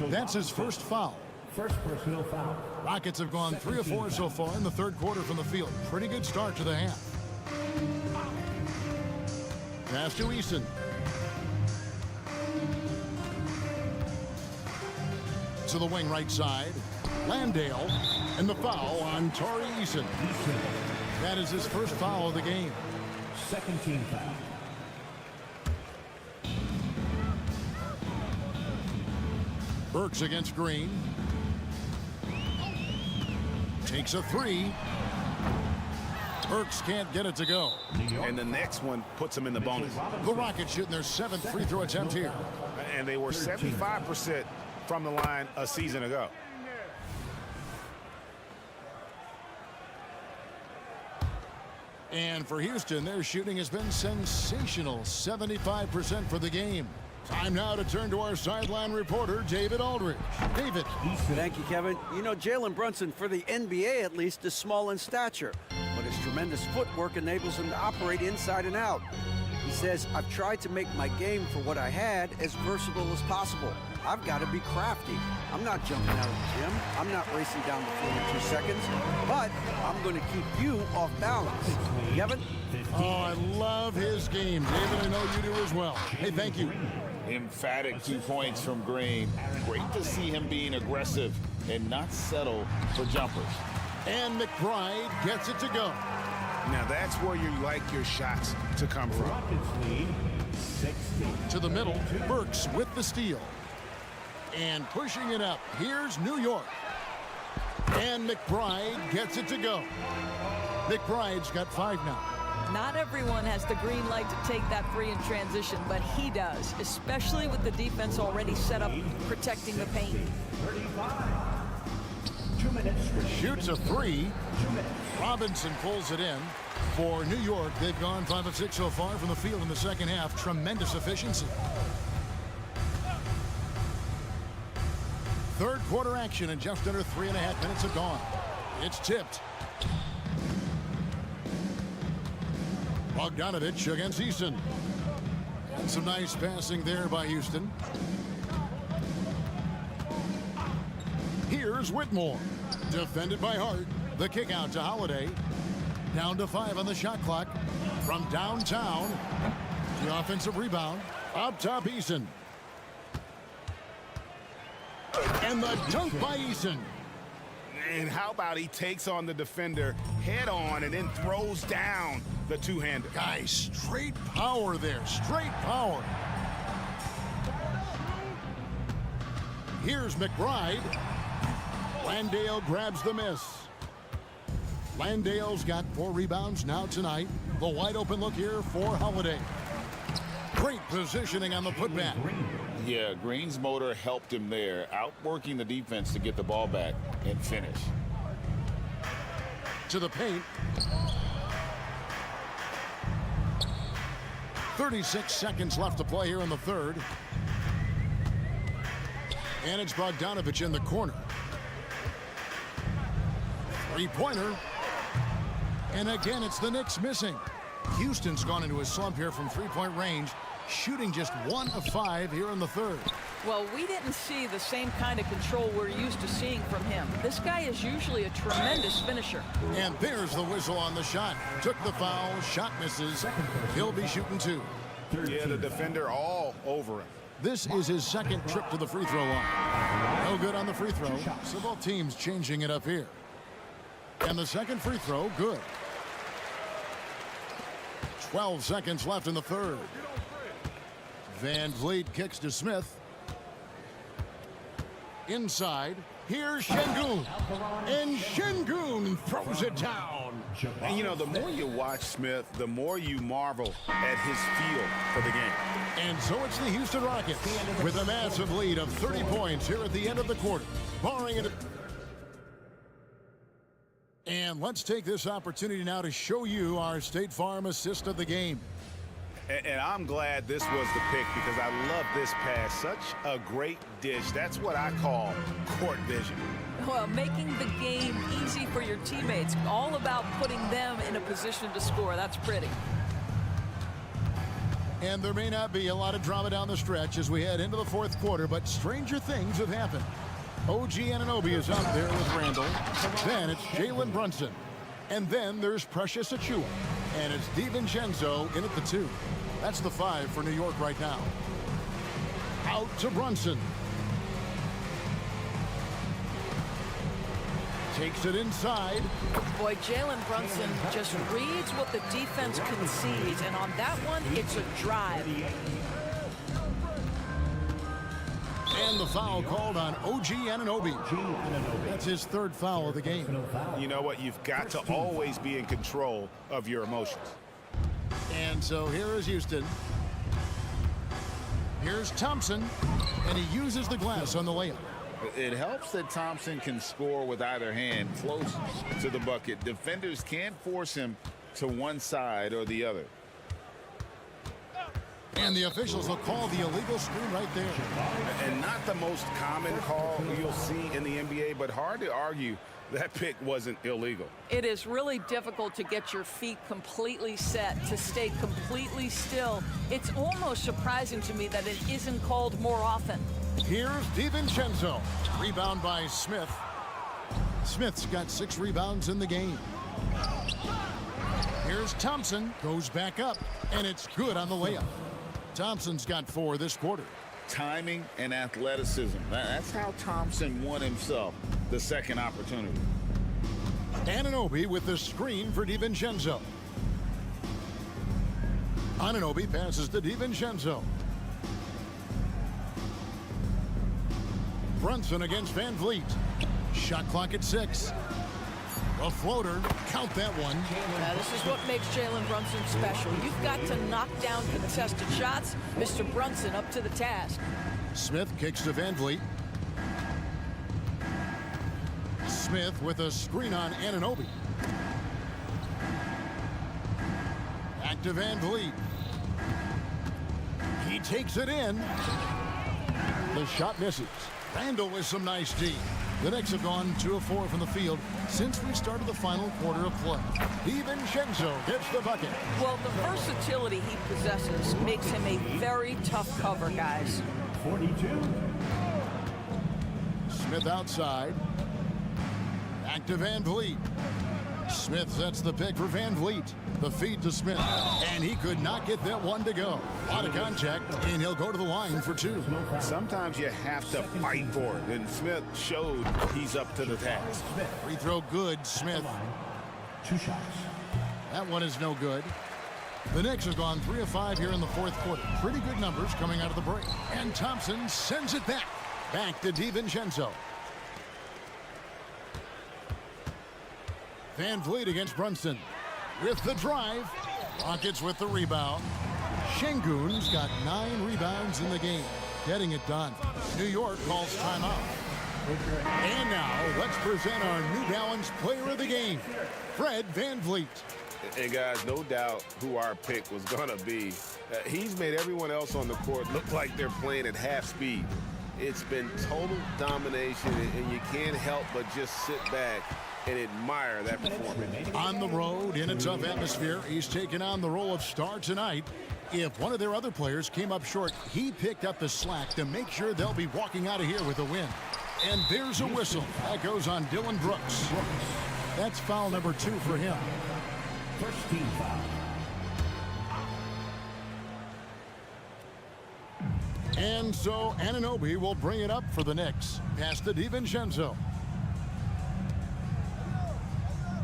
That's his first foul. First personal foul. Rockets have gone 3 of 4 so far in the third quarter from the field. Pretty good start to the half. Pass to Eason. To the wing right side. Landale. And the foul on Tari Eason. That is his first foul of the game. Second team foul. Burks against Green. Takes a 3. Burks can't get it to go. And the next one puts them in the bonus. The Rockets shooting their 7th free throw attempt here. And they were 75% from the line a season ago. And for Houston, their shooting has been sensational, 75% for the game. Time now to turn to our sideline reporter, David Aldridge. David. Thank you, Kevin. You know, Jalen Brunson, for the NBA at least, is small in stature, but his tremendous footwork enables him to operate inside and out. He says, I've tried to make my game for what I had as versatile as possible. I've got to be crafty. I'm not jumping out of the gym. I'm not racing down the floor in 2 seconds, but I'm going to keep you off balance. Kevin? Oh, I love his game. David, I know you do as well. Hey, thank you. Emphatic 2 points from Green. Great to see him being aggressive and not settle for jumpers. And McBride gets it to go. Now that's where you like your shots to come from. To the middle, Burks with the steal. And pushing it up, here's New York. And McBride gets it to go. McBride's got 5 now. Not everyone has the green light to take that three in transition, but he does, especially with the defense already set up protecting the paint. 2 minutes. Shoots a 3. Robinson pulls it in. For New York, they've gone 5 of 6 so far from the field in the second half. Tremendous efficiency. Third quarter action, and just under 3.5 minutes have gone. It's tipped. Bogdanovich against Eason. And some nice passing there by Houston. Here's Whitmore. Defended by Hart. The kick out to Holiday. Down to 5 on the shot clock. From downtown. The offensive rebound. Up top, Eason. And the dunk by Eason. And how about he takes on the defender head on and then throws down the two-hander. Guys, straight power there. Straight power. Here's McBride. Landale grabs the miss. Landale's got 4 rebounds now tonight. The wide open look here for Holiday. Great positioning on the putback. Yeah, Green's motor helped him there, outworking the defense to get the ball back and finish. To the paint. 36 seconds left to play here in the third. And it's Bogdanovich in the corner. Three-pointer. And again, it's the Knicks missing. Houston's gone into a slump here from three-point range, shooting just 1 of 5 here in the third. Well, we didn't see the same kind of control we're used to seeing from him. This guy is usually a tremendous finisher. And there's the whistle on the shot. Took the foul, shot misses. He'll be shooting 2. Yeah, the defender all over him. This is his second trip to the free throw line. No good on the free throw, so both teams changing it up here. And the second free throw, good. 12 seconds left in the third. Van Vliet kicks to Smith. Inside, here's Şengün. And Şengün throws it down. And you know, the more you watch Smith, the more you marvel at his feel for the game. And so it's the Houston Rockets with a massive lead of 30 points here at the end of the quarter. Barring it. And let's take this opportunity now to show you our State Farm assist of the game. And I'm glad this was the pick because I love this pass. Such a great dish. That's what I call court vision. Well, making the game easy for your teammates. All about putting them in a position to score. That's pretty. And there may not be a lot of drama down the stretch as we head into the fourth quarter, but stranger things have happened. OG Anunoby is out there with Randall. Then it's Jalen Brunson. And then there's Precious Achiuwa. And it's DiVincenzo in at the 2. That's the 5 for New York right now. Out to Brunson. Takes it inside. Boy, Jalen Brunson just reads what the defense concedes. And on that one, it's a drive. And the foul called on OG Anunoby. That's his third foul of the game. You know what? You've got to always be in control of your emotions. And so here is Houston. Here's Thompson, and he uses the glass on the layup. It helps that Thompson can score with either hand close to the bucket. Defenders can't force him to one side or the other. And the officials will call the illegal screen right there. And not the most common call you'll see in the NBA, but hard to argue that pick wasn't illegal. It is really difficult to get your feet completely set, to stay completely still. It's almost surprising to me that it isn't called more often. Here's DiVincenzo. Rebound by Smith. Smith's got 6 rebounds in the game. Here's Thompson. Goes back up, and it's good on the layup. Thompson's got 4 this quarter. Timing and athleticism. That's how Thompson won himself the second opportunity. Anunoby with the screen for DiVincenzo. Anunoby passes to DiVincenzo. Brunson against Van Vliet. Shot clock at 6. A floater. Count that one. Now, this is what makes Jalen Brunson special. You've got to knock down contested shots. Mr. Brunson up to the task. Smith kicks to Van Vliet. Smith with a screen on Anunoby. Back to Van Vliet. He takes it in. The shot misses. Randall with some nice D. The Knicks have gone 2 of 4 from the field since we started the final quarter of play. DiVincenzo gets the bucket. Well, the versatility he possesses makes him a very tough cover, guys. 42. Smith outside. Back to Van Vliet. Smith sets the pick for Van Vliet. The feed to Smith. And he could not get that one to go. A lot of contact, and he'll go to the line for 2. Sometimes you have to fight for it, and Smith showed he's up to the task. Free throw good, Smith. 2 shots. That one is no good. The Knicks have gone 3 of 5 here in the fourth quarter. Pretty good numbers coming out of the break. And Thompson sends it back. Back to DiVincenzo. Van Vliet against Brunson. With the drive. Rockets with the rebound. Şengün's got 9 rebounds in the game. Getting it done. New York calls timeout. And now, let's present our New Balance player of the game, Fred Van Vliet. And guys, no doubt who our pick was going to be. He's made everyone else on the court look like they're playing at half speed. It's been total domination, and you can't help but just sit back and admire that performance. On the road, in a tough atmosphere, he's taken on the role of star tonight. If one of their other players came up short, he picked up the slack to make sure they'll be walking out of here with a win. And there's a whistle. That goes on Dylan Brooks. That's foul number 2 for him. First team foul. And so Anunoby will bring it up for the Knicks. Pass to DiVincenzo.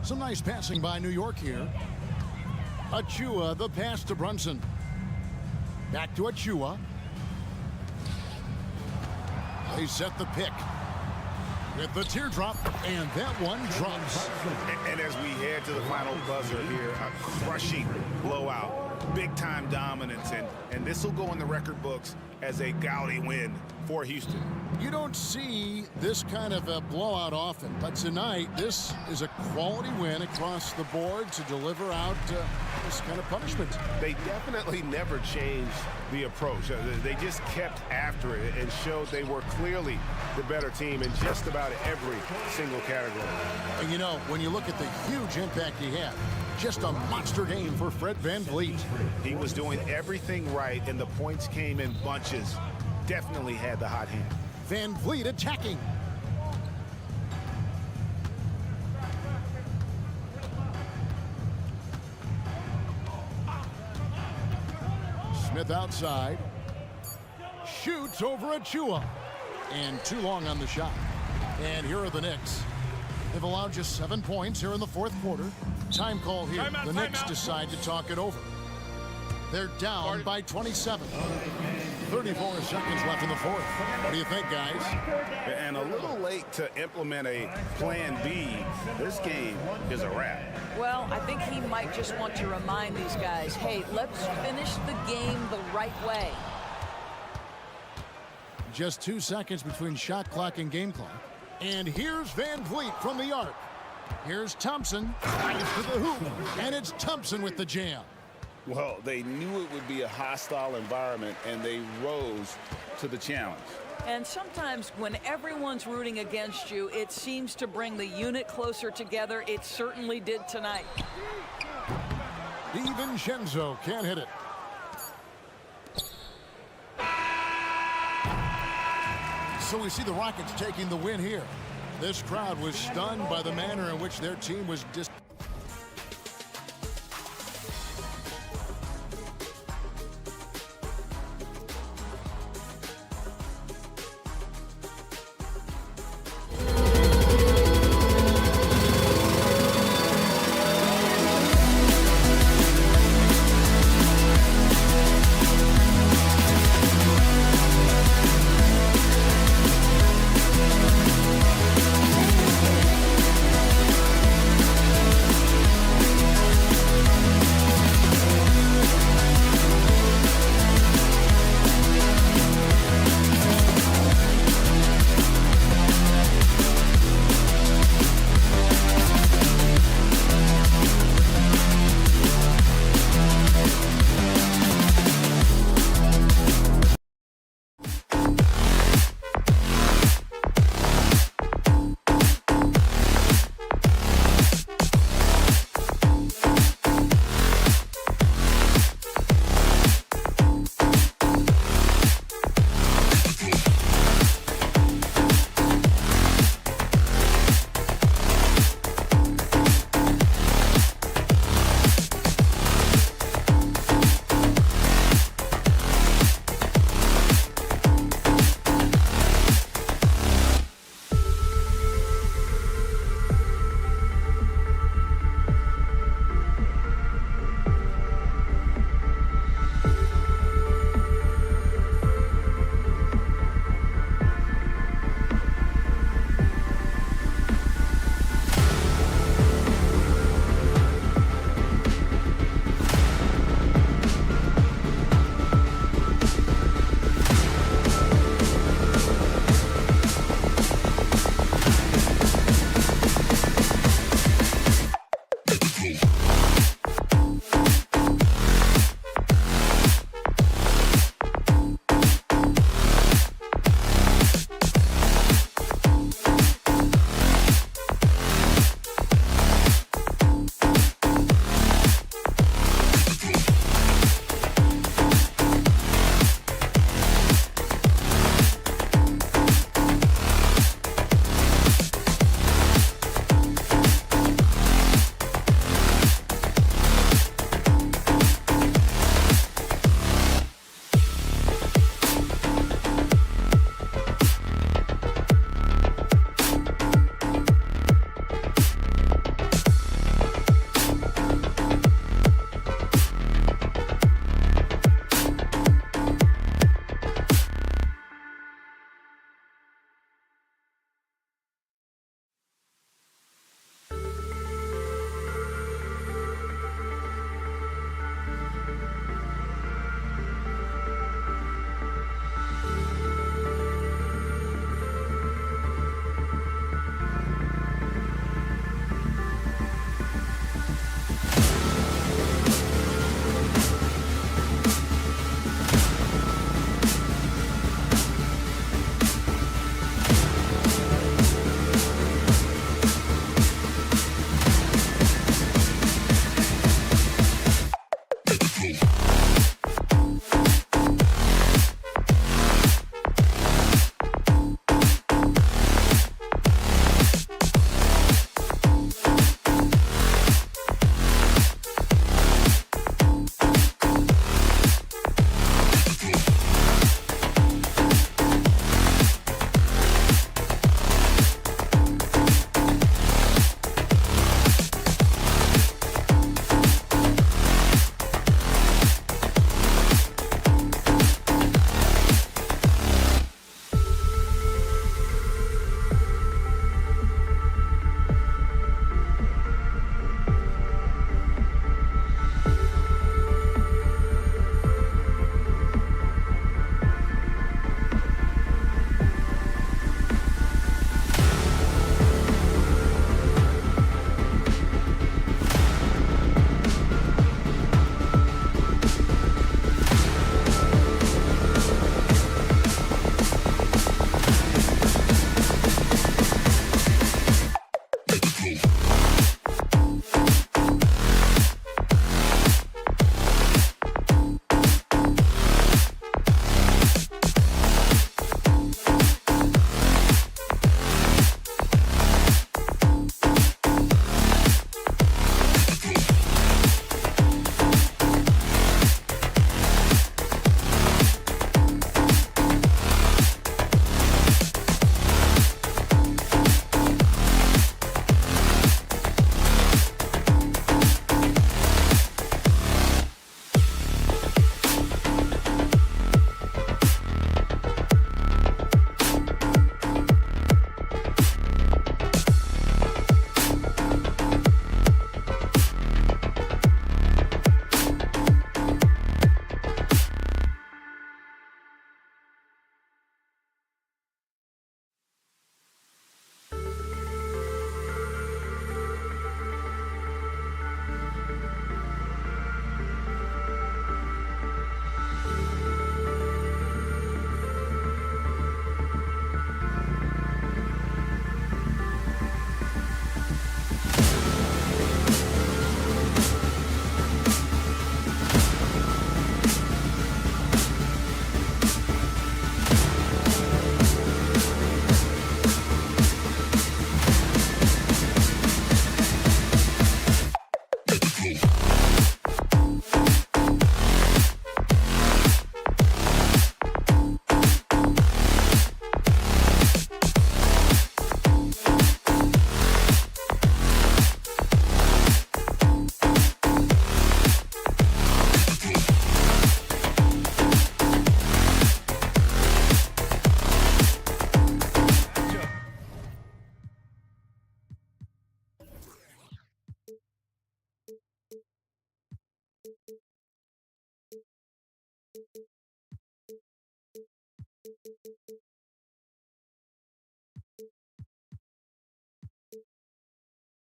Some nice passing by New York here. Achua, the pass to Brunson. Back to Achua. They set the pick. With the teardrop, and that one drops. And as we head to the final buzzer here, a crushing blowout, big-time dominance, and this will go in the record books as a gaudy win for Houston. You don't see this kind of a blowout often, but tonight this is a quality win across the board to deliver out this kind of punishment. They definitely never changed the approach. They just kept after it and showed they were clearly the better team in just about every single category. And you know, when you look at the huge impact he had, just a monster game for Fred Van Vliet. He was doing everything right, and the points came in bunches. Definitely had the hot hand. Van Vliet attacking. Smith outside. Shoots over Achua. And too long on the shot. And here are the Knicks. They've allowed just 7 points here in the fourth quarter. Time call here. The Knicks decide to talk it over. They're down by 27. 34 seconds left in the fourth. What do you think, guys? And a little late to implement a plan B. This game is a wrap. Well, I think he might just want to remind these guys, hey, let's finish the game the right way. Just 2 seconds between shot clock and game clock. And here's Van Vliet from the arc. Here's Thompson. Drives to the hoop. And it's Thompson with the jam. Well, they knew it would be a hostile environment, and they rose to the challenge. And sometimes when everyone's rooting against you, it seems to bring the unit closer together. It certainly did tonight. DiVincenzo can't hit it. So we see the Rockets taking the win here. This crowd was stunned by the manner in which their team was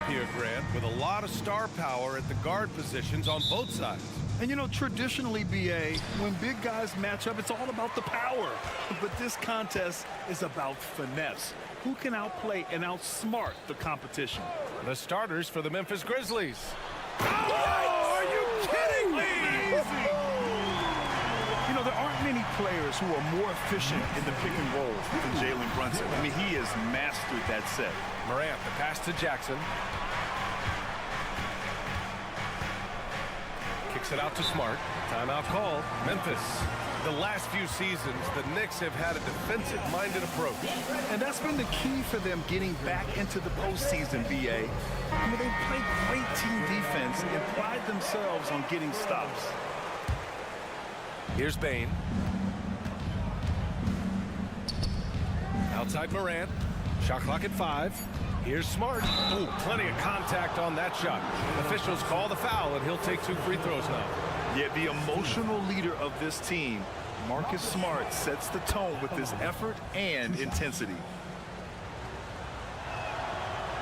Here, Grant, with a lot of star power at the guard positions on both sides. And you know, traditionally, BA, when big guys match up, it's all about the power. But this contest is about finesse. Who can outplay and outsmart the competition? The starters for the Memphis Grizzlies. Oh, are you kidding me? You know, there aren't many players who are more efficient in the pick and roll than Jalen Brunson. I mean, he has mastered that set. Morant, the pass to Jackson. Kicks it out to Smart. Timeout call. Memphis. The last few seasons, the Knicks have had a defensive-minded approach. And that's been the key for them getting back into the postseason, BA. I mean, they play great team defense and pride themselves on getting stops. Here's Bane. Outside Morant. Shot clock at 5. Here's Smart. Ooh, plenty of contact on that shot. Officials call the foul, and he'll take 2 free throws now. Yeah, the emotional leader of this team, Marcus Smart, sets the tone with his effort and intensity.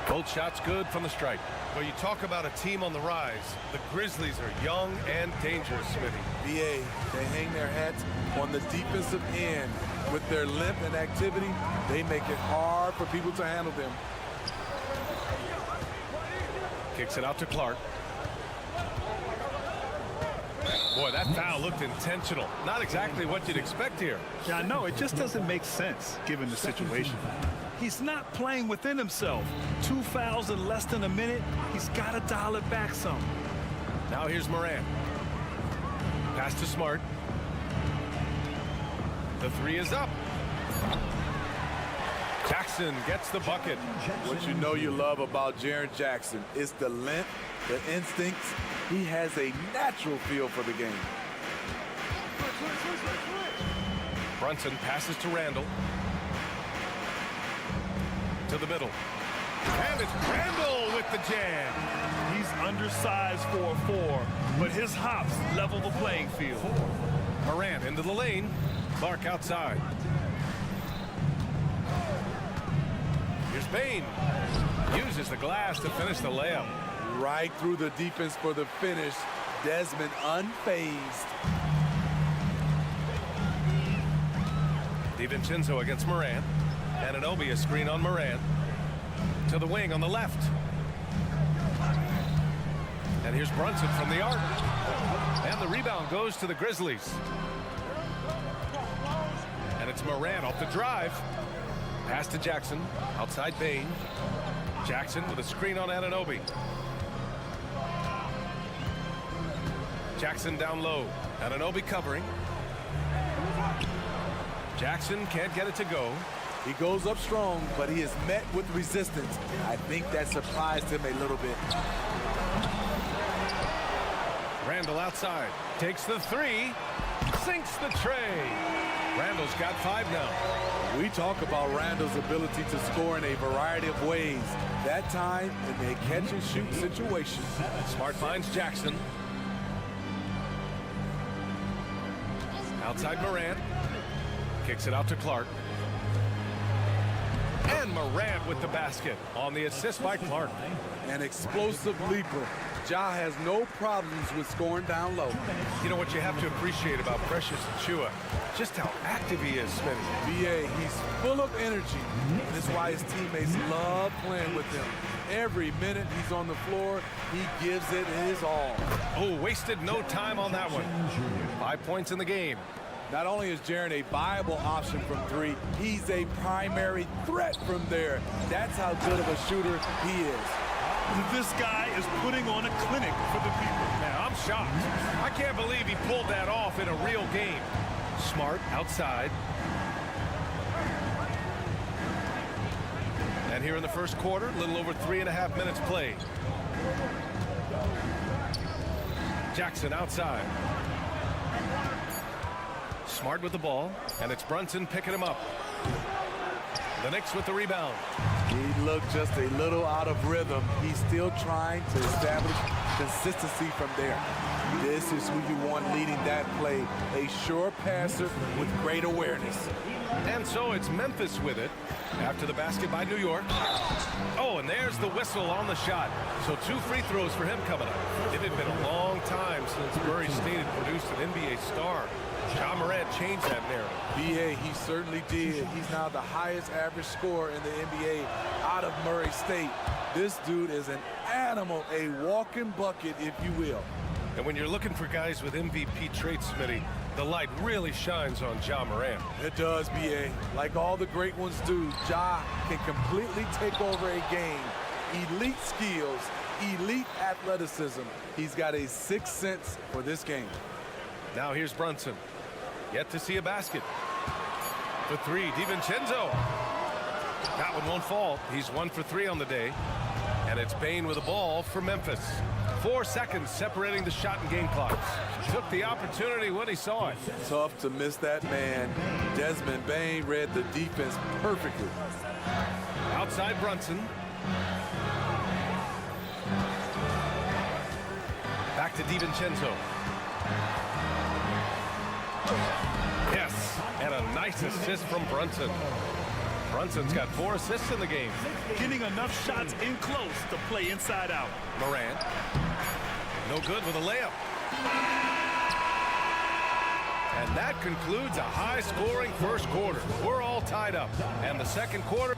Both shots good from the stripe. Well, you talk about a team on the rise. The Grizzlies are young and dangerous, Smitty. VA, they hang their hats on the defensive end. With their length and activity, they make it hard for people to handle them. Kicks it out to Clark. Boy, that foul looked intentional. Not exactly what you'd expect here. Yeah, I know. It just doesn't make sense, given the situation. He's not playing within himself. 2 fouls in less than a minute. He's got to dial it back some. Now here's Morant. Pass to Smart. The 3 is up. Jackson gets the bucket. What you know you love about Jaren Jackson is the length, the instincts. He has a natural feel for the game. Brunson passes to Randall. To the middle. And it's Randall with the jam. He's undersized for a 4, but his hops level the playing field. Morant into the lane. Clark outside. Here's Bane. Uses the glass to finish the layup. Right through the defense for the finish. Desmond unfazed. DiVincenzo against Morant. Anunoby a screen on Morant. To the wing on the left. And here's Brunson from the arc. And the rebound goes to the Grizzlies. And it's Morant off the drive. Pass to Jackson. Outside Bane. Jackson with a screen on Anunoby. Jackson down low. Anunoby covering. Jackson can't get it to go. He goes up strong, but he is met with resistance. I think that surprised him a little bit. Randall outside. Takes the 3. Sinks the tray. Randall's got 5 now. We talk about Randall's ability to score in a variety of ways. That time in a catch-and-shoot situation. Smart finds Jackson. Outside Morant. Kicks it out to Clark. And Morant with the basket on the assist by Clark. An explosive leaper. Ja has no problems with scoring down low. You know what you have to appreciate about Precious Achiuwa? Just how active he is, Smitty. BA, he's full of energy. And that's why his teammates love playing with him. Every minute he's on the floor, he gives it his all. Oh, wasted no time on that one. 5 points in the game. Not only is Jaren a viable option from 3, he's a primary threat from there. That's how good of a shooter he is. This guy is putting on a clinic for the people. Man, I'm shocked. I can't believe he pulled that off in a real game. Smart outside. And here in the first quarter, a little over 3.5 minutes played. Jackson outside. Smart with the ball, and it's Brunson picking him up. The Knicks with the rebound. He looked just a little out of rhythm. He's still trying to establish consistency from there. This is who you want leading that play. A sure passer with great awareness. And so it's Memphis with it after the basket by New York. Oh, and there's the whistle on the shot. So 2 free throws for him coming up. It had been a long time since Murray State had produced an NBA star. Ja Morant changed that narrative. B.A., he certainly did. He's now the highest average scorer in the NBA out of Murray State. This dude is an animal, a walking bucket, if you will. And when you're looking for guys with MVP traits, Smitty, the light really shines on Ja Morant. It does, B.A. Like all the great ones do, Ja can completely take over a game. Elite skills, elite athleticism. He's got a sixth sense for this game. Now here's Brunson. Yet to see a basket. For 3, DiVincenzo. That one won't fall. He's 1 for 3 on the day. And it's Bane with the ball for Memphis. 4 seconds separating the shot and game clocks. Took the opportunity when he saw it. Tough to miss that man. Desmond Bane read the defense perfectly. Outside Brunson. Back to DiVincenzo. Yes, and a nice assist from Brunson. Brunson's got 4 assists in the game. Getting enough shots in close to play inside out. Morant. No good with a layup. And that concludes a high-scoring first quarter. We're all tied up. And the second quarter.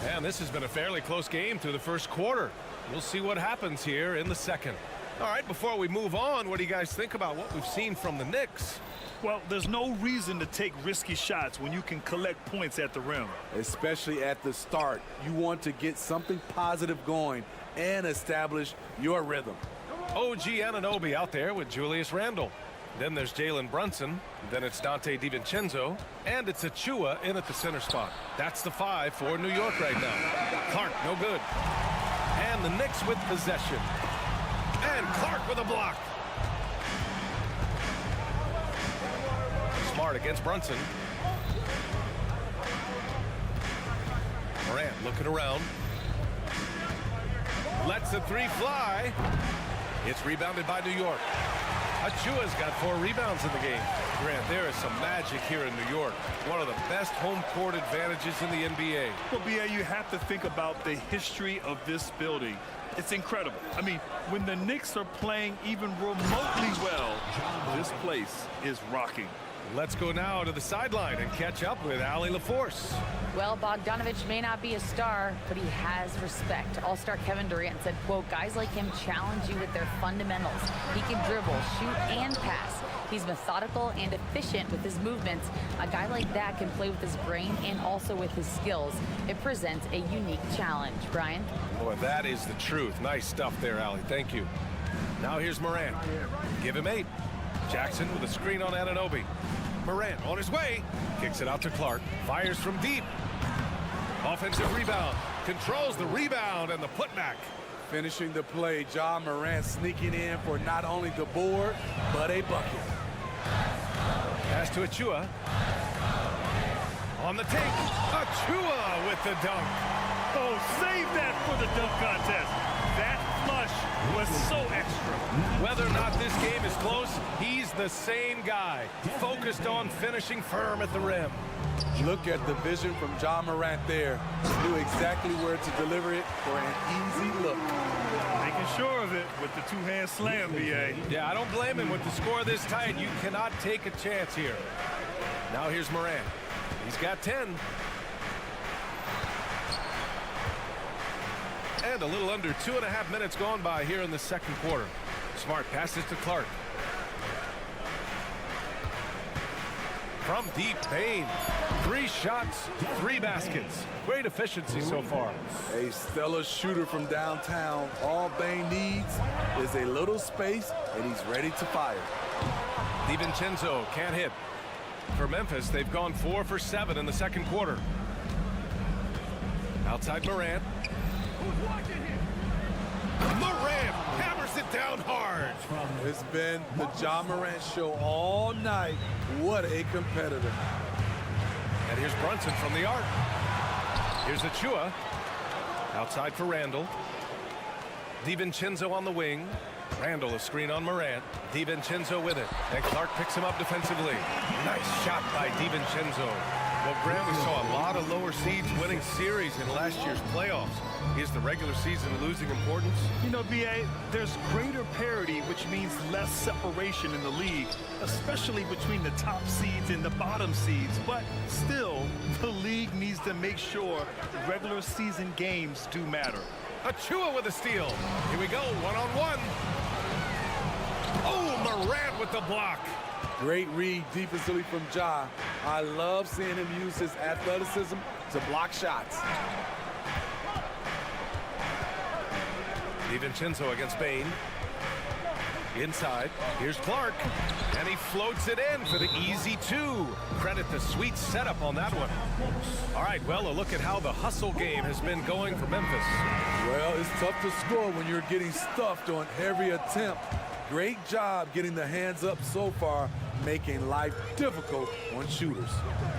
And this has been a fairly close game through the first quarter. We'll see what happens here in the second. All right, before we move on, what do you guys think about what we've seen from the Knicks? Well, there's no reason to take risky shots when you can collect points at the rim. Especially at the start. You want to get something positive going and establish your rhythm. OG Anunoby out there with Julius Randle. Then there's Jalen Brunson. Then it's Dante DiVincenzo. And it's Achua in at the center spot. That's the 5 for New York right now. Clark, no good. And the Knicks with possession. And Clark with a block. Smart against Brunson. Morant looking around. Lets the 3 fly. It's rebounded by New York. Achua's got 4 rebounds in the game. Grant, there is some magic here in New York. One of the best home court advantages in the NBA. Well, B.A., you have to think about the history of this building. It's incredible. I mean, when the Knicks are playing even remotely well, this place is rocking. Let's go now to the sideline and catch up with Allie LaForce. Well, Bogdanovich may not be a star, but he has respect. All-star Kevin Durant said, quote, guys like him challenge you with their fundamentals. He can dribble, shoot, and pass. He's methodical and efficient with his movements. A guy like that can play with his brain and also with his skills. It presents a unique challenge. Brian? Boy, that is the truth. Nice stuff there, Allie. Thank you. Now here's Morant. Give him 8. Jackson with a screen on Anunoby. Morant on his way. Kicks it out to Clark. Fires from deep. Offensive rebound. Controls the rebound and the putback. Finishing the play, Ja Morant sneaking in for not only the board, but a bucket. Pass to Achua. On the take. Achua with the dunk. Oh, save that for the dunk contest. That flush was so extra. Whether or not this game is close, he's the same guy. Focused on finishing firm at the rim. Look at the vision from Ja Morant there. Knew exactly where to deliver it for an easy look. Making sure of it with the 2-hand slam, B.A. Yeah, I don't blame him with the score this tight. You cannot take a chance here. Now here's Morant. He's got 10. And a little under 2.5 minutes gone by here in the second quarter. Smart passes to Clark. From deep, Payne. 3 shots, 3 baskets. Great efficiency so far. A stellar shooter from downtown. All Bane needs is a little space, and he's ready to fire. DiVincenzo can't hit. For Memphis, they've gone 4 for 7 in the second quarter. Outside Morant. Morant hammers it down hard. It's been the Ja Morant show all night. What a competitor. And here's Brunson from the arc. Here's Achua. Outside for Randall. DiVincenzo on the wing. Randall a screen on Morant. DiVincenzo with it. And Clark picks him up defensively. Nice shot by DiVincenzo. Well, Graham, we saw a lot of lower seeds winning series in last year's playoffs. Is the regular season losing importance? You know, B.A., there's greater parity, which means less separation in the league, especially between the top seeds and the bottom seeds. But still, the league needs to make sure regular season games do matter. Achua with a steal. Here we go, one-on-one. Oh, Morant with the block. Great read defensively from Ja. I love seeing him use his athleticism to block shots. DiVincenzo against Bain. Inside, here's Clark. And he floats it in for the easy two. Credit the sweet setup on that one. All right, well, a look at how the hustle game has been going for Memphis. Well, it's tough to score when you're getting stuffed on every attempt. Great job getting the hands up so far, making life difficult on shooters.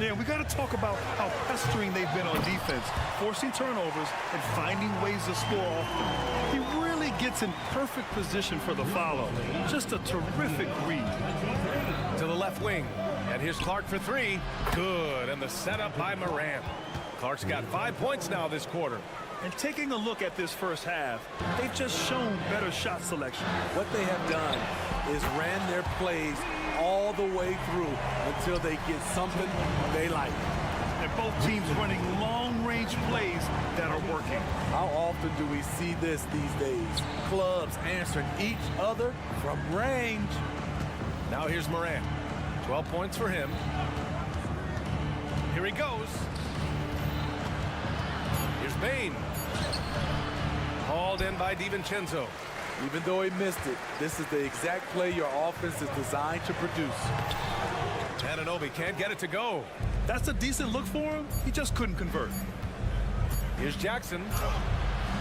Yeah, we got to talk about how pestering they've been on defense, forcing turnovers and finding ways to score often. He really gets in perfect position for the follow. Just a terrific read. To the left wing, and here's Clark for three. Good, and the setup by Morant. Clark's got 5 points now this quarter. And taking a look at this first half, they've just shown better shot selection. What they have done is ran their plays all the way through until they get something they like. And both teams running long-range plays that are working. How often do we see this these days? Clubs answering each other from range. Now here's Morant. 12 points for him. Here he goes. Here's Bain. Hauled in by DiVincenzo. Even though he missed it, this is the exact play your offense is designed to produce. Anunoby can't get it to go. That's a decent look for him. He just couldn't convert. Here's Jackson.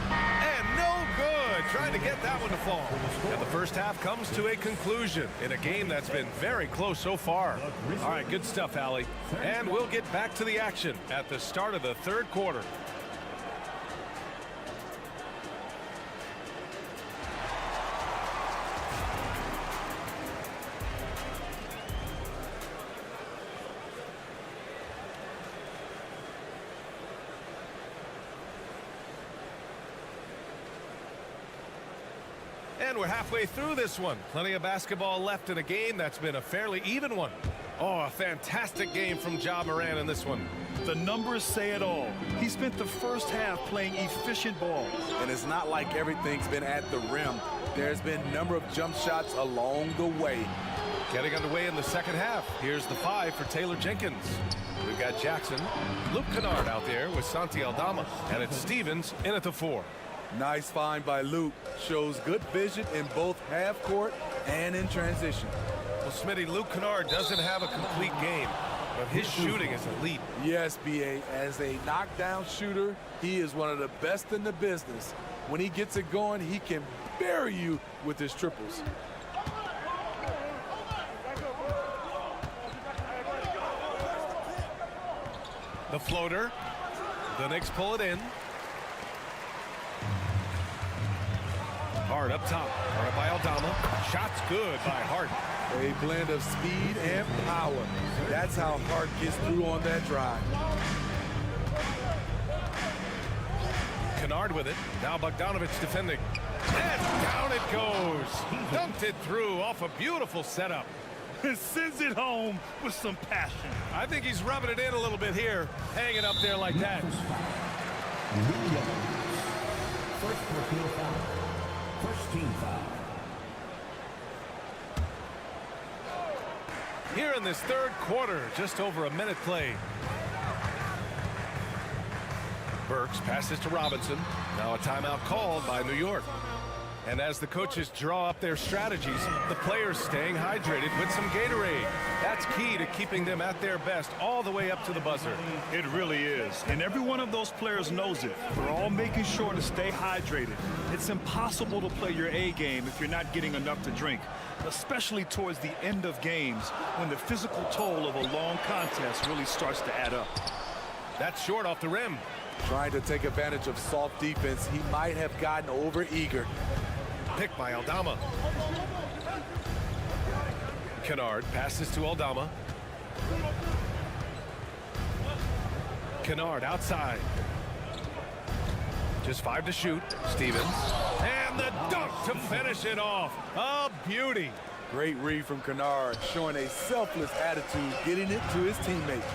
And no good. Trying to get that one to fall. And the first half comes to a conclusion in a game that's been very close so far. All right, good stuff, Allie. And we'll get back to the action at the start of the third quarter. And we're halfway through this one. Plenty of basketball left in a game that's been a fairly even one. Oh, a fantastic game from Ja Morant in this one. The numbers say it all. He spent the first half playing efficient ball. And it's not like everything's been at the rim. There's been a number of jump shots along the way. Getting underway in the second half. Here's the 5 for Taylor Jenkins. We've got Jackson, Luke Kennard out there with Santi Aldama. And it's Stevens in at the 4. Nice find by Luke. Shows good vision in both half court and in transition. Well, Smitty, Luke Kennard doesn't have a complete game, but his shooting is elite. Yes, B.A. As a knockdown shooter, he is one of the best in the business. When he gets it going, he can bury you with his triples. The floater. The Knicks pull it in. Hart up top. Hart by Aldama. Shot's good by Hart. A blend of speed and power. That's how Hart gets through on that drive. Kennard with it. Now Bogdanovich defending. And down it goes. Dumped it through off a beautiful setup. And sends it home with some passion. I think he's rubbing it in a little bit here. Hanging up there like that. First personal foul. First team foul. Here in this third quarter, just over a minute played. Burks passes to Robinson. Now a timeout called by New York. And as the coaches draw up their strategies, the players staying hydrated with some Gatorade. That's key to keeping them at their best all the way up to the buzzer. It really is. And every one of those players knows it. They're all making sure to stay hydrated. It's impossible to play your A game if you're not getting enough to drink, especially towards the end of games when the physical toll of a long contest really starts to add up. That's short off the rim. Trying to take advantage of soft defense. He might have gotten over-eager. Pick by Aldama. Kennard passes to Aldama. Kennard outside. Just 5 to shoot. Stevens. And the dunk to finish it off. A beauty. Great read from Kennard, showing a selfless attitude, getting it to his teammates.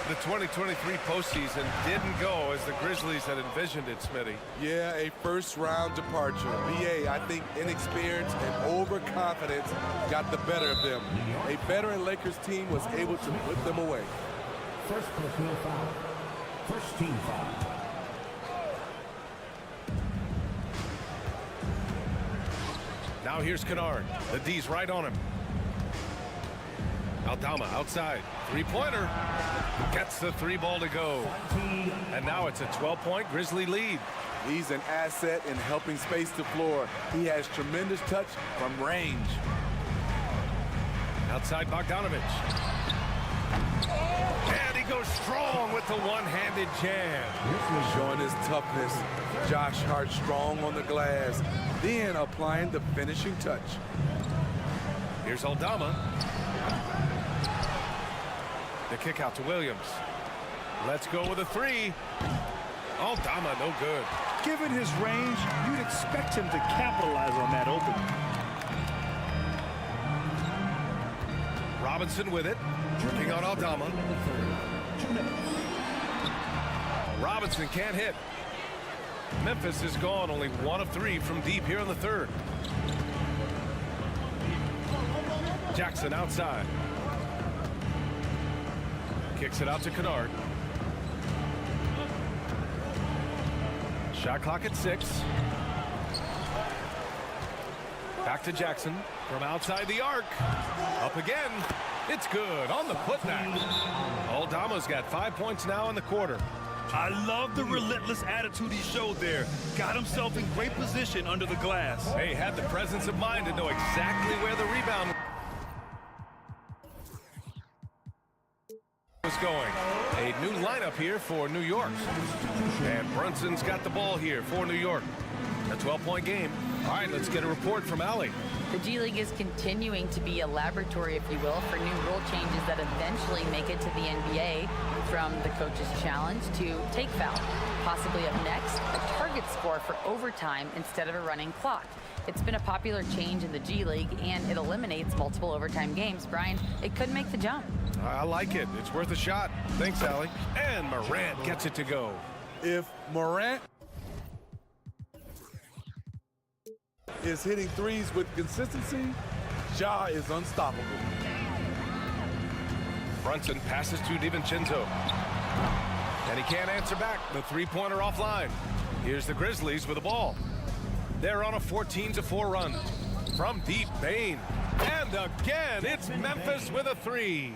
The 2023 postseason didn't go as the Grizzlies had envisioned it, Smitty. Yeah, a first-round departure. BA, I think inexperience and overconfidence got the better of them. A veteran Lakers team was able to put them away. First personal foul. First team foul. Now here's Kennard. The D's right on him. Aldama outside. Three-pointer. Gets the 3-ball to go. And now it's a 12-point Grizzly lead. He's an asset in helping space the floor. He has tremendous touch from range. Outside Bogdanovich. And he goes strong with the one-handed jam. Showing his toughness. Josh Hart strong on the glass. Then applying the finishing touch. Here's Aldama. The kick out to Williams. Let's go with a 3. Aldama, no good. Given his range, you'd expect him to capitalize on that opening. Robinson with it. Working on Aldama. Robinson can't hit. Memphis is gone, only 1 of 3 from deep here in the third. Jackson outside. Kicks it out to Kennard. Shot clock at 6. Back to Jackson from outside the arc. Up again. It's good on the putback. Aldama's got 5 points now in the quarter. I love the relentless attitude he showed there. Got himself in great position under the glass. Hey, had the presence of mind to know exactly where the rebound was going. A new lineup here for New York. And Brunson's got the ball here for New York. A 12-point game. All right, let's get a report from Allie. The G League is continuing to be a laboratory, if you will, for new rule changes that eventually make it to the NBA, from the coach's challenge to take foul. Possibly up next, a target score for overtime instead of a running clock. It's been a popular change in the G League, and it eliminates multiple overtime games. Brian, it could make the jump. I like it. It's worth a shot. Thanks, Allie. And Morant gets it to go. If Morant is hitting threes with consistency, Ja is unstoppable. Brunson passes to DiVincenzo. And he can't answer back. The three-pointer offline. Here's the Grizzlies with the ball. They're on a 14-4 run. From deep, Bane. And again, it's Memphis with a 3.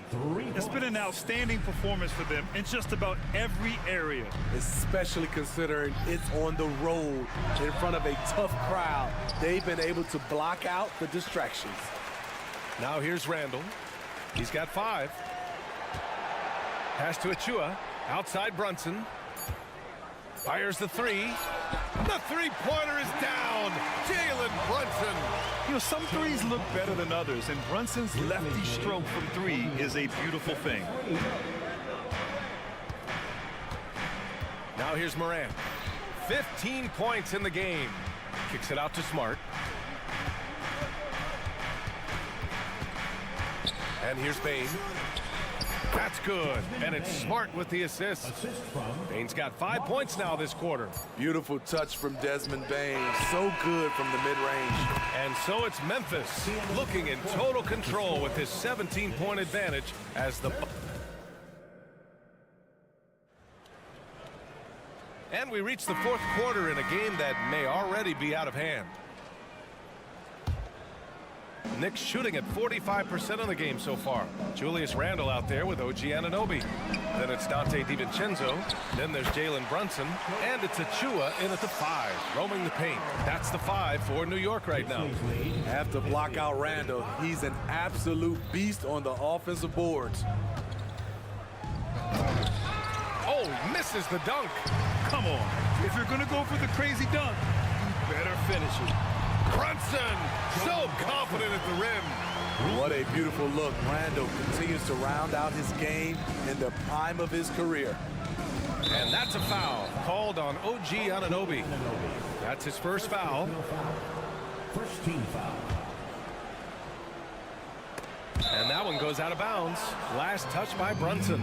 It's been an outstanding performance for them in just about every area. Especially considering it's on the road in front of a tough crowd. They've been able to block out the distractions. Now here's Randall. He's got 5. Pass to Achua. Outside Brunson. Fires the 3. The three-pointer is down. Jalen Brunson. You know, some threes look better than others, and Brunson's lefty stroke from 3 is a beautiful thing. Now here's Morant. 15 points in the game. Kicks it out to Smart. And here's Bane. That's good. And it's Smart with the assist. Bane's got 5 points now this quarter. Beautiful touch from Desmond Bane. So good from the mid-range. And so it's Memphis looking in total control with this 17-point advantage as the... And we reach the fourth quarter in a game that may already be out of hand. Knicks shooting at 45% of the game so far. Julius Randle out there with OG Anunoby. Then it's Dante DiVincenzo. Then there's Jalen Brunson. And it's Achua in at the 5, roaming the paint. That's the 5 for New York right now. Have to block out Randle. He's an absolute beast on the offensive boards. Oh, he misses the dunk. Come on. If you're going to go for the crazy dunk, you better finish it. Brunson, so confident at the rim. What a beautiful look. Randall continues to round out his game in the prime of his career. And that's a foul called on OG Anunoby. That's his first foul. First team foul. And that one goes out of bounds. Last touch by Brunson.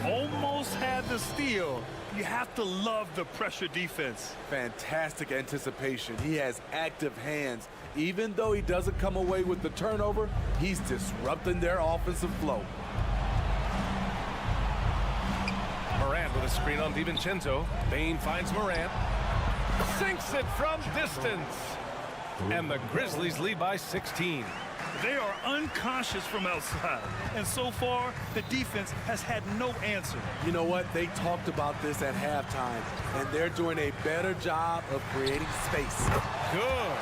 Almost had the steal. You have to love the pressure defense. Fantastic anticipation. He has active hands. Even though he doesn't come away with the turnover, he's disrupting their offensive flow. Morant with a screen on DiVincenzo. Bane finds Morant. Sinks it from distance. And the Grizzlies lead by 16. They are unconscious from outside. And so far, the defense has had no answer. You know what? They talked about this at halftime, and they're doing a better job of creating space. Good.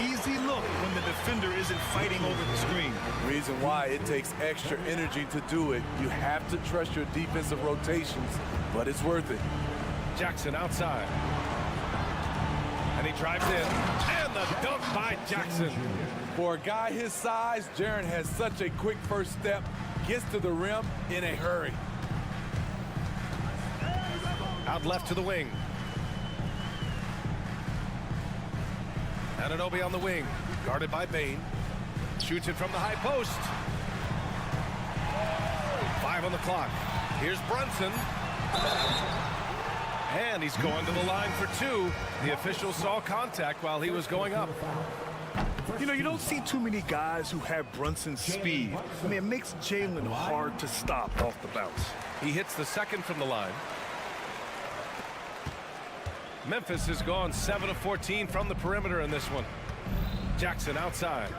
Easy look when the defender isn't fighting over the screen. Reason why it takes extra energy to do it. You have to trust your defensive rotations, but it's worth it. Jackson outside. And he drives in. And the dunk by Jackson. For a guy his size, Jaren has such a quick first step, gets to the rim in a hurry. Out left to the wing. Anunoby on the wing, guarded by Bane. Shoots it from the high post. 5 on the clock. Here's Brunson. And he's going to the line for 2. The official saw contact while he was going up. You know, you don't see too many guys who have Brunson's speed. I mean, it makes Jalen hard to stop off the bounce. He hits the second from the line. Memphis has gone 7 of 14 from the perimeter in this one. Jackson outside.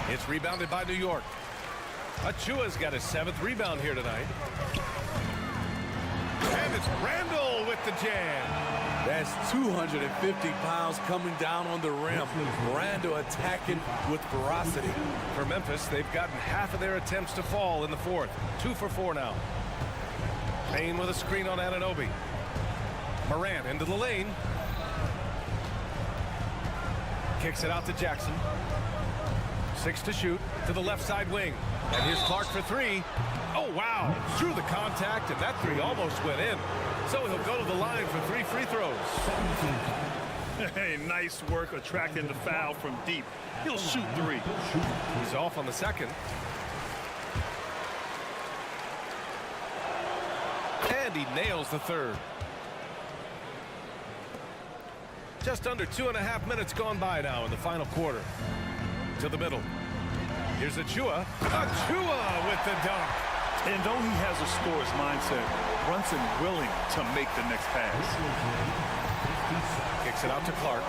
It's rebounded by New York. Achua's got his 7th rebound here tonight. And it's Randall with the jam. That's 250 pounds coming down on the rim. Randall attacking with ferocity. For Memphis, they've gotten half of their attempts to fall in the 4th. 2 for 4 now. Bane with a screen on Anunoby. Morant into the lane. Kicks it out to Jackson. 6 to shoot to the left side wing. And here's Clark for 3. Oh, wow. Through the contact, and that 3 almost went in. So he'll go to the line for 3 free throws. Hey, nice work attracting the foul from deep. He'll shoot 3. He's off on the second. And he nails the 3rd. Just under 2.5 minutes gone by now in the final quarter. To the middle. Here's Achua. Achua with the dunk. And though he has a scorer's mindset, Brunson willing to make the next pass. Kicks it out to Clark.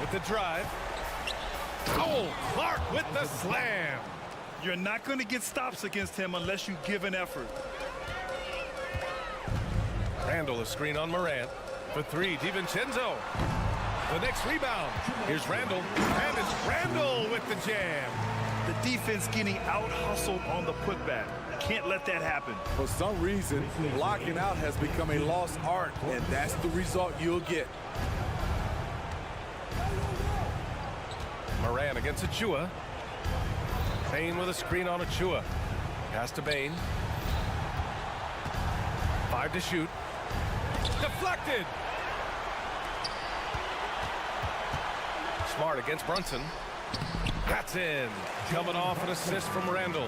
With the drive. Oh, Clark with the slam. You're not going to get stops against him unless you give an effort. Randall a screen on Morant. For 3, DiVincenzo. The next rebound. Here's Randall. And it's Randall with the jam. The defense getting out-hustled on the putback. Can't let that happen. For some reason, blocking out has become a lost art, and that's the result you'll get. Morant against Achua. Bane with a screen on Achua. Pass to Bane. 5 to shoot. Deflected. Smart against Brunson. That's in. Coming off an assist from Randall.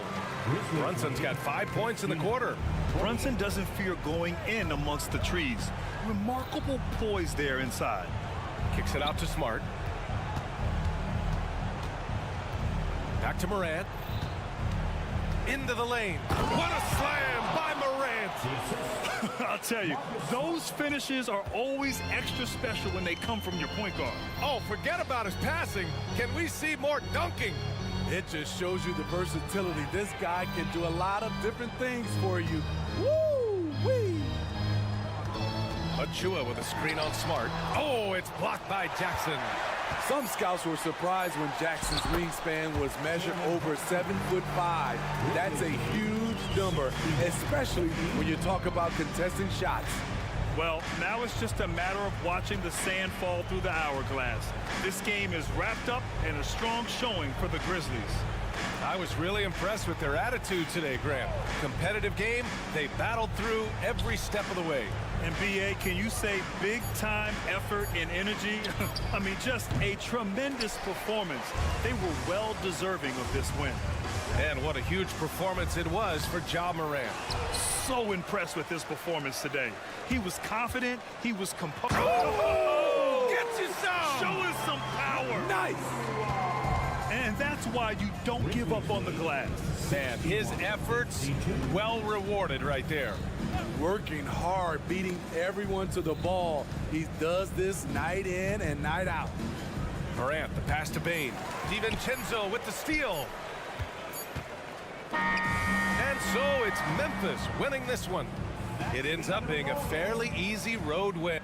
Brunson's got 5 points in the quarter. Brunson doesn't fear going in amongst the trees. Remarkable poise there inside. Kicks it out to Smart. Back to Morant. Into the lane. What a slam by Morant. I'll tell you, those finishes are always extra special when they come from your point guard. Oh, forget about his passing. Can we see more dunking? It just shows you the versatility. This guy can do a lot of different things for you. Woo-wee! Achua with a screen on Smart. Oh, it's blocked by Jackson. Some scouts were surprised when Jackson's wingspan was measured over 7'5". That's a huge number, especially when you talk about contesting shots. Well, now it's just a matter of watching the sand fall through the hourglass. This game is wrapped up in a strong showing for the Grizzlies. I was really impressed with their attitude today, Graham. Competitive game, they battled through every step of the way. And BA, can you say big time effort and energy? I mean, just a tremendous performance. They were well deserving of this win. And what a huge performance it was for Ja Morant. So impressed with his performance today. He was confident, he was composed. Oh! Get you some! Showing some power. Nice! And that's why you don't give up on the glass. Man, his efforts well rewarded right there. Working hard, beating everyone to the ball. He does this night in and night out. Morant, the pass to Bane. DiVincenzo with the steal. And so it's Memphis winning this one. It ends up being a fairly easy road win.